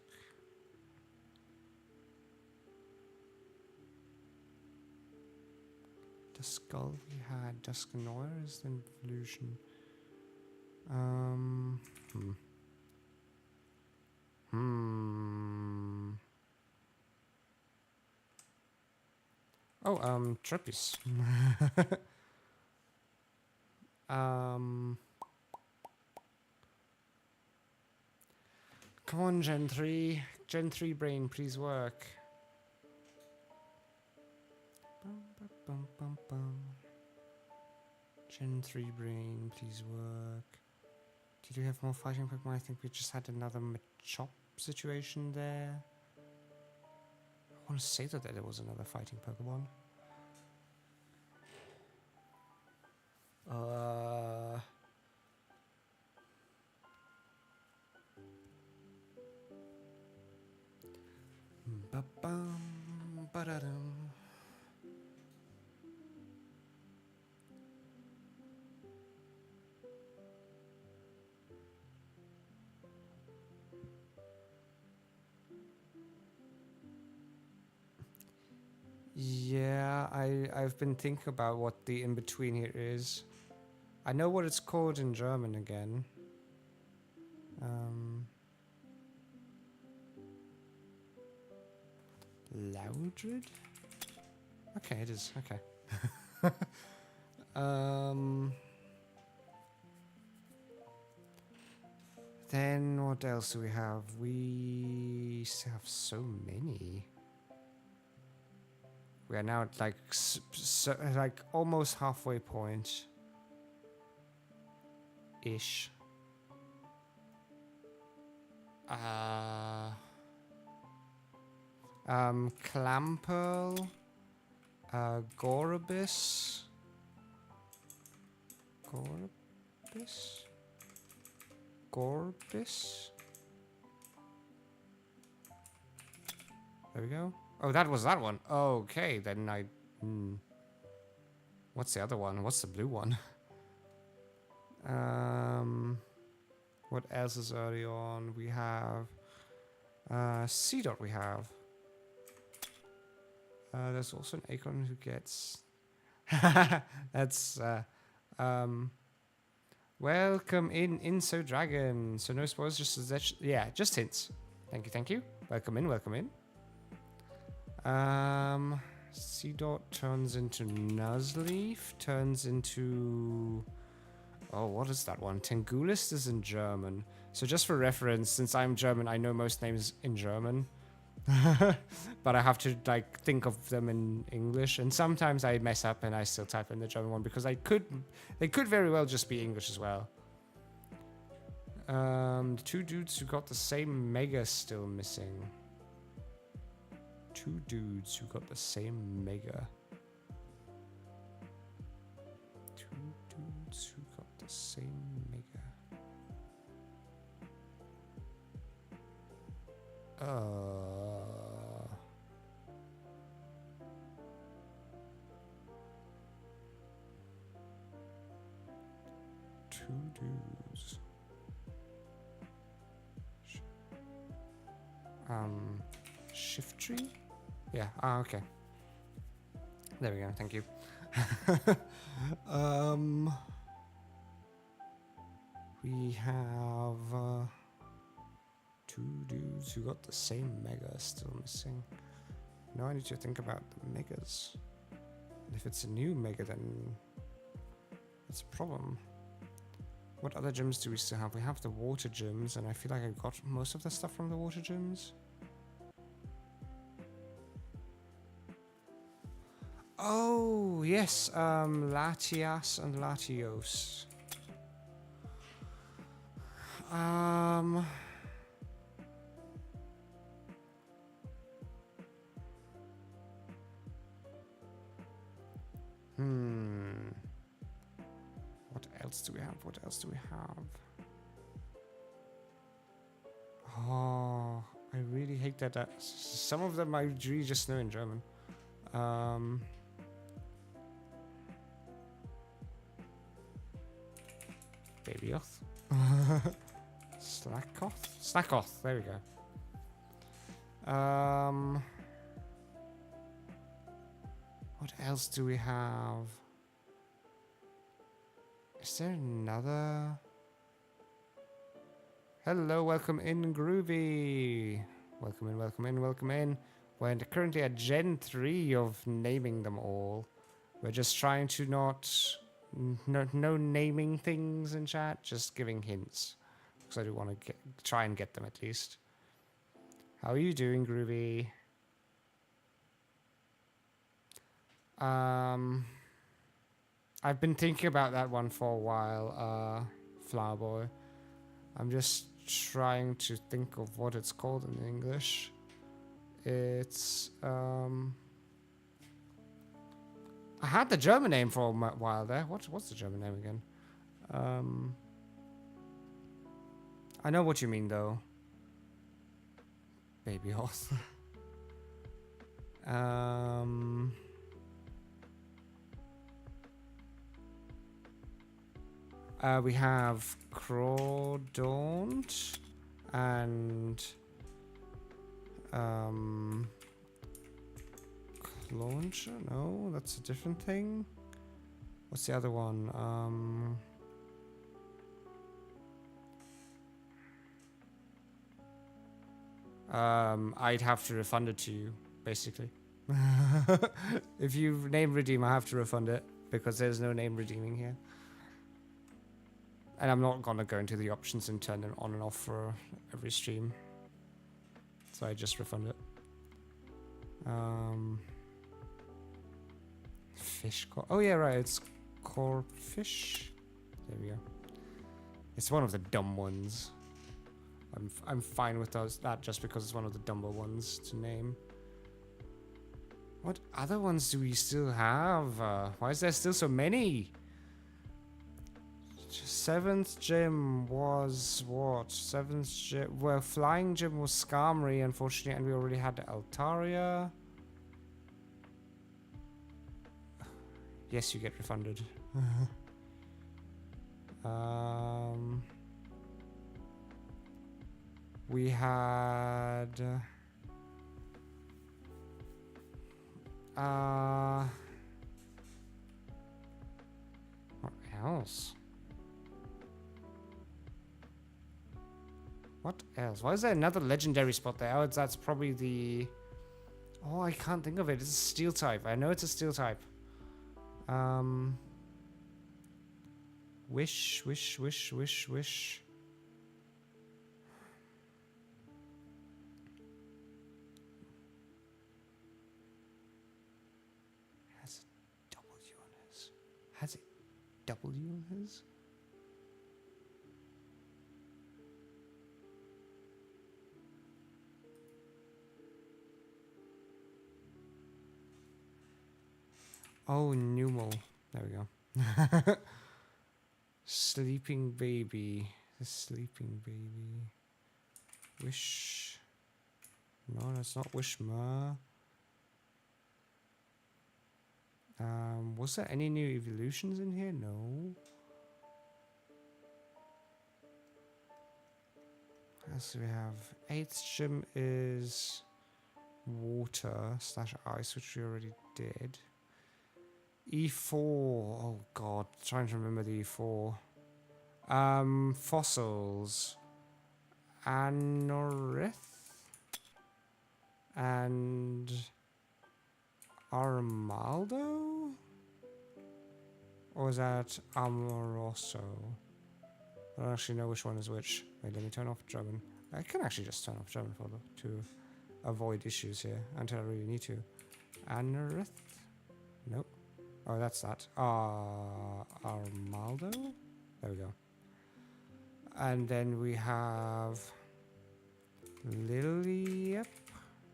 The skull we had. Dusknoir is the evolution. Oh, Trippies. Come on, Gen 3. Gen 3 brain, please work. Gen 3 brain, please work. Did we have more fighting Pokemon? I think we just had another Machop situation there. I want to say that there was another fighting Pokemon. Yeah, I've been thinking about what the in-between here is. I know what it's called in German again. Loudred? Okay, it is. Okay. Then what else do we have? We still have so many. We are now at like almost halfway point. Ish. Clamperl, Gorobis. Gorbis. There we go. Oh, that was that one. Okay, then I What's the other one? What's the blue one? What else is early on? We have C dot. We have. There's also an acorn who gets. That's welcome in, So Dragon. So no spoilers, just yeah, just hints. Thank you. Welcome in. C dot turns into Nuzleaf, turns into. Oh, what is that one? Tengulist is in German. So just for reference, since I'm German, I know most names in German. But I have to like think of them in English, and sometimes I mess up and I still type in the German one because they could very well just be English as well. The two dudes who got the same mega still missing. Two dudes who got the same mega. Two dudes who got the same mega. Two dudes. Shift tree? Yeah, okay. There we go, thank you. We have two dudes who got the same mega still missing. Now I need to think about the megas. And if it's a new mega, then that's a problem. What other gyms do we still have? We have the water gyms, and I feel like I got most of the stuff from the water gyms. Oh, yes, Latias and Latios. What else do we have? Oh, I really hate that. Some of them I really just know in German. Babyoth. Slackoth. There we go. What else do we have? Is there another? Hello, welcome in, Groovy. Welcome in. We're currently at Gen 3 of naming them all. We're just trying to no naming things in chat, just giving hints. Because I do want to try and get them at least. How are you doing, Groovy? I've been thinking about that one for a while, Flower Boy. I'm just trying to think of what it's called in English. It's, I had the German name for a while there. What's the German name again? I know what you mean, though. Baby horse. We have Crawdaunt and Launcher? No, that's a different thing. What's the other one? I'd have to refund it to you, basically. If you name redeem, I have to refund it because there's no name redeeming here. And I'm not gonna go into the options and turn them on and off for every stream. So I just refund it. Fish. Oh yeah, right. It's Corpfish. There we go. It's one of the dumb ones. I'm fine with that just because it's one of the dumber ones to name. What other ones do we still have? Why is there still so many? 7th gym was what? 7th gym. Well, flying gym was Skarmory, unfortunately, and we already had the Altaria. Yes, you get refunded. We had... what else? What else? Why is there another legendary spot there? Oh, that's probably the... Oh, I can't think of it. It's a steel type. I know it's a steel type. Wish. Has a W on his. Has it W on his? Oh, Numal. There we go. Sleeping baby. The sleeping baby. Wish. No, that's not Wishma. Was there any new evolutions in here? No. What else do we have? 8th gym is water/ice, which we already did. E4. Oh god, trying to remember the E4. Fossils. Anorith. And Armaldo? Or is that Amoroso? I don't actually know which one is which. Wait, let me turn off German. I can actually just turn off German to avoid issues here until I really need to. Anorith? Nope. Oh, that's that. Armaldo? There we go. And then we have Lily.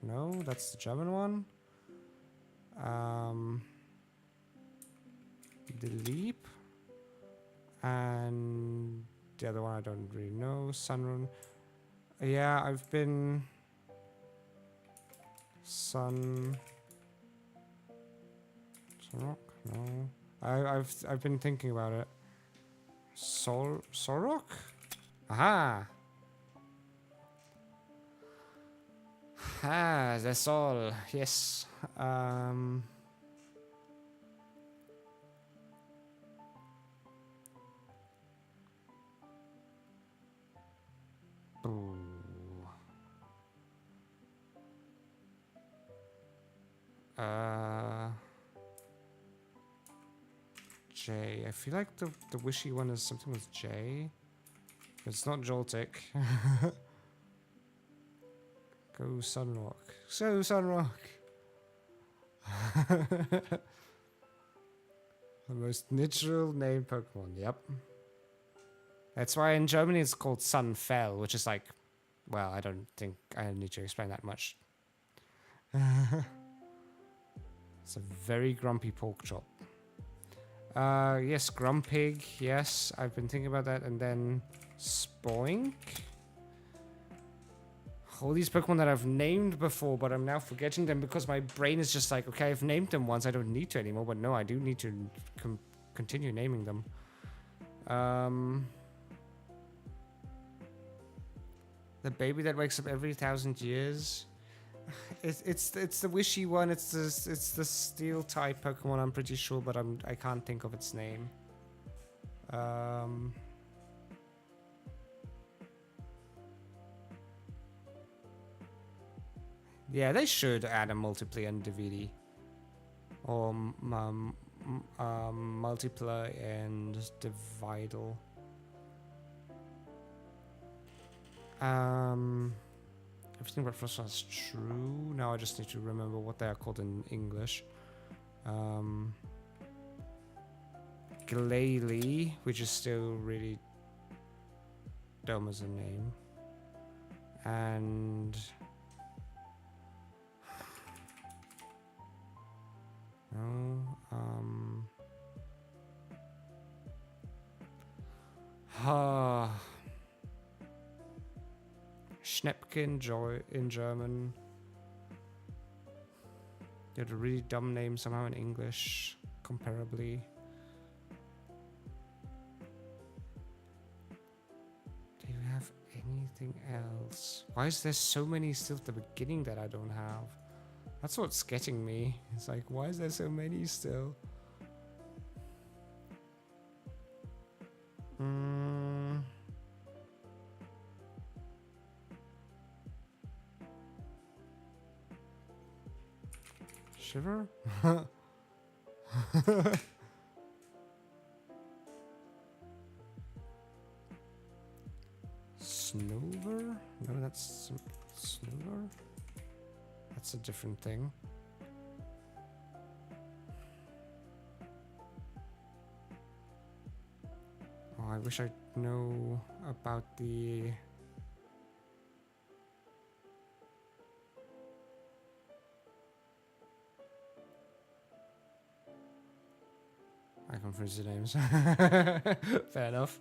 No, that's the German one. The Leap. And the other one I don't really know. Sunrun. Yeah, I've been... Sunrock? No. I've been thinking about it. Sorok? Aha! Ah, that's all. Yes. Ooh. J. I feel like the wishy one is something with J. It's not Joltik. Go Sunrock. So Sunrock. The most natural named Pokemon. Yep. That's why in Germany it's called Sunfell, which is like, well, I don't think I need to explain that much. It's a very grumpy pork chop. Yes, Grumpig. Yes, I've been thinking about that. And then Spoink. All these Pokemon that I've named before, but I'm now forgetting them because my brain is just like, okay, I've named them once, I don't need to anymore. But no, I do need to continue naming them. The baby that wakes up every 1,000 years. It's the wishy one. It's the steel type Pokemon. I'm pretty sure, but I can't think of its name. Yeah, they should add a multiplayer in DVD. Or multiplayer and Dividal. Everything about Frostlass is true. Now I just need to remember what they are called in English. Glalie, which is still really dumb as a name. And... no, Schnäppchen Joy in German. You had a really dumb name somehow in English. comparably. Do you have anything else? Why is there so many still at the beginning that I don't have? That's what's getting me. It's like, why is there so many still? Shiver? Snover? No, that's Snover? That's a different thing. Oh, I wish I know about the... I confuse the names. Fair enough.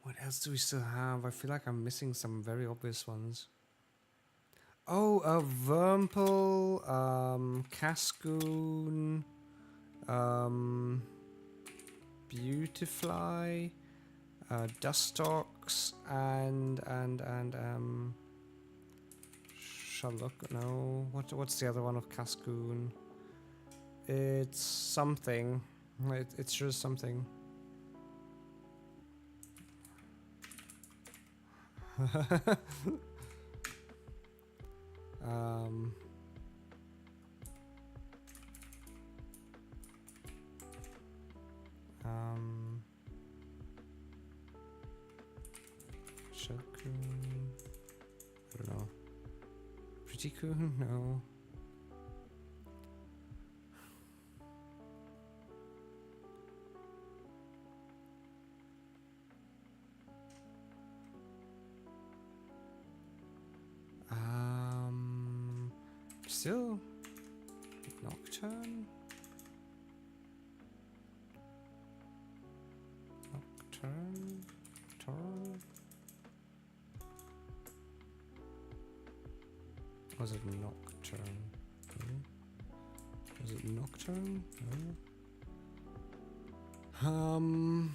What else do we still have? I feel like I'm missing some very obvious ones. Oh, Wurmple, Cascoon, Beautifly, Dustox, and Sherlock. No, what's the other one of Cascoon? It's something. It's sure something. Shellcoon. I don't know. Pretty Coon? No. Still Nocturne? Nocturne? Torrent? Was it Nocturne? No. Was it Nocturne? No.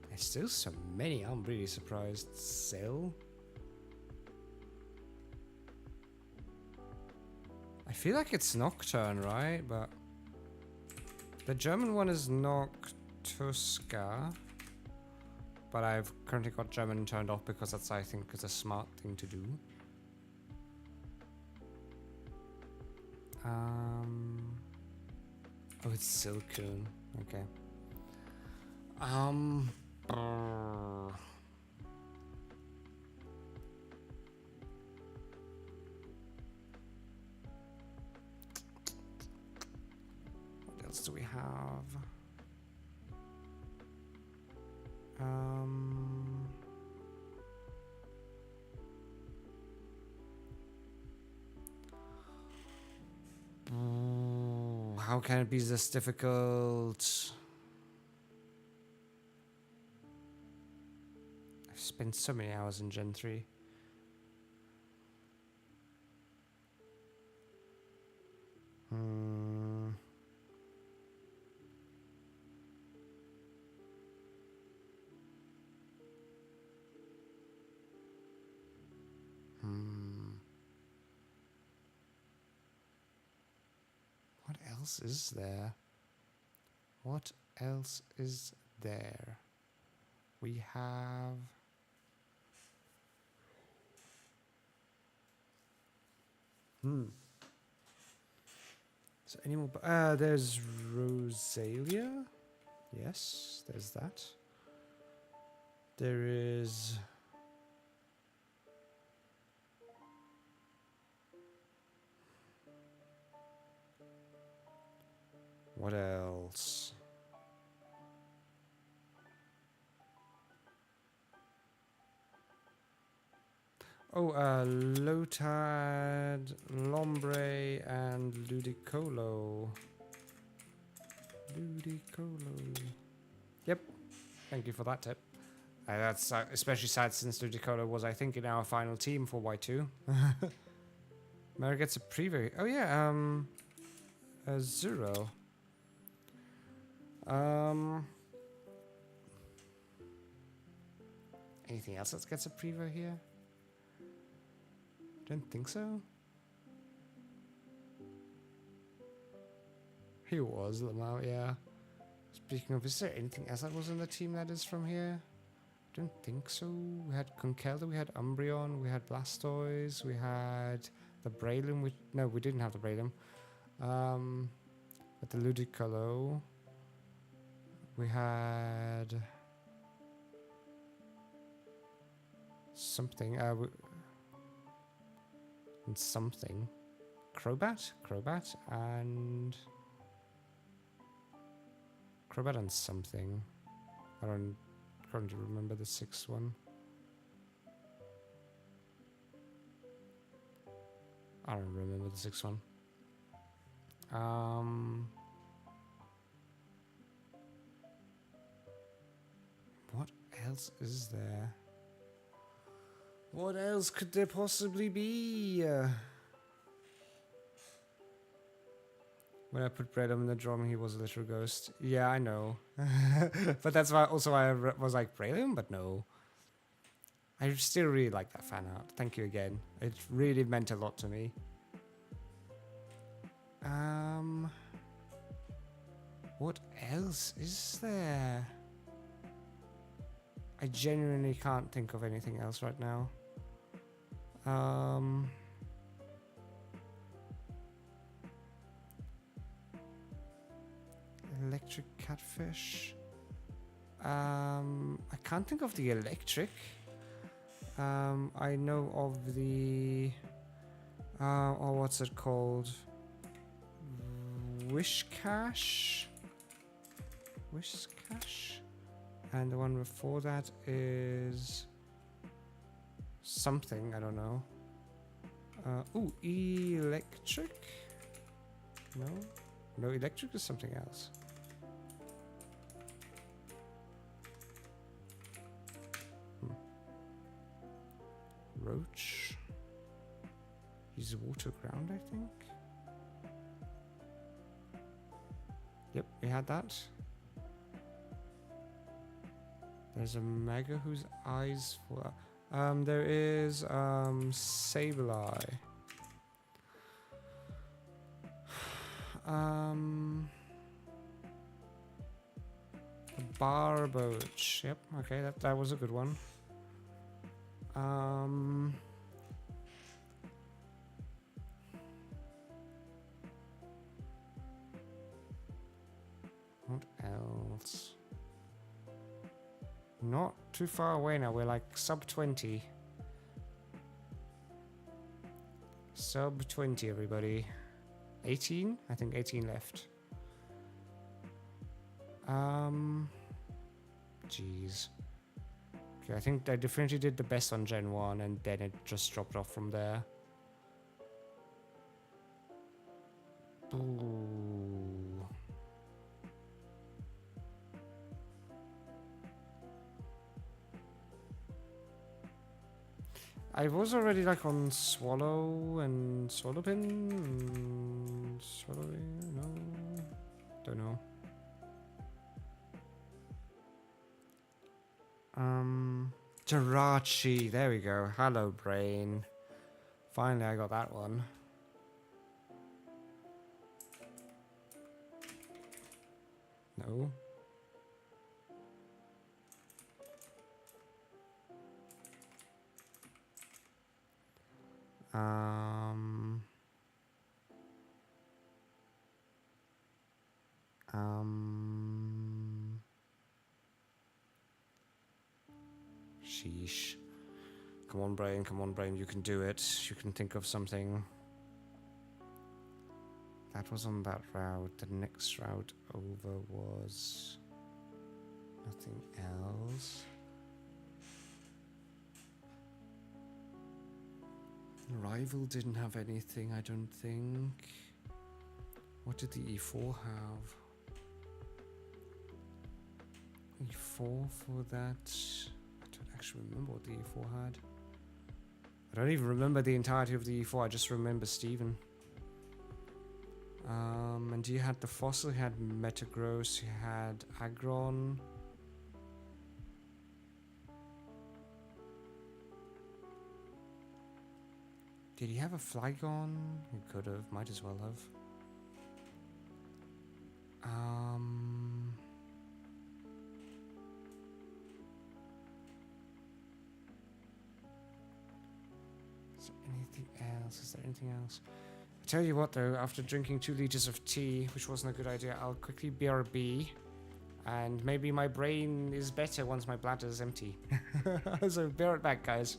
There's still so many, I'm really surprised. Cell? I feel like it's Nocturne, right? But the German one is Noctuska. But I've currently got German turned off because that's, I think, is a smart thing to do. Oh, it's Silcoon. Okay. What else do we have? How can it be this difficult? I've spent so many hours in Gen 3. What else is there? What else is there? We have... So any more... there's Rosalia. Yes, there's that. There is... What else? Oh, Lotad, Lombre, and Ludicolo. Ludicolo. Yep. Thank you for that tip. That's especially sad since New Dakota was, I think, in our final team for Y2. Mary gets a preview. Oh yeah, a 0. Anything else that gets a preview here? Don't think so. He was Lamau, yeah. Speaking of, is there anything else that was in the team that is from here? Don't think so. We had Conkelda, we had Umbreon, we had Blastoise, we had the Braylon. No, we didn't have the Braylon. But the Ludicolo. We had something. And something. Crobat, and something. I don't currently remember the 6th one. I don't remember the 6th one. What else is there? What else could there possibly be? When I put Bredum in the drum, he was a little ghost. Yeah, I know. But that's why also I was like, Bredum? But no. I still really like that fan art. Thank you again. It really meant a lot to me. What else is there? I genuinely can't think of anything else right now. Electric catfish. I can't think of the electric. I know of the what's it called? Wishcash. And the one before that is something, I don't know. Ooh, electric? No, electric is something else. Roach. He's water ground, I think. Yep, we had that. There's a Mega whose eyes fall out. There is Sableye. A Barboach. Yep, okay, that was a good one. What else? Not too far away now. We're like sub 20. Sub 20, everybody. 18? I think 18 left. Jeez. Okay, I think I definitely did the best on Gen 1 and then it just dropped off from there. Ooh. I was already like on Swallow and Swallowpin and Swallowing, no, don't know. Jirachi, there we go. Hello, brain. Finally, I got that one. No. Sheesh. Come on, brain, you can do it. You can think of something. That was on that route. The next route over was nothing else. Rival didn't have anything, I don't think. What did the E4 have? E4 for that. I don't actually remember what the E4 had. I don't even remember the entirety of the E4, I just remember Steven. And he had the fossil, he had Metagross, he had Aggron. Did he have a Flygon? He could have, might as well have. Is there anything else? Is there anything else? I tell you what though, after drinking 2 liters of tea, which wasn't a good idea, I'll quickly BRB. And maybe my brain is better once my bladder is empty. So bear it back, guys.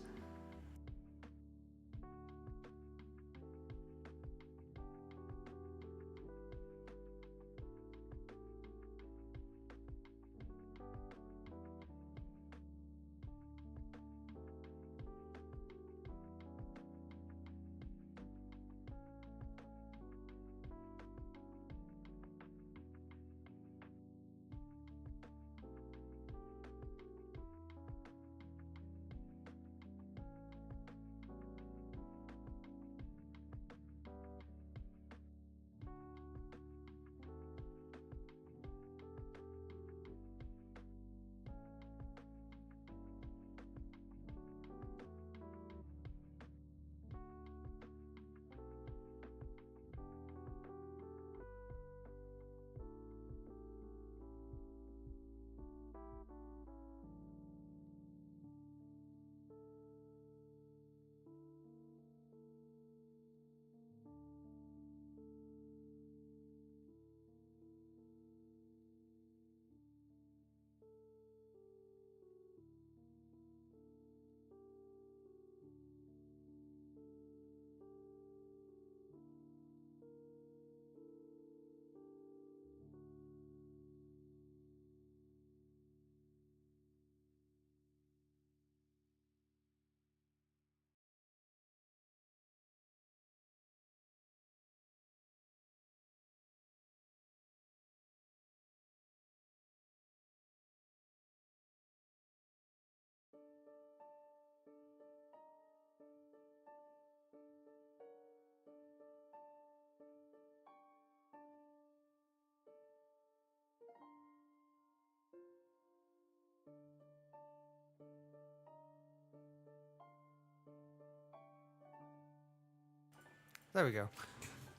There we go.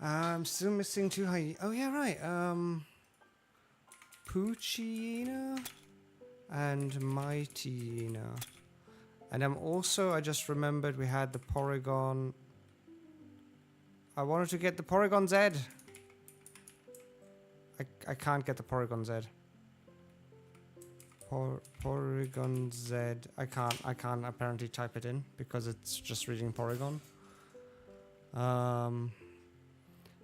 I'm still missing 2 high. Oh yeah, right. Poochyena and Mightyena. And I just remembered we had the Porygon. I wanted to get the Porygon Z. I can't get the Porygon Z. Porygon Z. I can't apparently type it in because it's just reading Porygon.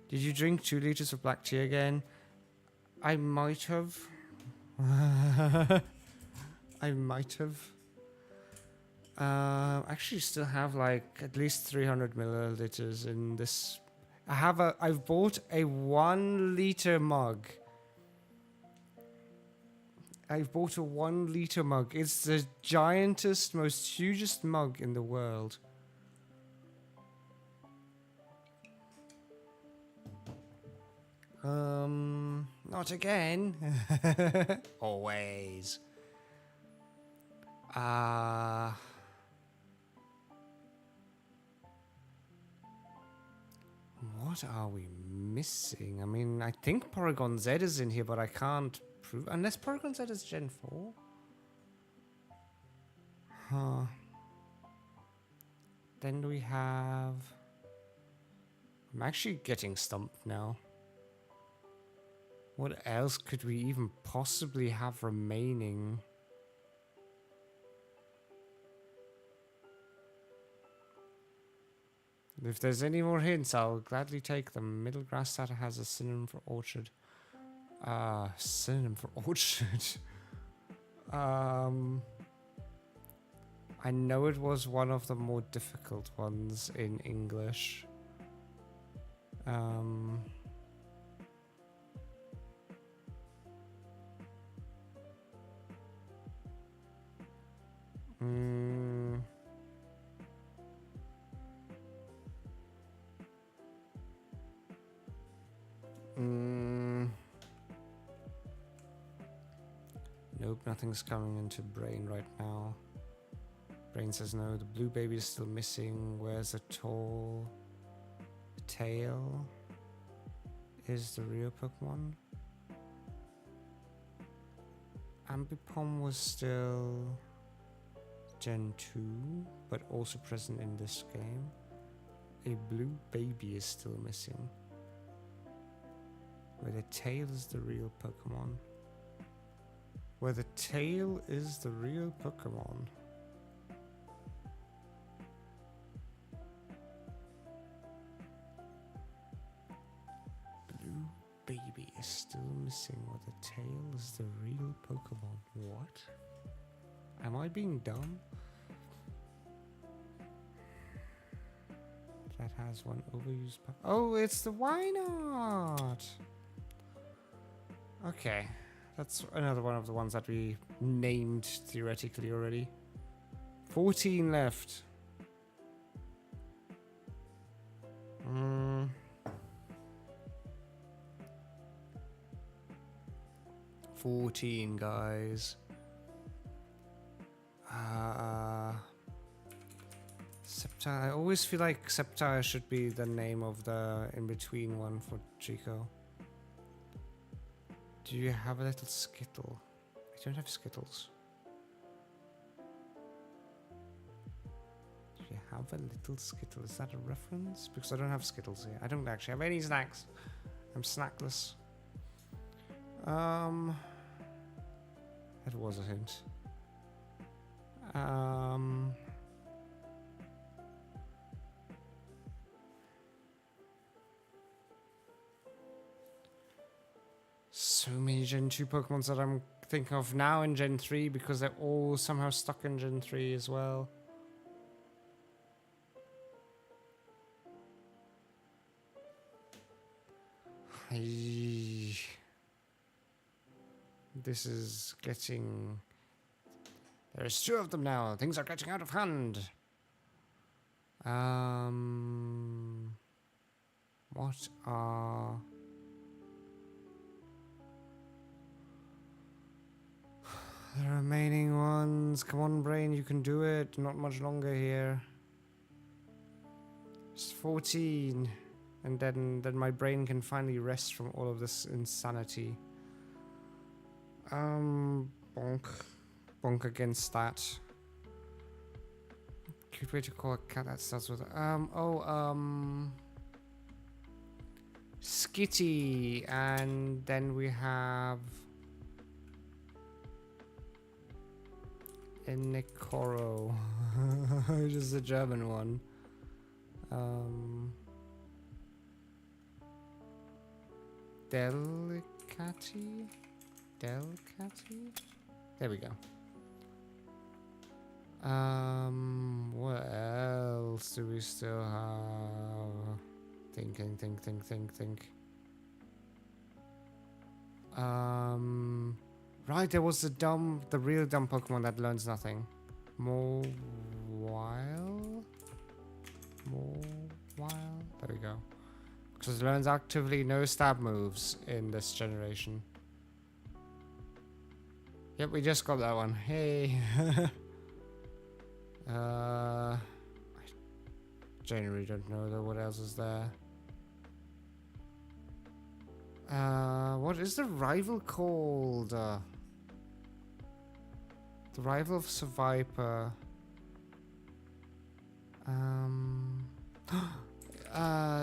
Did you drink 2 liters of black tea again? I might have. I might have. Actually still have like at least 300 milliliters in this. I've bought a 1 liter mug. I've bought a 1 liter mug. It's the giantest, most hugest mug in the world. Not again. Always. What are we missing? I mean, I think Porygon Z is in here, but I can't prove... Unless Porygon Z is Gen 4? Huh. Then we have... I'm actually getting stumped now. What else could we even possibly have remaining? If there's any more hints, I'll gladly take them. Middle Grass Starter has a synonym for orchard. Synonym for orchard. I know it was one of the more difficult ones in English. Nope, nothing's coming into brain right now. Brain says no. The blue baby is still missing. Where's the tall? The tail is the real Pokemon. Ambipom was still Gen 2, but also present in this game. A blue baby is still missing. Where the tail is the real Pokemon. Where the tail is the real Pokemon. Blue baby is still missing. Where the tail is the real Pokemon. What? Am I being dumb? That has one overused. Oh, it's the why not? Okay, that's another one of the ones that we named theoretically already. 14 left. 14, guys. Sceptile. I always feel like Sceptile should be the name of the in-between one for Chico. Do you have a little Skittle? I don't have Skittles. Do you have a little Skittle? Is that a reference? Because I don't have Skittles here. I don't actually have any snacks. I'm snackless. That was a hint. So many Gen 2 Pokemons that I'm thinking of now in Gen 3 because they're all somehow stuck in Gen 3 as well. This is getting... There's 2 of them now. Things are getting out of hand. What are... the remaining ones? Come on, brain, you can do it. Not much longer here. It's 14. And then my brain can finally rest from all of this insanity. Bonk. Bonk against that. Cute way to call a cat that starts with Skitty, and then we have a Necoro, which is the German one. Delcatty? There we go. What else do we still have? Think. Right, there was the real dumb Pokemon that learns nothing. Mawile? There we go. Because it learns actively no stab moves in this generation. Yep, we just got that one. Hey. I genuinely don't know though what else is there. What is the rival called? The rival of Seviper.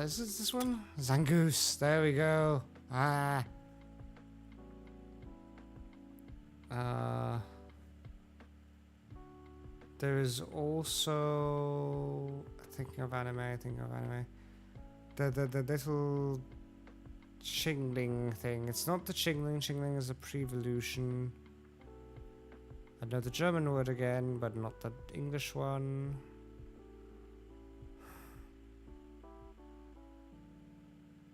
Is it this one? Zangoose. There we go. There is also thinking of anime. The little Chingling thing. It's not the Chingling. Chingling is a pre-evolution. I know the German word again, but not the English one.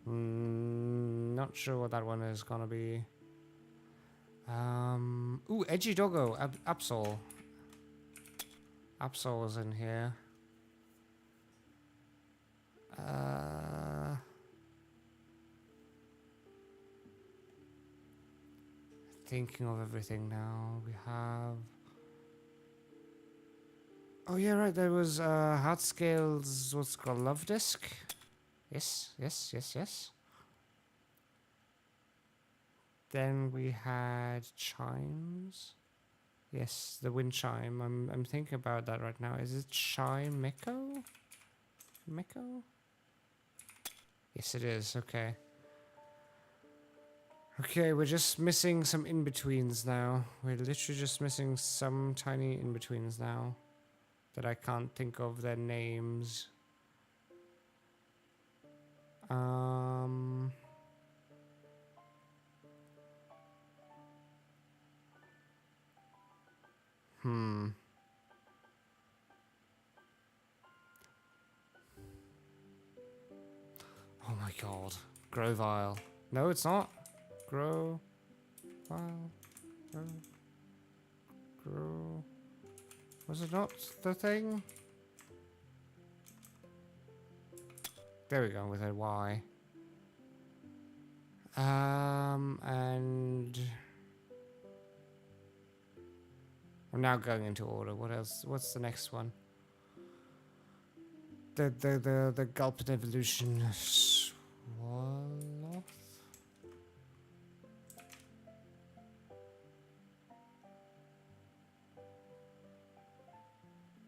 Not sure what that one is gonna be. Ooh, Edgy Doggo, Absol. Absol is in here. thinking of everything now. We have... Oh yeah, right, there was Heartscale's, what's it called, Love Disc? Yes, yes, yes, yes. Then we had Chimes. Yes, the wind chime. I'm thinking about that right now. Is it Chime Meko? Meko? Yes, it is. Okay. Okay, we're just missing some in-betweens now. We're literally just missing some tiny in-betweens now that I can't think of their names. Oh my god. Grovile. No, it's not. Grovile. Grow. Was it not the thing? There we go with a Y. And I'm now going into order. What else? What's the next one? The Gulpin evolution. Swallow.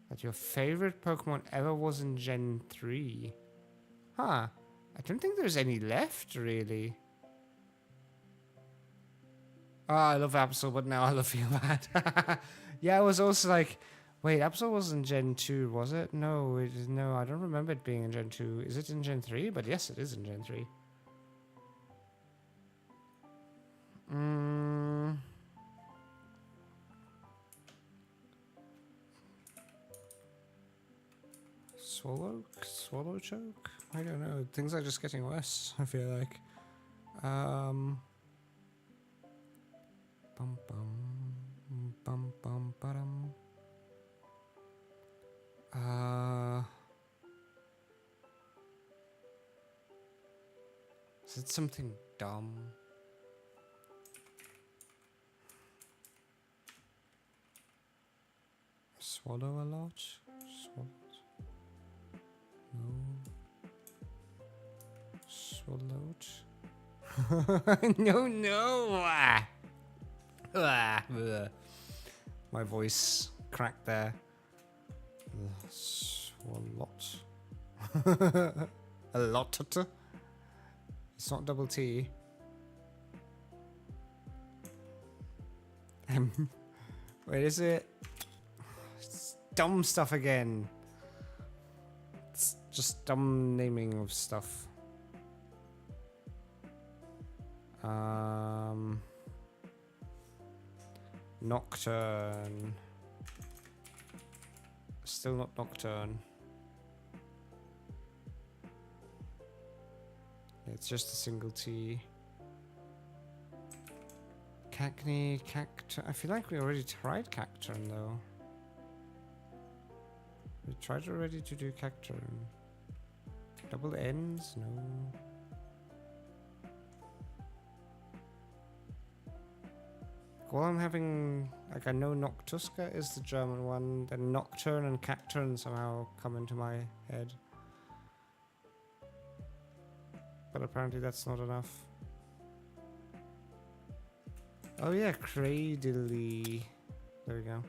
That your favorite Pokemon ever was in Gen 3. Huh. I don't think there's any left, really. Oh, I love Absol, but now I love you, man. Yeah, I was also like, wait, Absol wasn't Gen 2, was it? No, no, I don't remember it being in Gen 2. Is it in Gen 3? But yes, it is in Gen 3. Swallow choke? I don't know. Things are just getting worse, I feel like. Bum bum bum bum ba-dum. Is it something dumb? Swallow a lot? No. Swallowed? No, no! My voice cracked there. Swallot. A lot. It's not double T. Wait, is it? It's dumb stuff again. It's just dumb naming of stuff. Nocturne. Still not Nocturne. It's just a single T. Cacnea, Cacturne. I feel like we already tried Cacturne though. We tried already to do Cacturne. Double N's? No. Well, I'm having, like, I know Noctuska is the German one, then Nocturne and Cacturne somehow come into my head. But apparently that's not enough. Oh yeah, Cradily. There we go.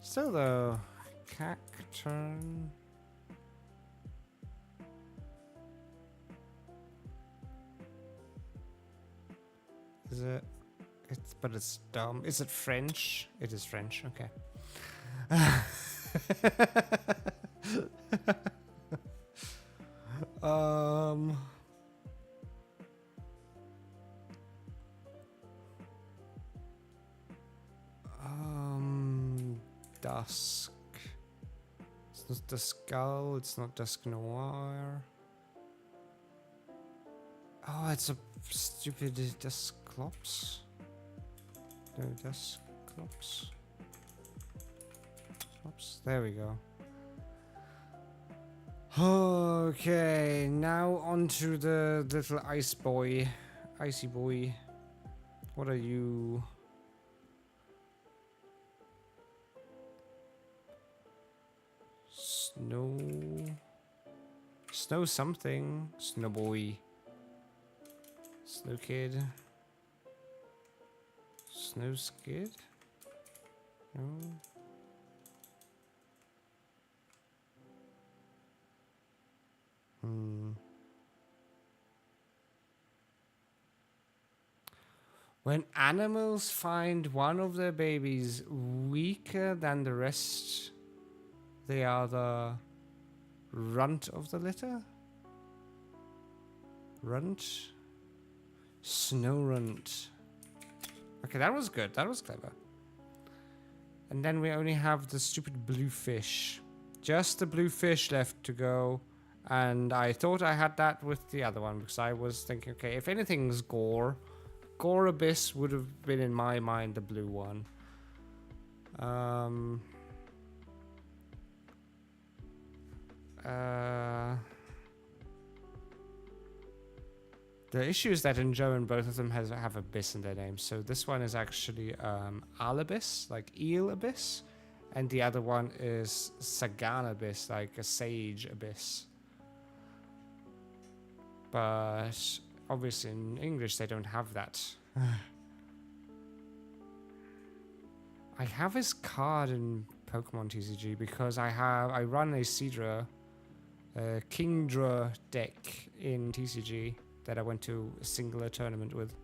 Still though, Cacturne. Is it? But it's dumb. Is it French? It is French. Okay. Dusk. It's not the Skull. It's not Dusk Noir. Oh, it's a stupid Dusclops. No, Dusclops. Oops, there we go. Okay, now onto the little icy boy. What are you? Snow... Snow something. Snow boy. Snow kid. Snow skid? No. When animals find one of their babies weaker than the rest, they are the runt of the litter? Runt? Snow runt. Okay, that was good. That was clever. And then we only have the stupid blue fish. Just the blue fish left to go. And I thought I had that with the other one because I was thinking, okay, if anything's gore, Gore Abyss would have been in my mind the blue one. The issue is that in German both of them have abyss in their names. So this one is actually Alabyss, like eel abyss, and the other one is Sagan abyss, like a sage abyss. But obviously in English they don't have that. I have his card in Pokemon TCG because I run a Seadra, Kingdra deck in TCG that I went to a singular tournament with.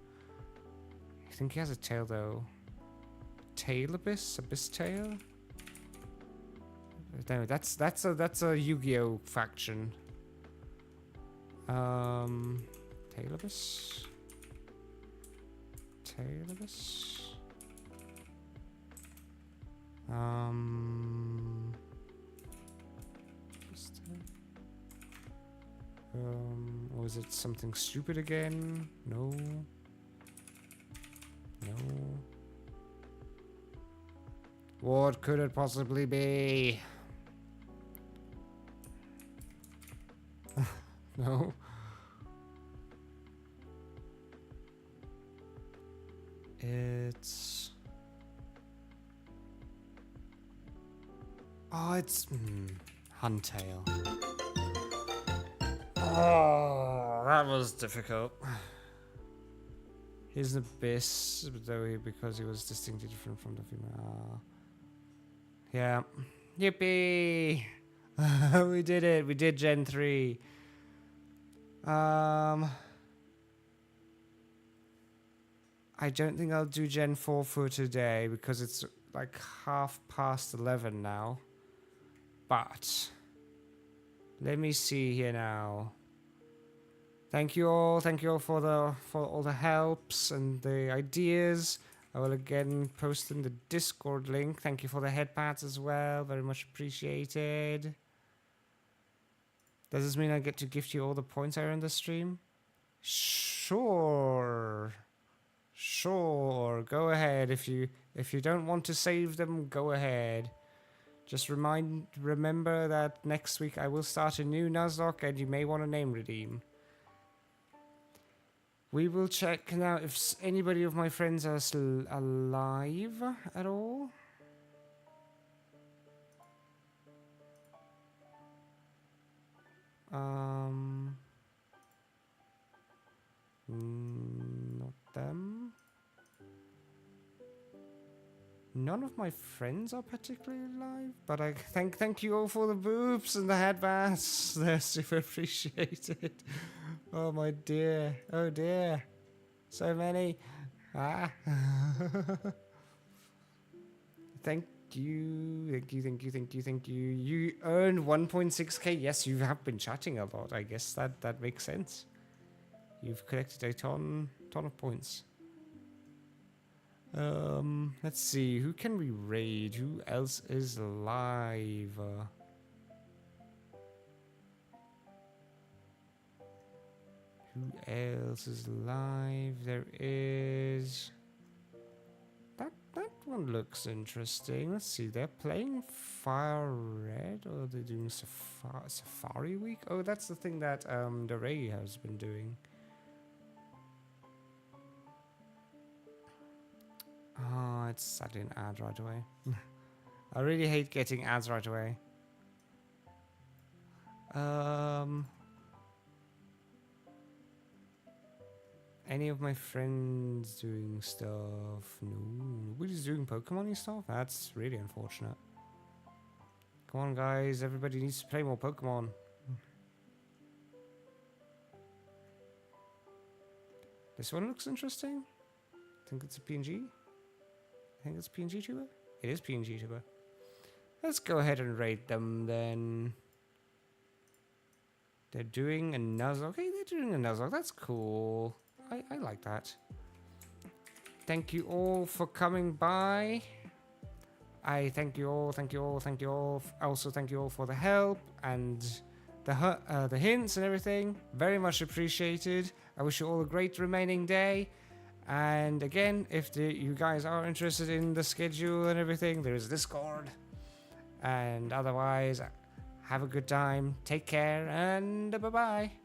I think he has a tail though. Tail Abyss? Abyss Tail? No, that's a Yu-Gi-Oh faction. Tail Abyss? Tail Abyss? Or is it something stupid again? No. No. What could it possibly be? No. It's... Oh, it's... Huntail. Oh, that was difficult. He's an abyss, though, because he was distinctly different from the female. Yeah. Yippee! We did it. We did Gen 3. I don't think I'll do Gen 4 for today because it's like 11:30 now. But let me see here now. Thank you all for all the helps and the ideas. I will again post in the Discord link. Thank you for the headpads as well. Very much appreciated. Does this mean I get to gift you all the points I earned the stream? Sure. Sure. Go ahead. If you don't want to save them, go ahead. Just remember that next week I will start a new Nuzlocke and you may want to name redeem. We will check now if anybody of my friends are still alive at all. Not them. None of my friends are particularly alive, but I thank you all for the boobs and the headbands. They're super appreciated. Oh my dear. Oh dear. So many. Ah. Thank you. You earned 1.6k. Yes, you have been chatting a lot. I guess that makes sense. You've collected a ton of points. Let's see. Who can we raid? Who else is live? Who else is live? There is... That one looks interesting. Let's see. They're playing Fire Red, or are they doing Safari Week? Oh, that's the thing that the Ray has been doing. it's sadly an ad right away. I really hate getting ads right away. Any of my friends doing stuff? No, nobody's doing Pokemon-y stuff? That's really unfortunate. Come on, guys, everybody needs to play more Pokemon. This one looks interesting. I think it's a PNG. I think it's PNG tuber. It is PNG tuber. Let's go ahead and rate them then. They're doing a Nuzlocke. Okay, they're doing a Nuzlocke. That's cool. I like that. Thank you all for coming by. I thank you all, thank you all, thank you all. Also, thank you all for the help and the hints and everything. Very much appreciated. I wish you all a great remaining day. And again, if you guys are interested in the schedule and everything, there is Discord. And otherwise, have a good time. Take care and bye-bye.